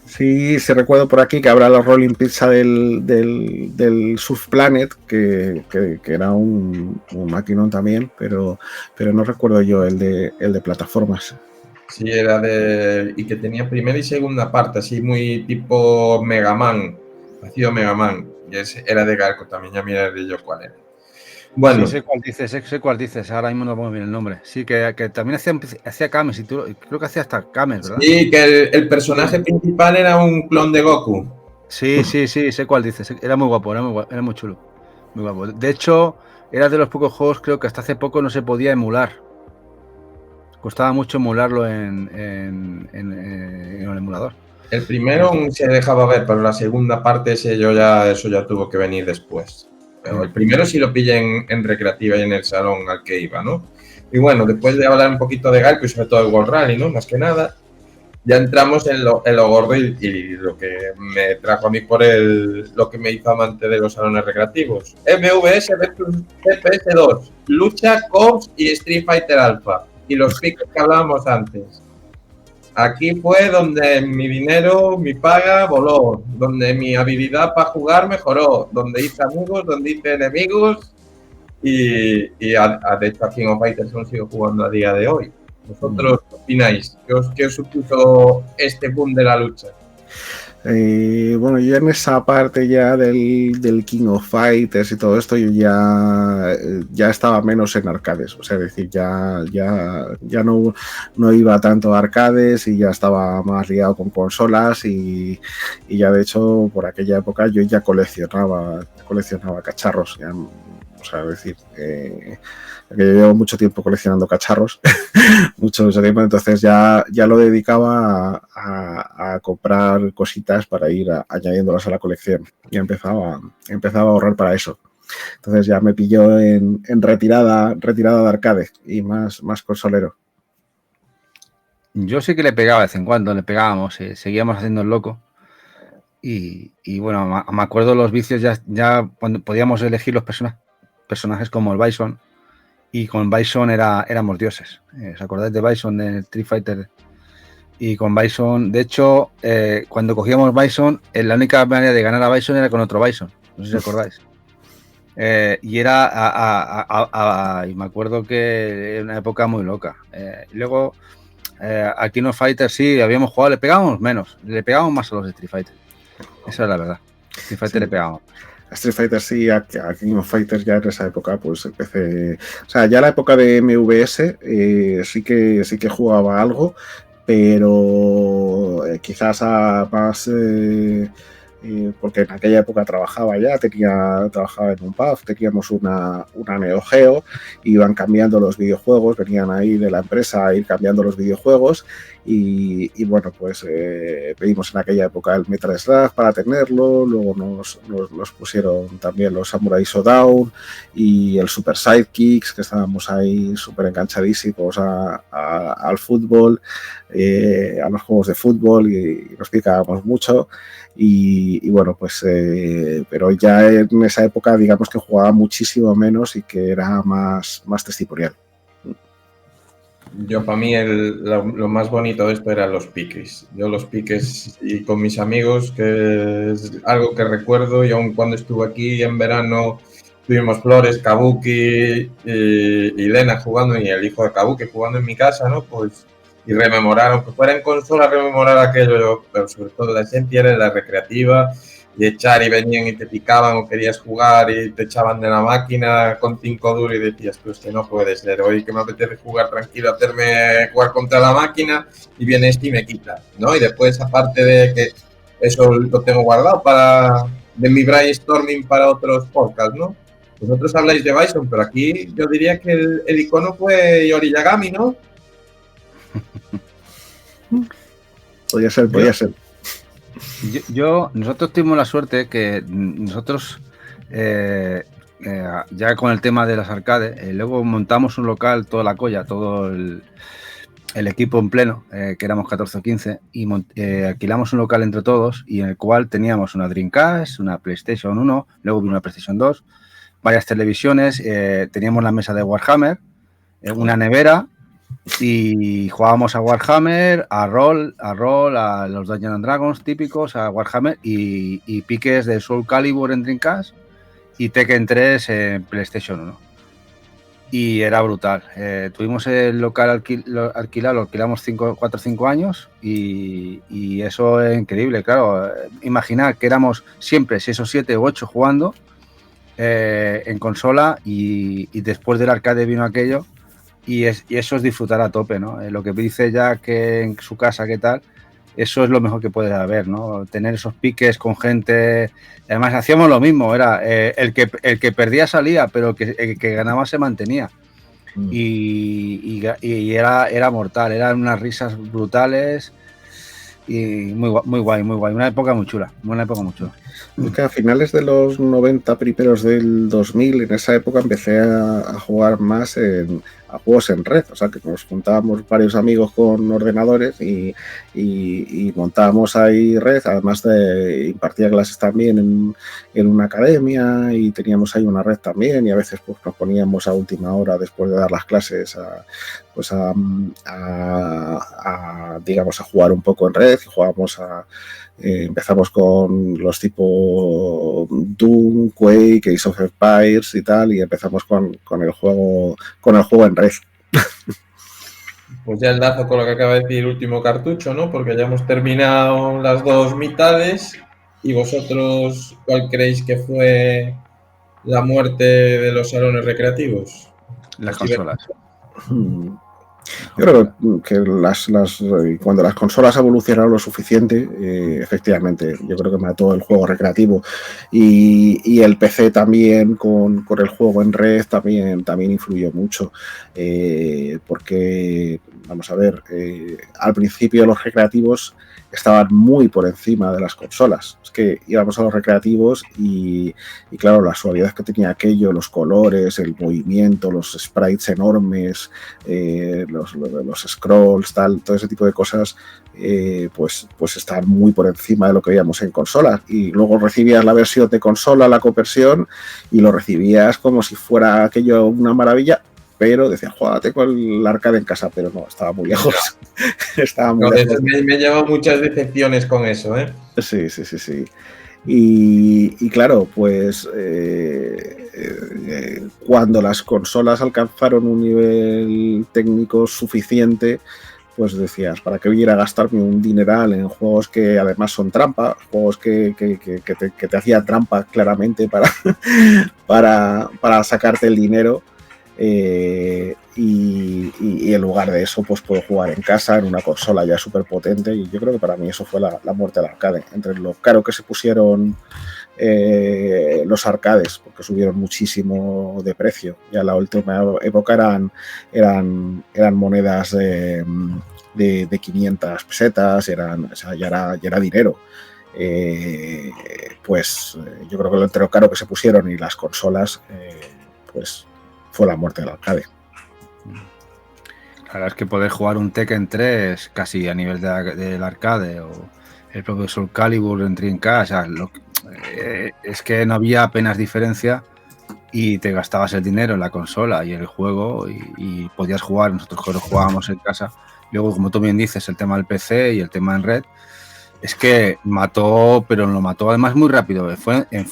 Sí, recuerdo por aquí que habrá la Rolling Pizza del Surf Planet, que era un maquinón también, pero no recuerdo yo el de plataformas. Sí, y que tenía primera y segunda parte, así muy tipo Mega Man, hacía Mega Man, y ese era de Gaelco también, ya miraré yo cuál era. Bueno. Sí, sé cuál dices, ahora mismo no pongo bien el nombre. Sí, que también hacía Kames, y creo que hacía hasta Kames, ¿verdad? Sí, que el personaje principal era un clon de Goku. Sí, sé cuál dices, era muy guapo, era muy chulo, muy guapo. De hecho, era de los pocos juegos, creo que hasta hace poco no se podía emular. Costaba mucho emularlo en el emulador. El primero se dejaba ver, pero la segunda parte eso ya tuvo que venir después. Pero el primero sí lo pillé en recreativa y en el salón al que iba, ¿no? Y bueno, después de hablar un poquito de Gaelco y sobre todo de World Rally, ¿no? Más que nada, ya entramos en lo gordo y lo que me trajo a mí por lo que me hizo amante de los salones recreativos. MVS vs CPS2, Lucha, Cops y Street Fighter Alpha. Y los picos que hablábamos antes. Aquí fue donde mi dinero, mi paga voló, donde mi habilidad para jugar mejoró, donde hice amigos, donde hice enemigos y de hecho a King of Fighters aún sigo jugando a día de hoy. ¿Vosotros qué opináis? ¿Qué os supuso este boom de la lucha? Bueno, yo en esa parte ya del King of Fighters y todo esto, yo ya estaba menos en arcades, o sea, es decir, ya no iba tanto a arcades y ya estaba más liado con consolas y ya de hecho por aquella época yo ya coleccionaba cacharros, ya, o sea, es decir, que yo llevo mucho tiempo coleccionando cacharros, mucho tiempo, entonces ya lo dedicaba a comprar cositas para ir añadiéndolas a la colección y empezaba a ahorrar para eso. Entonces ya me pilló en retirada de arcade y más consolero. Yo sí que le pegaba de vez en cuando, le pegábamos, seguíamos haciendo el loco. Y bueno, me acuerdo los vicios ya cuando podíamos elegir los personajes como el Bison. Y con Bison éramos dioses. ¿Os acordáis de Bison, de Street Fighter? Y con Bison, de hecho, cuando cogíamos Bison, la única manera de ganar a Bison era con otro Bison. No sé si os acordáis. Y era y me acuerdo que era una época muy loca. Luego, a King of Fighters sí, habíamos jugado, le pegábamos menos. Le pegábamos más a los de Street Fighter. Esa es la verdad. Street Fighter sí. Le pegábamos. Street Fighter sí, a King of Fighters ya en esa época pues empecé, o sea, ya la época de MVS sí que jugaba algo, pero quizás a más porque en aquella época trabajaba en un pub, teníamos una Neo Geo, iban cambiando los videojuegos, venían ahí de la empresa a ir cambiando los videojuegos y bueno, pues pedimos en aquella época el Metal Slug para tenerlo, luego nos pusieron también los Samurai Showdown y el Super Sidekicks, que estábamos ahí súper enganchadísimos al fútbol, a los juegos de fútbol y nos picábamos mucho. Y bueno, pues pero ya en esa época digamos que jugaba muchísimo menos y que era más testimonial. Yo, para mí, lo más bonito de esto eran los piques. Yo los piques y con mis amigos, que es algo que recuerdo, y aun cuando estuve aquí en verano, tuvimos Flores, Kabuki y Lena jugando, y el hijo de Kabuki jugando en mi casa, ¿no? Pues, y rememorar, aunque fuera en consola, rememorar aquello, pero sobre todo la esencia era la recreativa, y echar y venían y te picaban o querías jugar y te echaban de la máquina con 5 duros y decías, pues que no puede ser, hoy que me apetece jugar tranquilo, jugar contra la máquina y viene este y me quita, ¿no? Y después, aparte de que eso lo tengo guardado de mi brainstorming para otros podcasts, ¿no? Vosotros habláis de Bison, pero aquí yo diría que el icono fue Yori Yagami, ¿no? Podría ser. Nosotros tuvimos la suerte que nosotros, ya con el tema de las arcades, luego montamos un local, toda la colla, todo el equipo en pleno, que éramos 14 o 15, y alquilamos un local entre todos, y en el cual teníamos una Dreamcast, una PlayStation 1, luego vino una PlayStation 2, varias televisiones, teníamos la mesa de Warhammer, una nevera, y jugábamos a Warhammer, a Roll, a los Dungeons and Dragons típicos, a Warhammer y piques de Soul Calibur en Dreamcast y Tekken 3 en PlayStation 1. Y era brutal. Tuvimos el local alquilado, lo alquilamos 4 o 5 años y eso es increíble, claro. Imaginad que éramos siempre 6 o 7 o 8 jugando en consola y después del arcade vino aquello. Y eso es disfrutar a tope, ¿no? Lo que dice Jack que en su casa, ¿qué tal? Eso es lo mejor que puede haber, ¿no? Tener esos piques con gente. Además, hacíamos lo mismo, era el que perdía salía, pero el que ganaba se mantenía. Y era mortal, eran unas risas brutales y muy guay. Una época muy chula. Es que a finales de los 90, primeros del 2000, en esa época empecé a jugar más a juegos en red, o sea que nos juntábamos varios amigos con ordenadores y montábamos ahí red, además de impartía clases también en una academia y teníamos ahí una red también y a veces pues nos poníamos a última hora después de dar las clases digamos a jugar un poco en red y jugábamos empezamos con los tipo Doom, Quake, Age of Empires y tal, y empezamos con el juego en red. Pues ya enlazo con lo que acaba de decir el último cartucho, ¿no? Porque ya hemos terminado las dos mitades. ¿Y vosotros cuál creéis que fue la muerte de los salones recreativos? Las consolas. Yo creo que cuando las consolas evolucionaron lo suficiente, efectivamente, yo creo que mató el juego recreativo y el PC también con el juego en red también influyó mucho, porque, vamos a ver, al principio los recreativos estaban muy por encima de las consolas. Es que íbamos a los recreativos y claro, la suavidad que tenía aquello, los colores, el movimiento, los sprites enormes, los scrolls, todo ese tipo de cosas, pues estaban muy por encima de lo que veíamos en consolas. Y luego recibías la versión de consola, la conversión, y lo recibías como si fuera aquello una maravilla. Pero decía, jugate con el arcade en casa, pero no, estaba muy lejos. Estaba muy lejos. Me llevo muchas decepciones con eso, ¿eh? Sí. Y claro, pues cuando las consolas alcanzaron un nivel técnico suficiente, pues decías, ¿para qué voy a gastarme un dineral en juegos que además son trampa? Juegos que te hacían trampa claramente para sacarte el dinero. y en lugar de eso pues puedo jugar en casa, en una consola ya súper potente, y yo creo que para mí eso fue la muerte del arcade. Entre lo caro que se pusieron los arcades, porque subieron muchísimo de precio, ya en la última época eran monedas de 500 pesetas, o sea, ya era dinero. Pues yo creo que entre lo caro que se pusieron y las consolas, pues fue la muerte del arcade. La verdad es que poder jugar un Tekken 3 casi a nivel del arcade, o el propio Soul Calibur en Dreamcast, o sea, es que no había apenas diferencia y te gastabas el dinero en la consola y en el juego y podías jugar. Nosotros lo jugábamos en casa. Luego, como tú bien dices, el tema del PC y el tema en red, es que mató, pero lo mató además muy rápido. Fue en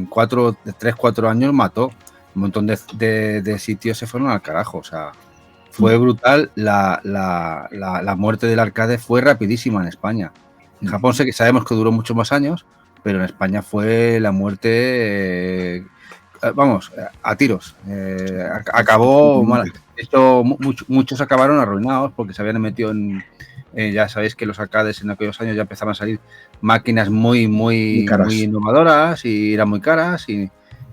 3-4 años mató. Un montón de sitios se fueron al carajo. O sea, fue brutal. La muerte del arcade fue rapidísima en España. En Japón sabemos que duró muchos más años, pero en España fue la muerte, vamos, a tiros. Acabó mal. Esto, muchos acabaron arruinados porque se habían metido en... ya sabéis que los arcades en aquellos años ya empezaban a salir máquinas muy innovadoras y eran muy caras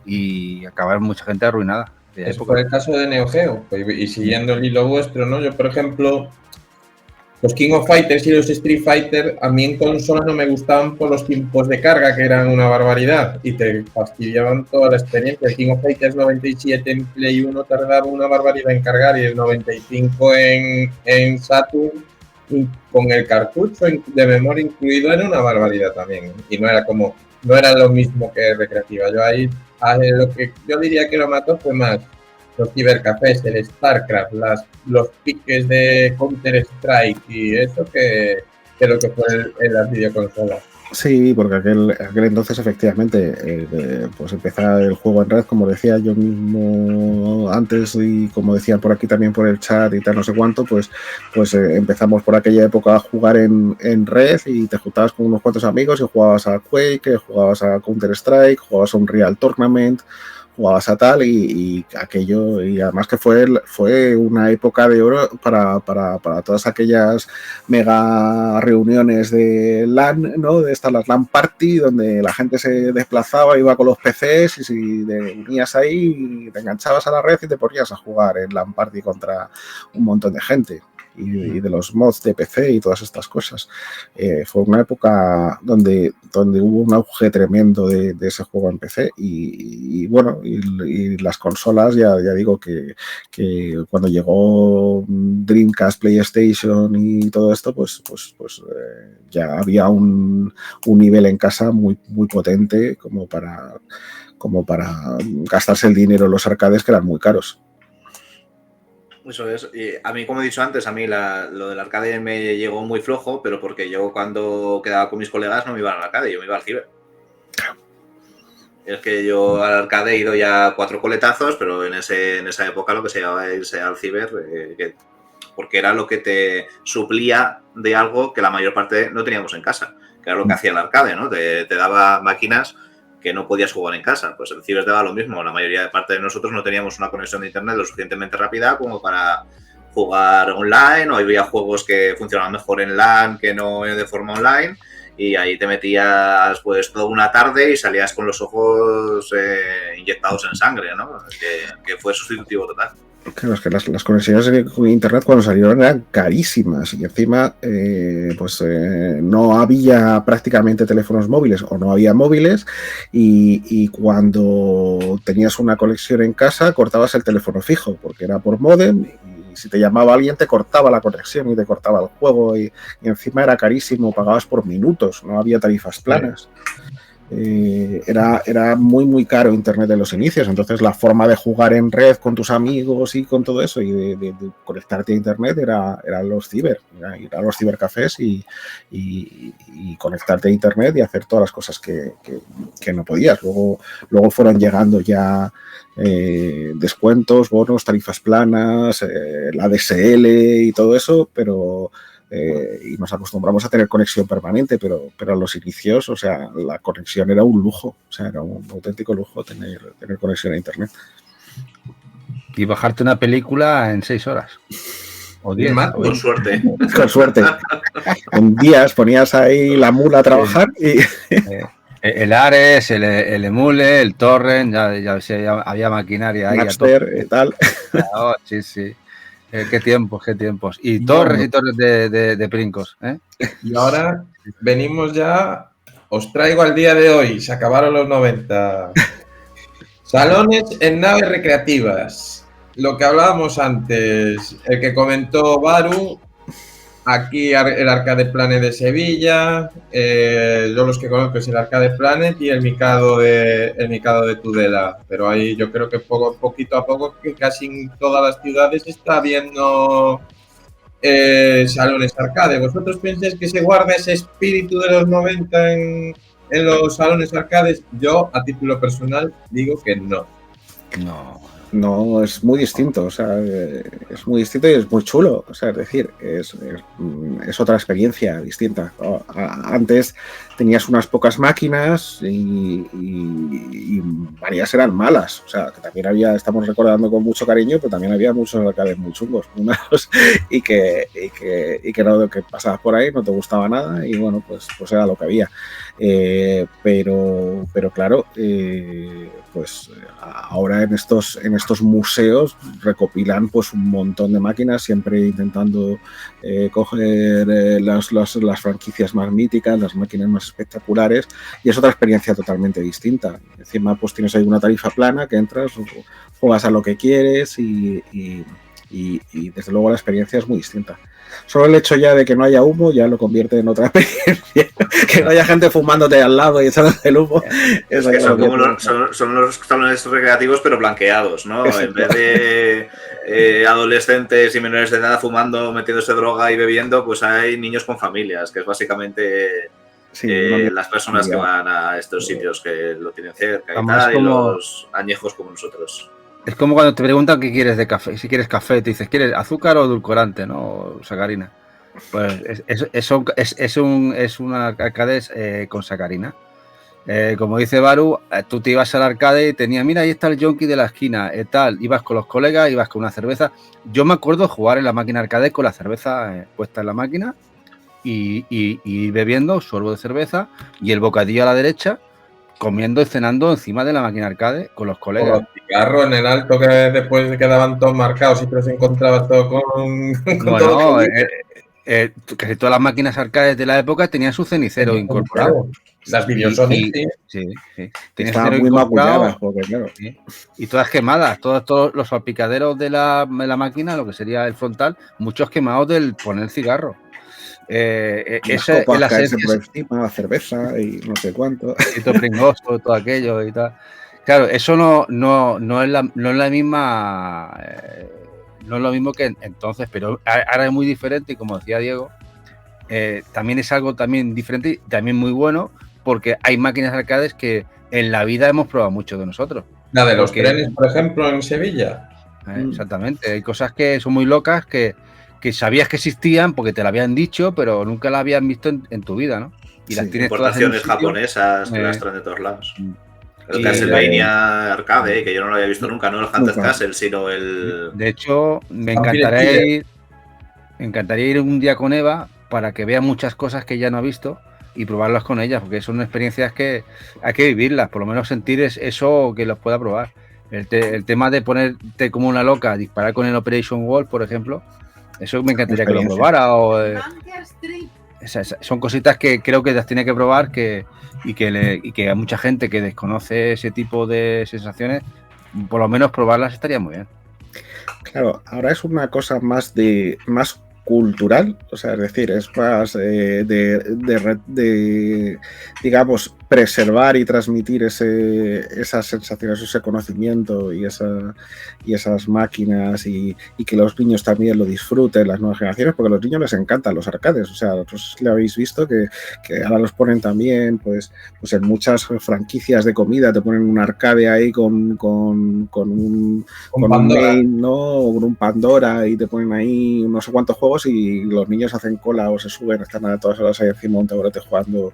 y acabaron mucha gente arruinada. Eso fue el caso de Neo Geo. Y siguiendo el hilo vuestro, ¿no? Yo, por ejemplo, los King of Fighters y los Street Fighter a mí en consola no me gustaban por los tiempos de carga, que eran una barbaridad y te fastidiaban toda la experiencia. El King of Fighters 97 en Play 1 tardaba una barbaridad en cargar, y el 95 en Saturn, y con el cartucho de memoria incluido, era una barbaridad también, y no era lo mismo que recreativa. Yo ahí, lo que yo diría que lo mató fue más los cibercafés, el StarCraft, los piques de Counter-Strike y eso que lo que fue en las videoconsolas. Sí, porque aquel entonces efectivamente pues empezaba el juego en red, como decía yo mismo antes y como decían por aquí también por el chat y tal, no sé cuánto, pues empezamos por aquella época a jugar en red y te juntabas con unos cuantos amigos y jugabas a Quake, jugabas a Counter-Strike, jugabas a un Real Tournament, jugabas a tal y aquello, y además que fue una época de oro para todas aquellas mega reuniones de LAN, ¿no? De estas las LAN party, donde la gente se desplazaba, iba con los PCs y si te unías ahí, te enganchabas a la red y te ponías a jugar en LAN party contra un montón de gente. Y de los mods de PC y todas estas cosas. Fue una época donde hubo un auge tremendo de ese juego en PC y bueno, y las consolas, ya digo que cuando llegó Dreamcast, PlayStation y todo esto, pues ya había un nivel en casa muy, muy potente como para gastarse el dinero en los arcades, que eran muy caros. Eso es. Y a mí, como he dicho antes, a mí lo del arcade me llegó muy flojo, pero porque yo cuando quedaba con mis colegas no me iba al arcade, yo me iba al ciber. Es que yo al arcade he ido ya 4 coletazos, pero en esa época lo que se llamaba irse al ciber, porque era lo que te suplía de algo que la mayor parte no teníamos en casa, que era lo que hacía el arcade, ¿no? Te daba máquinas que no podías jugar en casa. Pues el ciber te daba lo mismo. La mayoría de parte de nosotros no teníamos una conexión de internet lo suficientemente rápida como para jugar online, o había juegos que funcionaban mejor en LAN que no de forma online, y ahí te metías pues toda una tarde y salías con los ojos inyectados en sangre, ¿no? Que fue sustitutivo total. Claro, es que las conexiones con internet cuando salieron eran carísimas y encima no había prácticamente teléfonos móviles o no había móviles y cuando tenías una conexión en casa cortabas el teléfono fijo porque era por módem y si te llamaba alguien te cortaba la conexión y te cortaba el juego y encima era carísimo, pagabas por minutos, no había tarifas planas. Era muy muy caro internet en los inicios, entonces la forma de jugar en red con tus amigos y con todo eso y de conectarte a internet era los ir a los cibercafés y conectarte a internet y hacer todas las cosas que no podías. Luego fueron llegando ya descuentos, bonos, tarifas planas, la DSL y todo eso, pero y nos acostumbramos a tener conexión permanente, pero a los inicios, o sea, la conexión era un lujo, o sea, era un auténtico lujo tener conexión a internet. y bajarte una película en 6 horas. O 10. Con suerte. Con suerte. Con días ponías ahí la mula a trabajar y... El Ares, el Emule, el Torrent, ya había maquinaria ahí. Napster y tal. Oh, sí. Qué tiempos. Y torres y torres de princos. Y ahora venimos ya, os traigo al día de hoy, se acabaron los 90. Salones en naves recreativas. Lo que hablábamos antes, el que comentó Baru, aquí el Arcade Planet de Sevilla, yo los que conozco es el Arcade Planet y el Mikado de Tudela, pero ahí yo creo que poquito a poco, que casi en todas las ciudades está habiendo salones arcade. ¿Vosotros pensáis que se guarda ese espíritu de los 90 en los salones arcades? Yo, a título personal, digo que no. No, es muy distinto, o sea, es muy distinto y es muy chulo, o sea, es decir, es otra experiencia distinta. Antes tenías unas pocas máquinas y varias eran malas, o sea, que también estamos recordando con mucho cariño, pero también había muchos arcades muy chungos, y que no, que pasabas por ahí, no te gustaba nada y bueno, pues era lo que había. Pero claro, pues ahora en estos museos recopilan pues un montón de máquinas, siempre intentando coger las franquicias más míticas, las máquinas más espectaculares, y es otra experiencia totalmente distinta. Encima pues tienes ahí una tarifa plana que entras, juegas a lo que quieres y desde luego la experiencia es muy distinta. Solo el hecho ya de que no haya humo ya lo convierte en otra experiencia. Que no haya gente fumándote al lado y echándote el humo. Eso que son los salones recreativos pero blanqueados, ¿no? Sí, en vez de adolescentes y menores de edad fumando, metiéndose droga y bebiendo, pues hay niños con familias, que es básicamente las personas que van a estos sitios que lo tienen cerca y tal, y los añejos como nosotros. Es como cuando te preguntan qué quieres de café. Si quieres café, te dices, ¿quieres azúcar o edulcorante, no? O sacarina. Pues es un arcade con sacarina. Como dice Baru, tú te ibas al arcade y tenías, mira, ahí está el yonki de la esquina, tal. Ibas con los colegas, ibas con una cerveza. Yo me acuerdo jugar en la máquina arcade con la cerveza puesta en la máquina y bebiendo sorbo de cerveza y el bocadillo a la derecha, comiendo y cenando encima de la máquina arcade con los colegas. Con los cigarros en el alto que después quedaban todos marcados y te los encontrabas todo con bueno, casi todas las máquinas arcades de la época tenían su cenicero incorporado. Las Videosonic, sí. Estaban muy maculladas, porque claro. Y todas quemadas, todos los salpicaderos de la máquina, lo que sería el frontal, muchos quemados del poner cigarro. Esa es la esencia por encima, la cerveza y no sé cuánto. Y todo pringoso, todo aquello y tal. Claro, eso no es la misma. No es lo mismo que entonces, pero ahora es muy diferente y como decía Diego, también es algo también diferente y también muy bueno porque hay máquinas arcades que en la vida hemos probado mucho de nosotros. La de los trenes, por ejemplo, en Sevilla. Exactamente, hay cosas que son muy locas que sabías que existían porque te lo habían dicho, pero nunca las habías visto en tu vida, ¿no? Y las tienes importaciones todas japonesas que las traen de todos lados. El Castlevania Arcade, que yo no lo había visto nunca, no el Hunter's Castle, sino el... De hecho, me encantaría ir un día con Eva para que vea muchas cosas que ella no ha visto y probarlas con ella, porque son experiencias que hay que vivirlas, por lo menos sentir eso que los pueda probar. El tema de ponerte como una loca, disparar con el Operation Wolf, por ejemplo, eso me encantaría que lo probara. Son cositas que creo que las tiene que probar y que a mucha gente que desconoce ese tipo de sensaciones, por lo menos probarlas estaría muy bien. Claro, ahora es una cosa más cultural, o sea, es decir, es más digamos, preservar y transmitir esas sensaciones, ese conocimiento y esas máquinas y que los niños también lo disfruten, las nuevas generaciones, porque a los niños les encantan los arcades, o sea, vosotros le habéis visto que ahora los ponen también, pues en muchas franquicias de comida te ponen un arcade ahí con un main, ¿no? O con un Pandora y te ponen ahí no sé cuántos juegos y los niños hacen cola o se suben, están a todas horas ahí encima un taburete jugando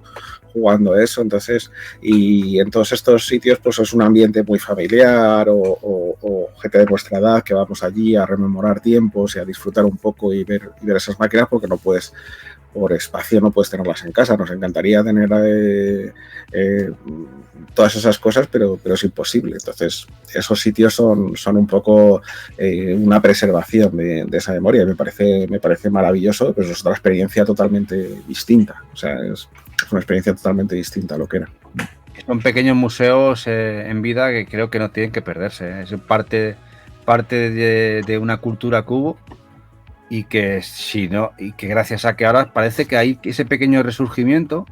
jugando a eso. Entonces, y en todos estos sitios pues es un ambiente muy familiar o gente de vuestra edad que vamos allí a rememorar tiempos y a disfrutar un poco y ver esas máquinas, porque no puedes, por espacio no puedes tenerlas en casa. Nos encantaría tener todas esas cosas, pero es imposible. Entonces, esos sitios son un poco una preservación de esa memoria, y me parece maravilloso, pero es otra experiencia totalmente distinta. O sea, es una experiencia totalmente distinta a lo que era. Son pequeños museos en vida que creo que no tienen que perderse. Es parte de una cultura cubo, y que gracias a que ahora parece que hay ese pequeño resurgimiento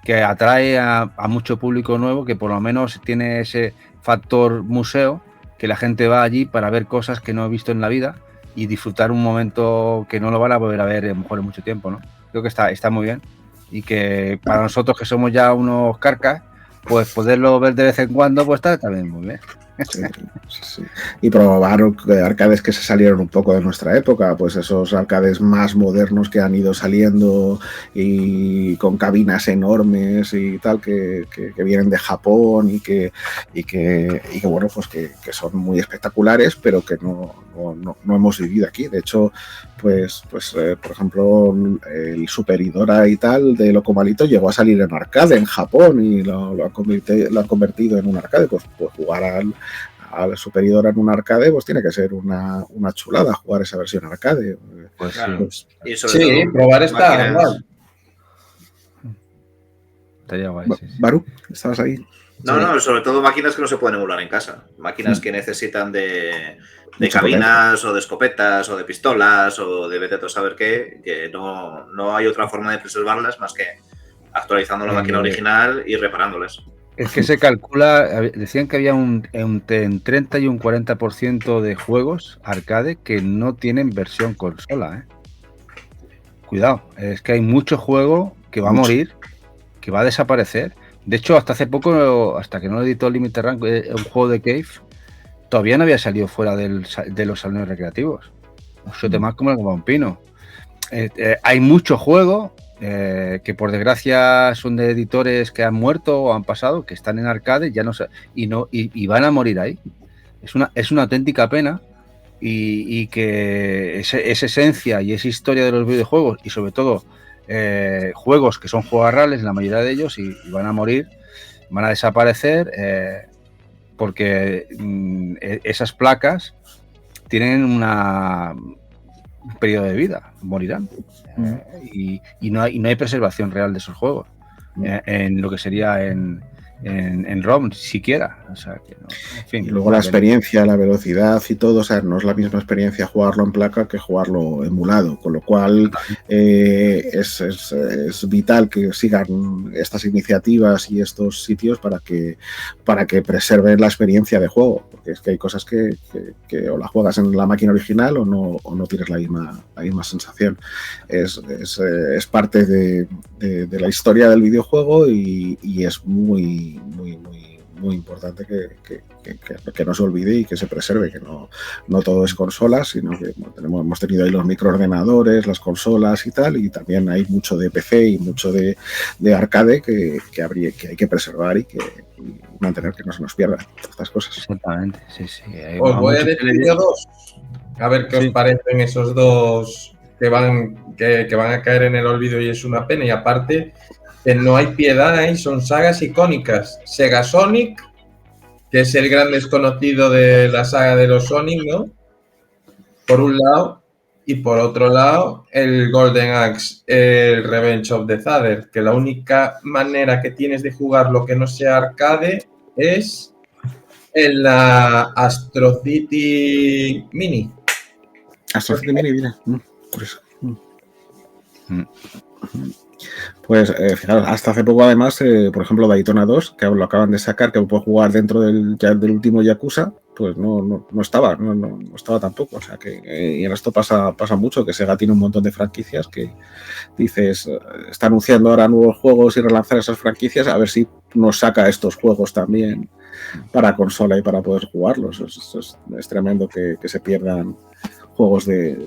que atrae a mucho público nuevo, que por lo menos tiene ese factor museo, que la gente va allí para ver cosas que no ha visto en la vida y disfrutar un momento que no lo van a volver a ver a lo mejor en mucho tiempo, ¿no? Creo que está muy bien, y que para nosotros que somos ya unos carcas, pues poderlo ver de vez en cuando pues está también muy bien. Sí. Y probar arcades que se salieron un poco de nuestra época, pues esos arcades más modernos que han ido saliendo y con cabinas enormes y tal, que vienen de Japón y que bueno, pues que son muy espectaculares, pero que no hemos vivido aquí. De hecho, pues por ejemplo, el Super Idora y tal de Locomalito llegó a salir en arcade en Japón, y lo han convertido en un arcade. Pues jugar al Super Idora en un arcade, pues tiene que ser una chulada jugar esa versión arcade. Pues claro. pues, Y sobre todo, probar está igual. Estaría guay, sí. Baru, ¿estabas ahí? No, sobre todo máquinas que no se pueden emular en casa. Máquinas que necesitan de cabinas o de escopetas o de pistolas o de vete a saber qué, que no hay otra forma de preservarlas más que actualizando la máquina original y reparándolas. Es que se calcula, decían que había un 30 y un 40% de juegos arcade que no tienen versión consola, Cuidado, es que hay mucho juego que va a morir, que va a desaparecer. De hecho, hasta hace poco, hasta que no lo editó Limited Run, un juego de Cave, todavía no había salido fuera de los salones recreativos. Un shot más como un pino. Hay mucho juego que por desgracia son de editores que han muerto o han pasado, que están en arcade, ya no sé, y van a morir ahí. Es una auténtica pena, y que esa esencia y esa historia de los videojuegos, y sobre todo juegos que son jugarrales, la mayoría de ellos, y van a morir, van a desaparecer, porque esas placas tienen un periodo de vida, morirán. Y no hay preservación real de esos juegos en lo que sería en ROM siquiera. O sea, que no, en fin, y luego la experiencia, la velocidad y todo, o sea, no es la misma experiencia jugarlo en placa que jugarlo emulado, con lo cual es vital que sigan estas iniciativas y estos sitios para que preserven la experiencia de juego, porque es que hay cosas que o la juegas en la máquina original o no tienes la misma sensación. Es parte de la historia del videojuego, y es muy importante que no se olvide y que se preserve, que no todo es consolas, sino que hemos tenido ahí los microordenadores, las consolas y tal, y también hay mucho de PC y mucho de arcade que hay que preservar y mantener, que no se nos pierdan estas cosas. Exactamente, sí. Os voy a decir yo dos, a ver qué os parecen esos dos que van a caer en el olvido, y es una pena. Y aparte, no hay piedad, son sagas icónicas. Sega Sonic, que es el gran desconocido de la saga de los Sonic, ¿no? Por un lado. Y por otro lado, el Golden Axe, el Revenge of the Thunder, que la única manera que tienes de jugarlo que no sea arcade es en la Astro City Mini. Astro City Mini, mira, por eso. Pues fijaros, hasta hace poco además, por ejemplo, Daytona 2, que lo acaban de sacar, que puedo jugar dentro del último Yakuza, pues no estaba tampoco. O sea que y en esto pasa mucho, que Sega tiene un montón de franquicias que dices, está anunciando ahora nuevos juegos y relanzar esas franquicias, a ver si nos saca estos juegos también para consola y para poder jugarlos. Es tremendo que se pierdan juegos de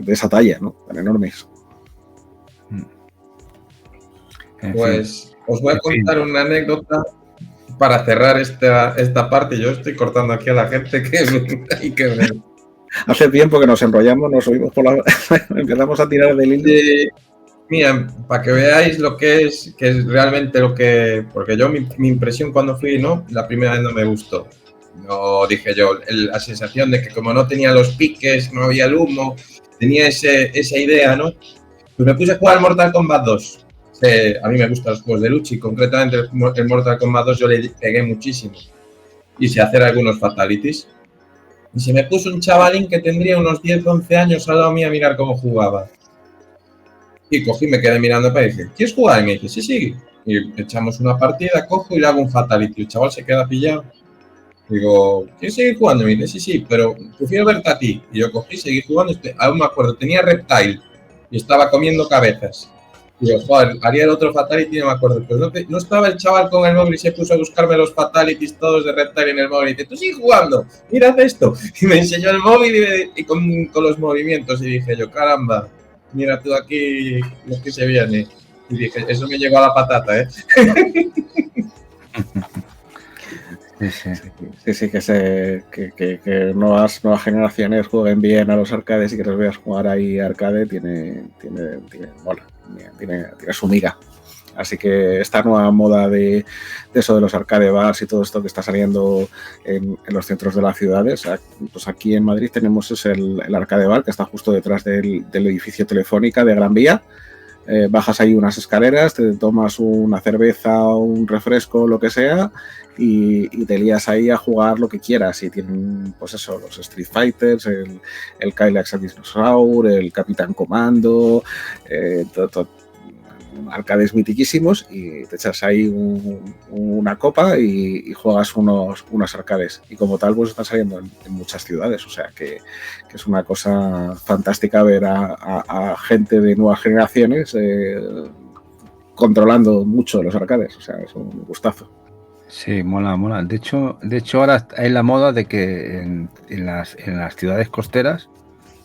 esa talla, ¿no? Tan enormes. Pues os voy a contar una anécdota para cerrar esta parte. Yo estoy cortando aquí a la gente que Hace tiempo que nos enrollamos, nos subimos por la... empezamos a tirar del hilo. Mira, para que veáis lo que es realmente lo que... Porque yo mi impresión cuando fui, ¿no? La primera vez no me gustó. No, dije yo, la sensación de que como no tenía los piques, no había el humo, tenía esa idea, ¿no? Pues me puse a jugar Mortal Kombat 2. A mí me gustan los juegos de lucha y concretamente el Mortal Kombat 2 yo le pegué muchísimo. Y sé hacer algunos fatalities. Y se me puso un chavalín que tendría unos 10, 11 años al lado mío a mirar cómo jugaba. Y cogí, me quedé mirando para y dije, ¿quieres jugar? Y me dice, sí. Y echamos una partida, cojo y le hago un fatality. El chaval se queda pillado. Digo, ¿quieres seguir jugando? Y me dice, sí, pero prefiero verte a ti. Y yo cogí, seguí jugando. Aún me acuerdo, tenía Reptile y estaba comiendo cabezas. Y digo, joder, haría el otro fatality y no me acuerdo. Pues no estaba el chaval con el móvil y se puso a buscarme los fatalities todos de Reptile en el móvil. Y dice, tú sigue jugando, mirad esto. Y me enseñó el móvil y con los movimientos. Y dije yo, caramba, mira tú aquí lo que se viene. Y dije, eso me llegó a la patata, ¿eh? Sí, que nuevas generaciones jueguen bien a los arcades y que los veas jugar ahí arcade mola, tiene su miga. Así que esta nueva moda de eso de los arcade bars y todo esto que está saliendo en los centros de las ciudades, pues aquí en Madrid tenemos el arcade bar que está justo detrás del edificio Telefónica de Gran Vía. Bajas ahí unas escaleras, te tomas una cerveza o un refresco, lo que sea, y te lías ahí a jugar lo que quieras. Y tienen, pues eso, los Street Fighters, el Kylax Dinosaur, el Capitán Comando, arcades mitiquísimos, y te echas ahí una copa y juegas unos arcades. Y como tal, pues están saliendo en muchas ciudades. O sea que es una cosa fantástica ver a gente de nuevas generaciones controlando mucho los arcades. O sea, es un gustazo. Sí, mola. De hecho ahora hay la moda de que en las ciudades costeras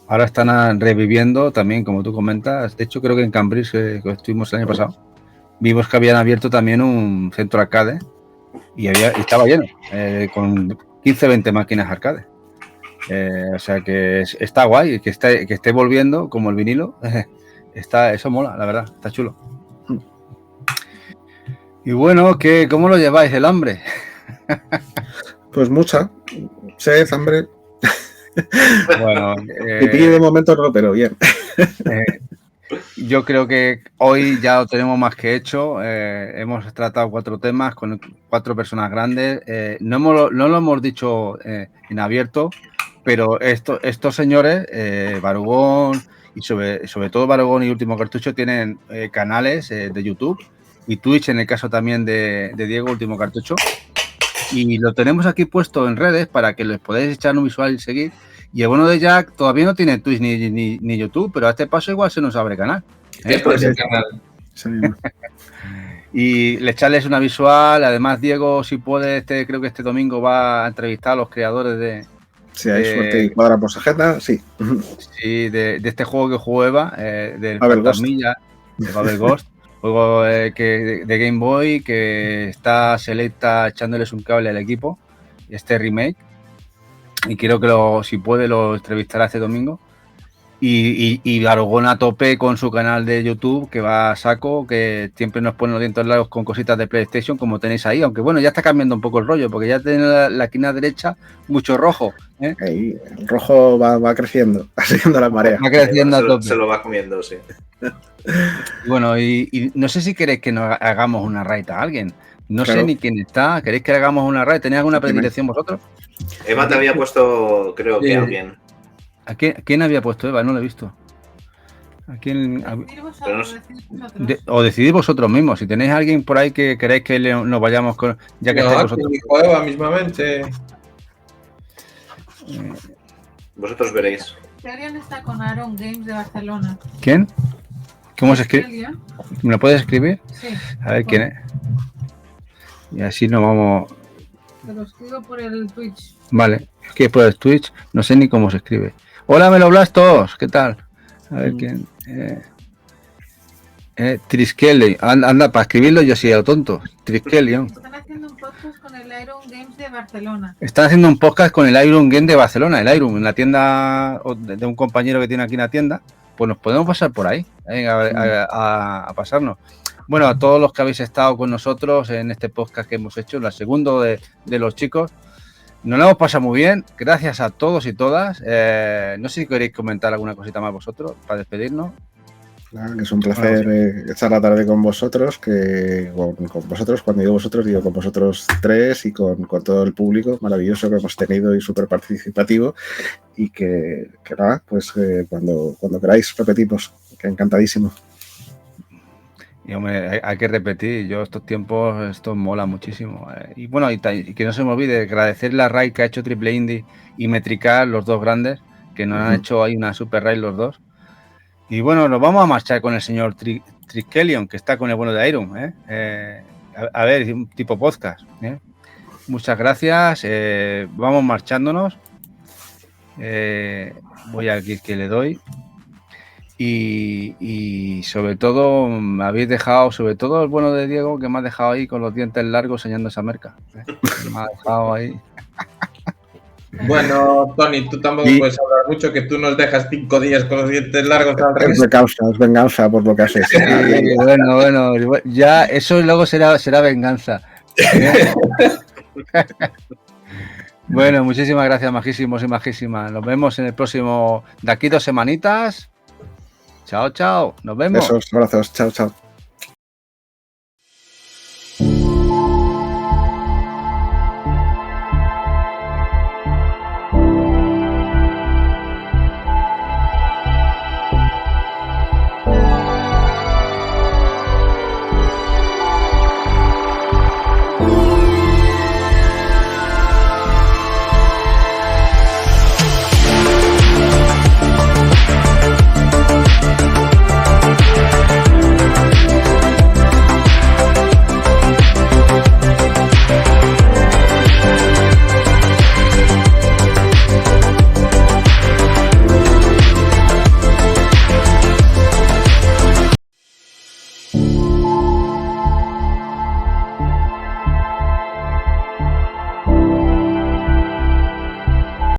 ahora están reviviendo también, como tú comentas. De hecho, creo que en Cambridge, que estuvimos el año pasado, vimos que habían abierto también un centro arcade y estaba lleno, con 15, 20 máquinas arcade. O sea que está guay, que esté volviendo como el vinilo. Eso mola, la verdad, está chulo. Y bueno, ¿cómo lo lleváis, el hambre? Pues mucha sed, hambre. Bueno, pipí de momento no, pero bien. Yo creo que hoy ya lo tenemos más que hecho. Hemos tratado 4 temas con 4 personas grandes. No lo hemos dicho en abierto, pero estos señores, Barugón y sobre todo Barugón y Último Cartucho, tienen canales de YouTube y Twitch, en el caso también de Diego, Último Cartucho. Y lo tenemos aquí puesto en redes para que les podáis echar un visual y seguir. Y el bueno de Jack todavía no tiene Twitch ni YouTube, pero a este paso igual se nos abre canal. Pues el canal. Sí. Y le echarles una visual. Además, Diego, si puede, creo que este domingo va a entrevistar a los creadores de... Si hay suerte y cuadramos agenda, sí. Sí, de este juego que jugó Eva, del Fantasmilla, de Babel Ghost. Juego de Game Boy que está Selecta echándoles un cable al equipo. Este remake. Y quiero que si puede lo entrevistará este domingo. Y Aragón a tope con su canal de YouTube, que va a saco, que siempre nos pone los dientes largos con cositas de PlayStation, como tenéis ahí. Aunque bueno, ya está cambiando un poco el rollo, porque ya tiene la esquina derecha mucho rojo. Ahí, el rojo va creciendo, va siguiendo la marea. Va creciendo a tope. Se lo va comiendo, sí. Bueno, y no sé si queréis que nos hagamos una raid a alguien. No Claro. sé ni quién está. ¿Queréis que hagamos una raid? ¿Tenéis alguna predilección vosotros? Eva te había puesto, creo que Sí. alguien. ¿A quién había puesto Eva? No lo he visto. ¿A quién? O decidid vosotros mismos. Si tenéis a alguien por ahí que queréis que nos vayamos con. Ya que No, estáis aquí vosotros. dijo Eva mismamente. Vosotros veréis. Elian está con Aaron Games de Barcelona. ¿Quién? ¿Cómo se escribe? Elian, ¿Me lo puedes escribir? sí. A ver quién es. Y así nos vamos. Te lo escribo por el Twitch. Vale. Es que por el Twitch no sé ni cómo se escribe. Hola, Meloblastos. ¿Qué tal? A ver quién. Triskelion. Anda, para escribirlo yo sí, a lo tonto. Triskelion. Están haciendo un podcast con el Iron Games de Barcelona. Están haciendo un podcast con el Iron Game de Barcelona, el Iron, en la tienda de un compañero que tiene aquí una tienda. Pues nos podemos pasar por ahí, a pasarnos. Bueno, a todos los que habéis estado con nosotros en este podcast que hemos hecho, la segundo de los chicos, nos lo hemos pasado muy bien. Gracias a todos y todas. No sé si queréis comentar alguna cosita más vosotros para despedirnos. Es un placer echar la tarde con vosotros, con vosotros, cuando digo vosotros, digo con vosotros tres y con todo el público maravilloso que hemos tenido y súper participativo, y que nada, pues cuando queráis repetimos, que encantadísimo. Y hombre, hay que repetir, yo estos tiempos, esto mola muchísimo. Y bueno, y que no se me olvide agradecerle a Ray que ha hecho Triple Indie y Metrical, los dos grandes, que nos han hecho ahí una super Ray los dos. Y bueno, nos vamos a marchar con el señor Triskelion, que está con el bueno de Iron. A ver, un tipo podcast. Muchas gracias. Vamos marchándonos. Voy aquí que le doy. Y sobre todo, me habéis dejado, sobre todo el bueno de Diego, que me ha dejado ahí con los dientes largos enseñando esa merca. Me ha dejado ahí. Bueno, Tony, tú tampoco puedes hablar mucho, que tú nos dejas 5 días con los dientes largos al revés. Es venganza por lo que haces. Sí, bueno, ya eso luego será venganza. Bueno, muchísimas gracias, majísimos y majísimas. Nos vemos en el próximo, de aquí 2 semanitas. Chao, chao. Nos vemos. Besos, abrazos. Chao, chao.